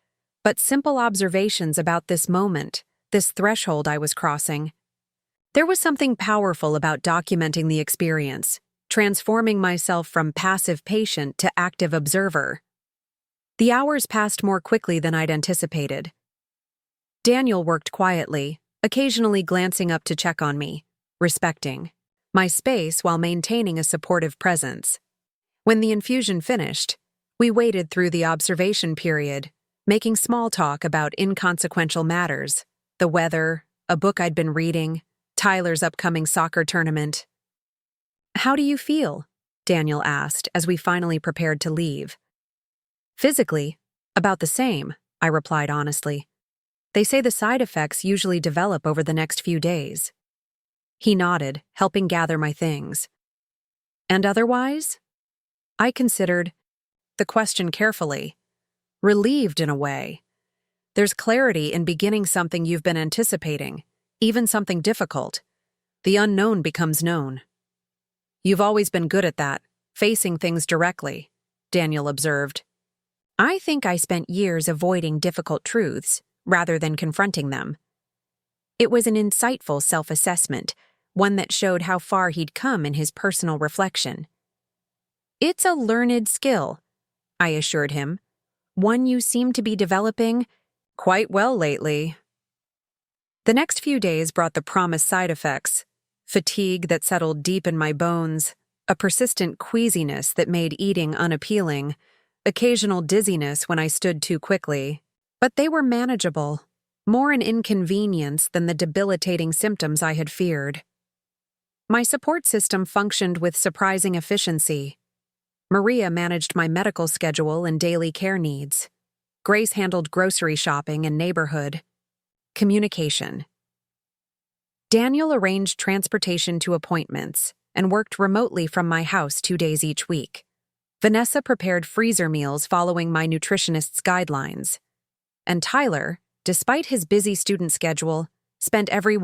but simple observations about this moment, this threshold I was crossing. There was something powerful about documenting the experience, transforming myself from passive patient to active observer. The hours passed more quickly than I'd anticipated. Daniel worked quietly, occasionally glancing up to check on me, respecting my space while maintaining a supportive presence. When the infusion finished, we waited through the observation period, making small talk about inconsequential matters, the weather, a book I'd been reading, Tyler's upcoming soccer tournament. "How do you feel?" Daniel asked as we finally prepared to leave. "Physically, about the same," I replied honestly. "They say the side effects usually develop over the next few days." He nodded, helping gather my things. And otherwise? I considered the question carefully. Relieved in a way. There's clarity in beginning something you've been anticipating, even something difficult. The unknown becomes known. You've always been good at that, facing things directly, Daniel observed. I think I spent years avoiding difficult truths, rather than confronting them. It was an insightful self-assessment, one that showed how far he'd come in his personal reflection. It's a learned skill, I assured him. One you seem to be developing quite well lately. The next few days brought the promised side effects: fatigue that settled deep in my bones, a persistent queasiness that made eating unappealing, occasional dizziness when I stood too quickly. But they were manageable, more an inconvenience than the debilitating symptoms I had feared. My support system functioned with surprising efficiency. Maria managed my medical schedule and daily care needs. Grace handled grocery shopping and neighborhood. Communication. Daniel arranged transportation to appointments and worked remotely from my house 2 days each week. Vanessa prepared freezer meals following my nutritionist's guidelines. And Tyler, despite his busy student schedule, spent every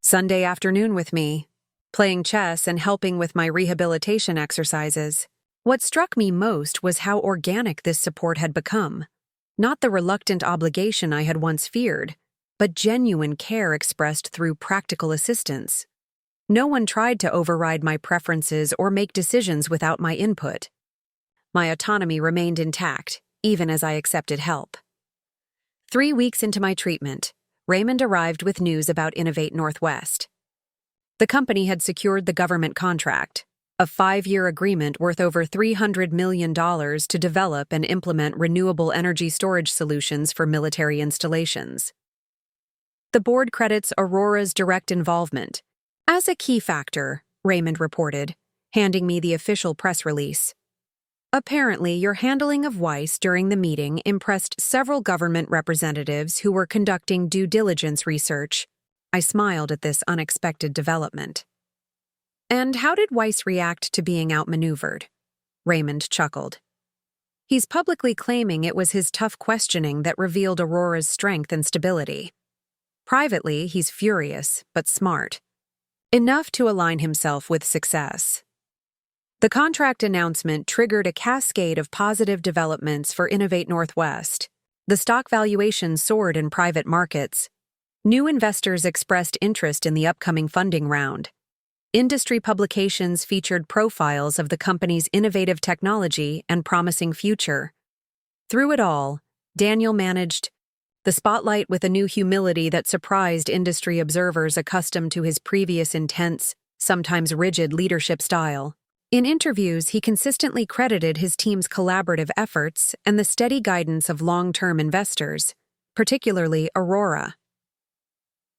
Sunday afternoon with me, playing chess and helping with my rehabilitation exercises. What struck me most was how organic this support had become. Not the reluctant obligation I had once feared, but genuine care expressed through practical assistance. No one tried to override my preferences or make decisions without my input. My autonomy remained intact, even as I accepted help. 3 weeks into my treatment, Raymond arrived with news about Innovate Northwest. The company had secured the government contract, a 5-year agreement worth over $300 million to develop and implement renewable energy storage solutions for military installations. The board credits Aurora's direct involvement as a key factor, Raymond reported, handing me the official press release. Apparently, your handling of Weiss during the meeting impressed several government representatives who were conducting due diligence research. I smiled at this unexpected development. And how did Weiss react to being outmaneuvered? Raymond chuckled. He's publicly claiming it was his tough questioning that revealed Aurora's strength and stability. Privately, he's furious, but smart. Enough to align himself with success. The contract announcement triggered a cascade of positive developments for Innovate Northwest. The stock valuation soared in private markets. New investors expressed interest in the upcoming funding round. Industry publications featured profiles of the company's innovative technology and promising future. Through it all, Daniel managed the spotlight with a new humility that surprised industry observers accustomed to his previous intense, sometimes rigid leadership style. In interviews, he consistently credited his team's collaborative efforts and the steady guidance of long-term investors, particularly Aurora.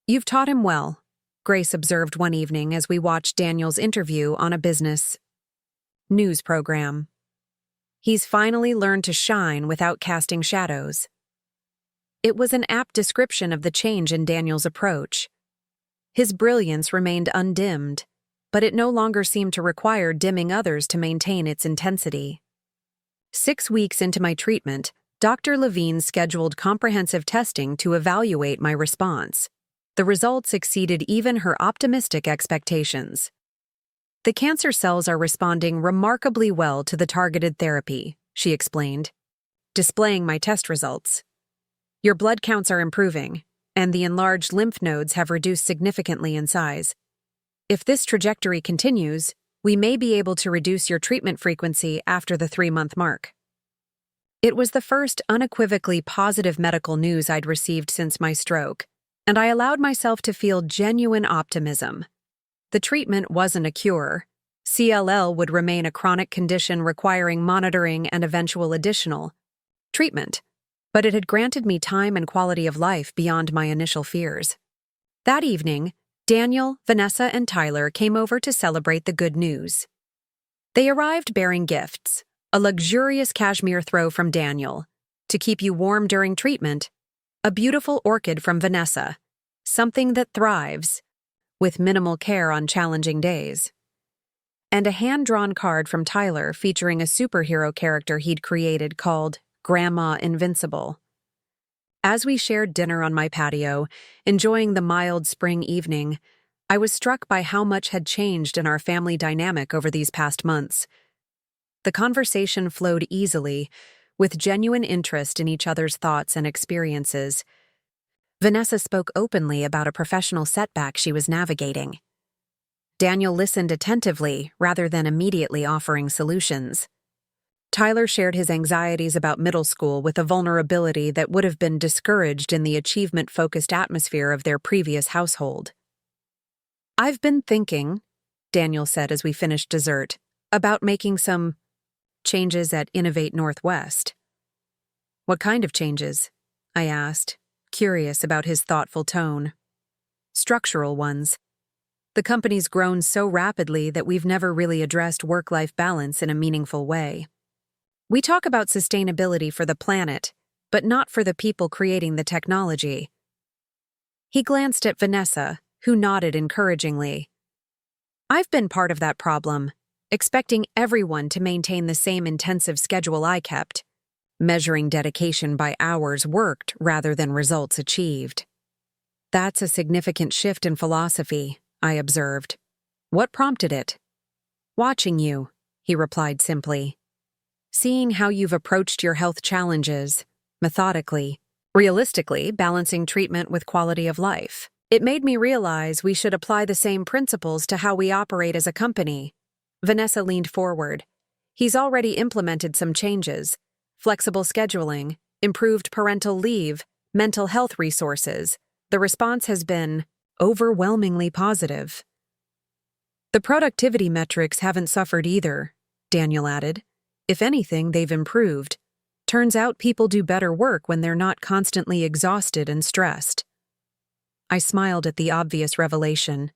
You've taught him well, Grace observed one evening as we watched Daniel's interview on a business news program. He's finally learned to shine without casting shadows. It was an apt description of the change in Daniel's approach. His brilliance remained undimmed, but it no longer seemed to require dimming others to maintain its intensity. 6 weeks into my treatment, Dr. Levine scheduled comprehensive testing to evaluate my response. The results exceeded even her optimistic expectations. The cancer cells are responding remarkably well to the targeted therapy, she explained, displaying my test results. Your blood counts are improving, and the enlarged lymph nodes have reduced significantly in size. If this trajectory continues, we may be able to reduce your treatment frequency after the 3-month mark. It was the first unequivocally positive medical news I'd received since my stroke, and I allowed myself to feel genuine optimism. The treatment wasn't a cure. CLL would remain a chronic condition requiring monitoring and eventual additional treatment, but it had granted me time and quality of life beyond my initial fears. That evening, Daniel, Vanessa, and Tyler came over to celebrate the good news. They arrived bearing gifts: a luxurious cashmere throw from Daniel, to keep you warm during treatment, a beautiful orchid from Vanessa, something that thrives with minimal care on challenging days. And a hand-drawn card from Tyler featuring a superhero character he'd created called Grandma Invincible. As we shared dinner on my patio, enjoying the mild spring evening, I was struck by how much had changed in our family dynamic over these past months. The conversation flowed easily, with genuine interest in each other's thoughts and experiences. Vanessa spoke openly about a professional setback she was navigating. Daniel listened attentively rather than immediately offering solutions. Tyler shared his anxieties about middle school with a vulnerability that would have been discouraged in the achievement-focused atmosphere of their previous household. "I've been thinking," Daniel said as we finished dessert, "about making some changes at Innovate Northwest." "What kind of changes?" I asked, curious about his thoughtful tone. "Structural ones. The company's grown so rapidly that we've never really addressed work-life balance in a meaningful way. We talk about sustainability for the planet, but not for the people creating the technology." He glanced at Vanessa, who nodded encouragingly. "I've been part of that problem, expecting everyone to maintain the same intensive schedule I kept, measuring dedication by hours worked rather than results achieved." "That's a significant shift in philosophy," I observed. "What prompted it?" "Watching you," he replied simply. "Seeing how you've approached your health challenges, methodically, realistically balancing treatment with quality of life. It made me realize we should apply the same principles to how we operate as a company." Vanessa leaned forward. "He's already implemented some changes: flexible scheduling, improved parental leave, mental health resources. The response has been overwhelmingly positive." "The productivity metrics haven't suffered either," Daniel added. "If anything, they've improved. Turns out people do better work when they're not constantly exhausted and stressed." I smiled at the obvious revelation.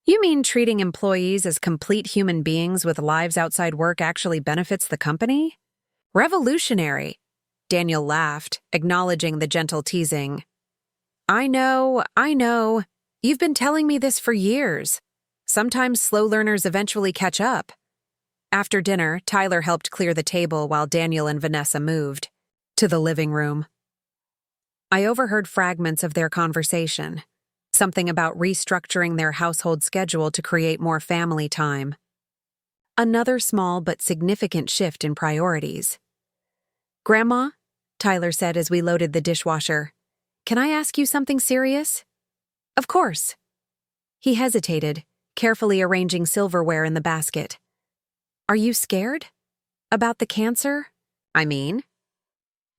"You mean treating employees as complete human beings with lives outside work actually benefits the company? Revolutionary." Daniel laughed, acknowledging the gentle teasing. I know. You've been telling me this for years. Sometimes slow learners eventually catch up." After dinner, Tyler helped clear the table while Daniel and Vanessa moved to the living room. I overheard fragments of their conversation, something about restructuring their household schedule to create more family time. Another small but significant shift in priorities. "Grandma," Tyler said as we loaded the dishwasher, "can I ask you something serious?" "Of course." He hesitated, carefully arranging silverware in the basket. "Are you scared? About the cancer? I mean?"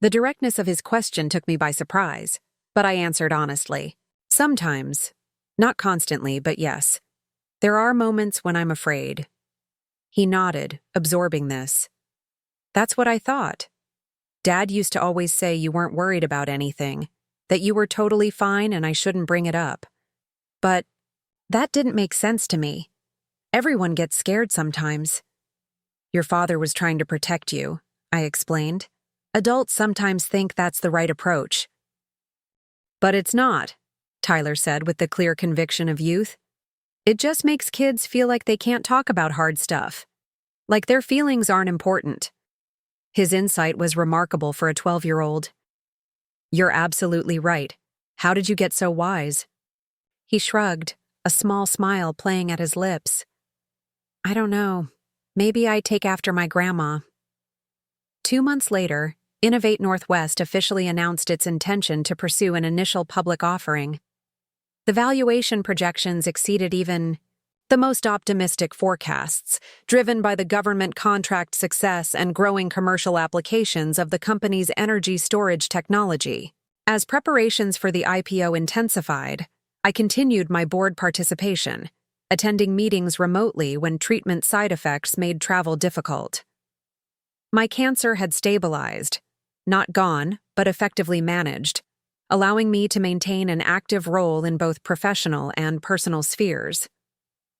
The directness of his question took me by surprise, but I answered honestly. "Sometimes. Not constantly, but yes. There are moments when I'm afraid." He nodded, absorbing this. "That's what I thought. Dad used to always say you weren't worried about anything, that you were totally fine and I shouldn't bring it up. But that didn't make sense to me. Everyone gets scared sometimes." "Your father was trying to protect you," I explained. "Adults sometimes think that's the right approach." "But it's not," Tyler said with the clear conviction of youth. "It just makes kids feel like they can't talk about hard stuff, like their feelings aren't important." His insight was remarkable for a 12-year-old. "You're absolutely right. How did you get so wise?" He shrugged, a small smile playing at his lips. "I don't know. Maybe I take after my grandma." 2 months later, Innovate Northwest officially announced its intention to pursue an initial public offering. The valuation projections exceeded even the most optimistic forecasts, driven by the government contract success and growing commercial applications of the company's energy storage technology. As preparations for the IPO intensified, I continued my board participation, attending meetings remotely when treatment side effects made travel difficult. My cancer had stabilized, not gone, but effectively managed, allowing me to maintain an active role in both professional and personal spheres.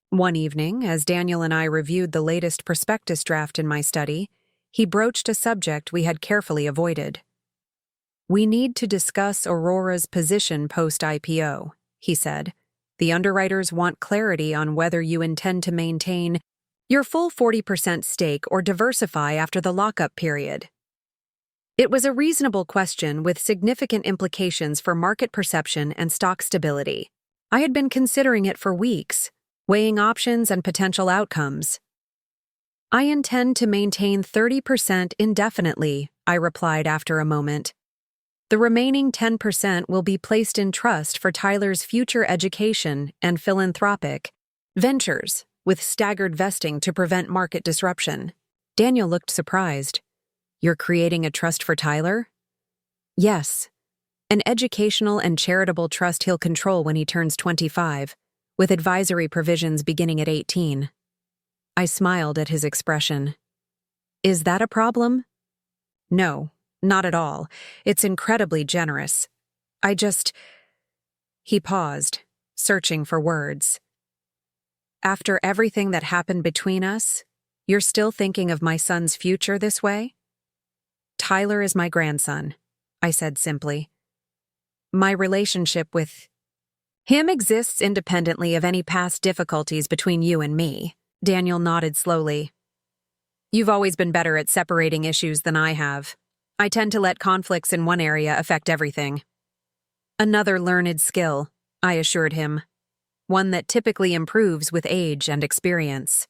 One evening, as Daniel and I reviewed the latest prospectus draft in my study, he broached a subject we had carefully avoided. "We need to discuss Aurora's position post-IPO," he said. The underwriters want clarity on whether you intend to maintain your full 40% stake or diversify after the lockup period. It was a reasonable question with significant implications for market perception and stock stability. I had been considering it for weeks, weighing options and potential outcomes. I intend to maintain 30% indefinitely, I replied after a moment. The remaining 10% will be placed in trust for Tyler's future education and philanthropic ventures, with staggered vesting to prevent market disruption. Daniel looked surprised. You're creating a trust for Tyler? Yes. An educational and charitable trust he'll control when he turns 25, with advisory provisions beginning at 18. I smiled at his expression. Is that a problem? No, not at all. It's incredibly generous. He paused, searching for words. After everything that happened between us, you're still thinking of my son's future this way? Tyler is my grandson, I said simply. My relationship with him exists independently of any past difficulties between you and me. Daniel nodded slowly. You've always been better at separating issues than I have. I tend to let conflicts in one area affect everything. Another learned skill, I assured him. One that typically improves with age and experience.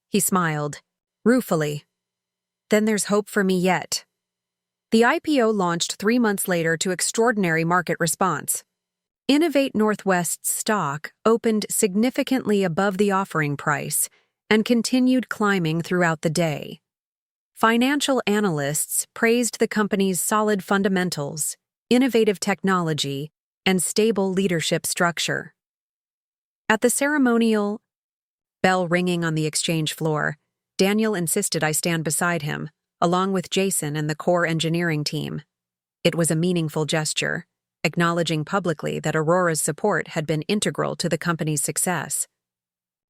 He smiled, ruefully. Then there's hope for me yet. The IPO launched 3 months later to extraordinary market response. Innovate Northwest's stock opened significantly above the offering price and continued climbing throughout the day. Financial analysts praised the company's solid fundamentals, innovative technology, and stable leadership structure. At the ceremonial bell ringing on the exchange floor, Daniel insisted I stand beside him, along with Jason and the core engineering team. It was a meaningful gesture, acknowledging publicly that Aurora's support had been integral to the company's success.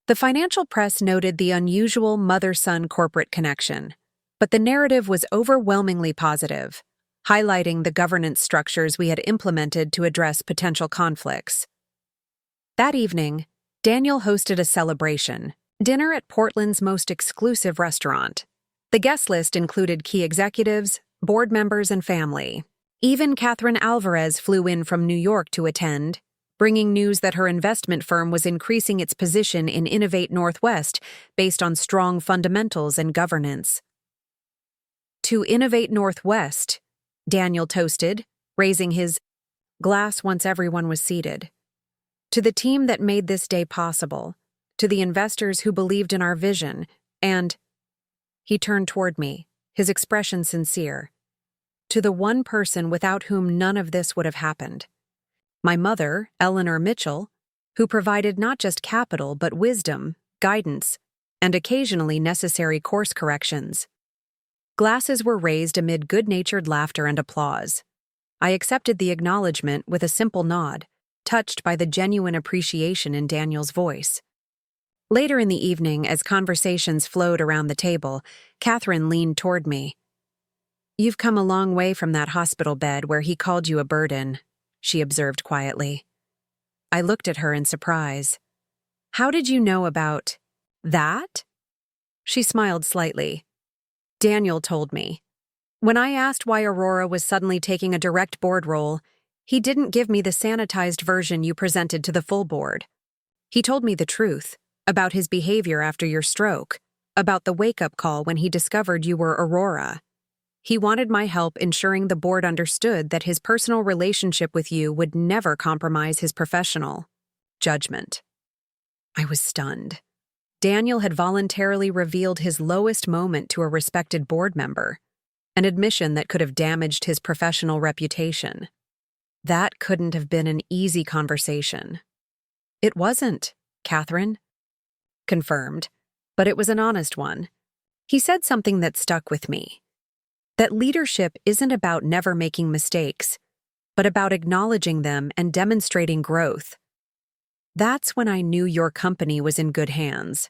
The financial press noted the unusual mother-son corporate connection, but the narrative was overwhelmingly positive, highlighting the governance structures we had implemented to address potential conflicts. That evening, Daniel hosted a celebration, dinner at Portland's most exclusive restaurant. The guest list included key executives, board members, and family. Even Catherine Alvarez flew in from New York to attend, bringing news that her investment firm was increasing its position in Innovate Northwest based on strong fundamentals and governance. To Innovate Northwest, Daniel toasted, raising his glass once everyone was seated. To the team that made this day possible, to the investors who believed in our vision, and he turned toward me, his expression sincere. To the one person without whom none of this would have happened. My mother, Eleanor Mitchell, who provided not just capital but wisdom, guidance, and occasionally necessary course corrections. Glasses were raised amid good-natured laughter and applause. I accepted the acknowledgement with a simple nod, touched by the genuine appreciation in Daniel's voice. Later in the evening, as conversations flowed around the table, Catherine leaned toward me. You've come a long way from that hospital bed where he called you a burden, she observed quietly. I looked at her in surprise. How did you know about that? She smiled slightly. Daniel told me. When I asked why Aurora was suddenly taking a direct board role, he didn't give me the sanitized version you presented to the full board. He told me the truth, about his behavior after your stroke, about the wake-up call when he discovered you were Aurora. He wanted my help ensuring the board understood that his personal relationship with you would never compromise his professional judgment. I was stunned. Daniel had voluntarily revealed his lowest moment to a respected board member, an admission that could have damaged his professional reputation. That couldn't have been an easy conversation. It wasn't, Catherine. Confirmed, but it was an honest one. He said something that stuck with me. That leadership isn't about never making mistakes, but about acknowledging them and demonstrating growth. That's when I knew your company was in good hands.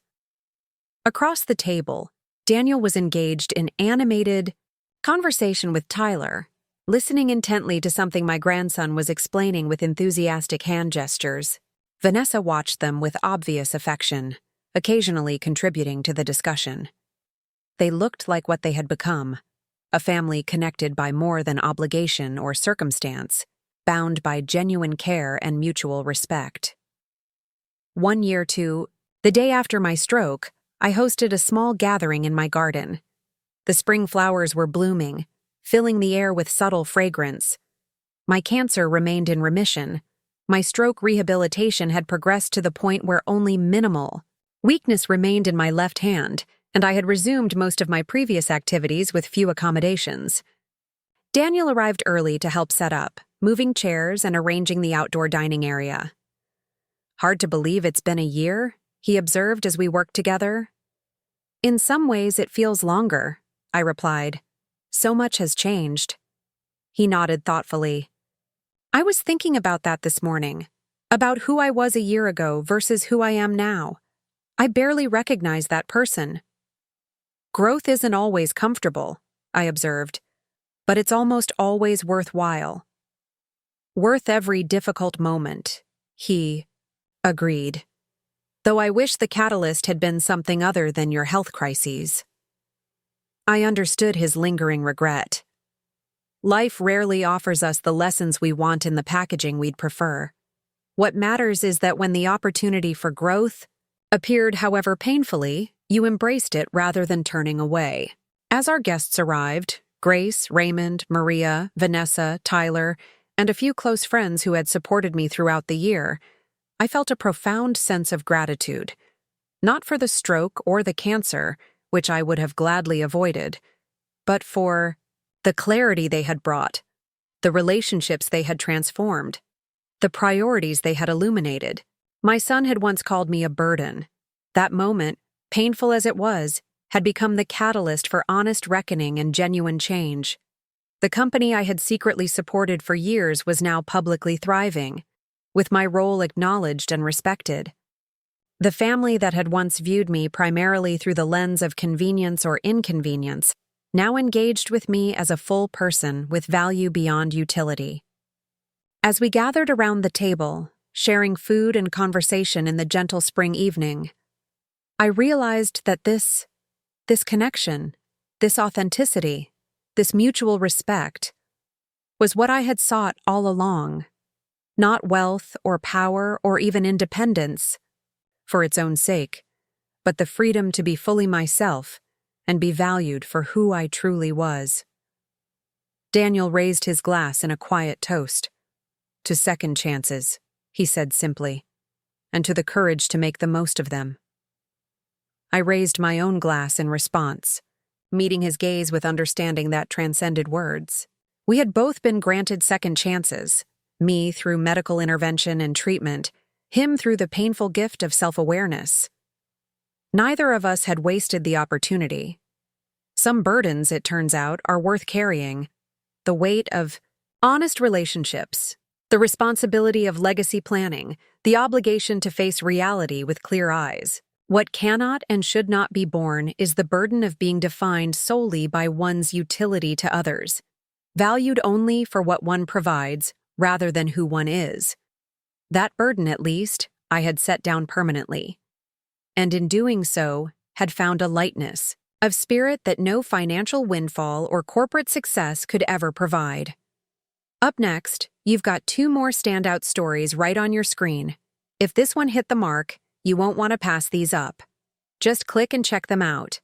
Across the table, Daniel was engaged in animated conversation with Tyler, listening intently to something my grandson was explaining with enthusiastic hand gestures. Vanessa watched them with obvious affection, occasionally contributing to the discussion. They looked like what they had become, a family connected by more than obligation or circumstance, bound by genuine care and mutual respect. 1 year to, the day after my stroke, I hosted a small gathering in my garden. The spring flowers were blooming, filling the air with subtle fragrance. My cancer remained in remission. My stroke rehabilitation had progressed to the point where only minimal weakness remained in my left hand, and I had resumed most of my previous activities with few accommodations. Daniel arrived early to help set up, moving chairs and arranging the outdoor dining area. "Hard to believe it's been a year," he observed as we worked together. "In some ways it feels longer," I replied. "So much has changed." He nodded thoughtfully. "I was thinking about that this morning, about who I was a year ago versus who I am now. I barely recognize that person." "Growth isn't always comfortable," I observed, "but it's almost always worthwhile." "Worth every difficult moment," he agreed. "Though I wish the catalyst had been something other than your health crises." I understood his lingering regret. Life rarely offers us the lessons we want in the packaging we'd prefer. What matters is that when the opportunity for growth appeared, however painfully, you embraced it rather than turning away. As our guests arrived, Grace, Raymond, Maria, Vanessa, Tyler, and a few close friends who had supported me throughout the year, I felt a profound sense of gratitude. Not for the stroke or the cancer, which I would have gladly avoided, but for the clarity they had brought, the relationships they had transformed, the priorities they had illuminated. My son had once called me a burden. That moment, painful as it was, had become the catalyst for honest reckoning and genuine change. The company I had secretly supported for years was now publicly thriving, with my role acknowledged and respected. The family that had once viewed me primarily through the lens of convenience or inconvenience now engaged with me as a full person with value beyond utility. As we gathered around the table, sharing food and conversation in the gentle spring evening, I realized that this connection, this authenticity, this mutual respect, was what I had sought all along. Not wealth or power or even independence, for its own sake, but the freedom to be fully myself and be valued for who I truly was. Daniel raised his glass in a quiet toast. "To second chances," he said simply, "and to the courage to make the most of them." I raised my own glass in response, meeting his gaze with understanding that transcended words. We had both been granted second chances, me through medical intervention and treatment, him through the painful gift of self-awareness. Neither of us had wasted the opportunity. Some burdens, it turns out, are worth carrying. The weight of honest relationships, the responsibility of legacy planning, the obligation to face reality with clear eyes. What cannot and should not be borne is the burden of being defined solely by one's utility to others, valued only for what one provides rather than who one is. That burden, at least, I had set down permanently, and in doing so, had found a lightness of spirit that no financial windfall or corporate success could ever provide. Up next, you've got 2 more standout stories right on your screen. If this one hit the mark, you won't want to pass these up. Just click and check them out.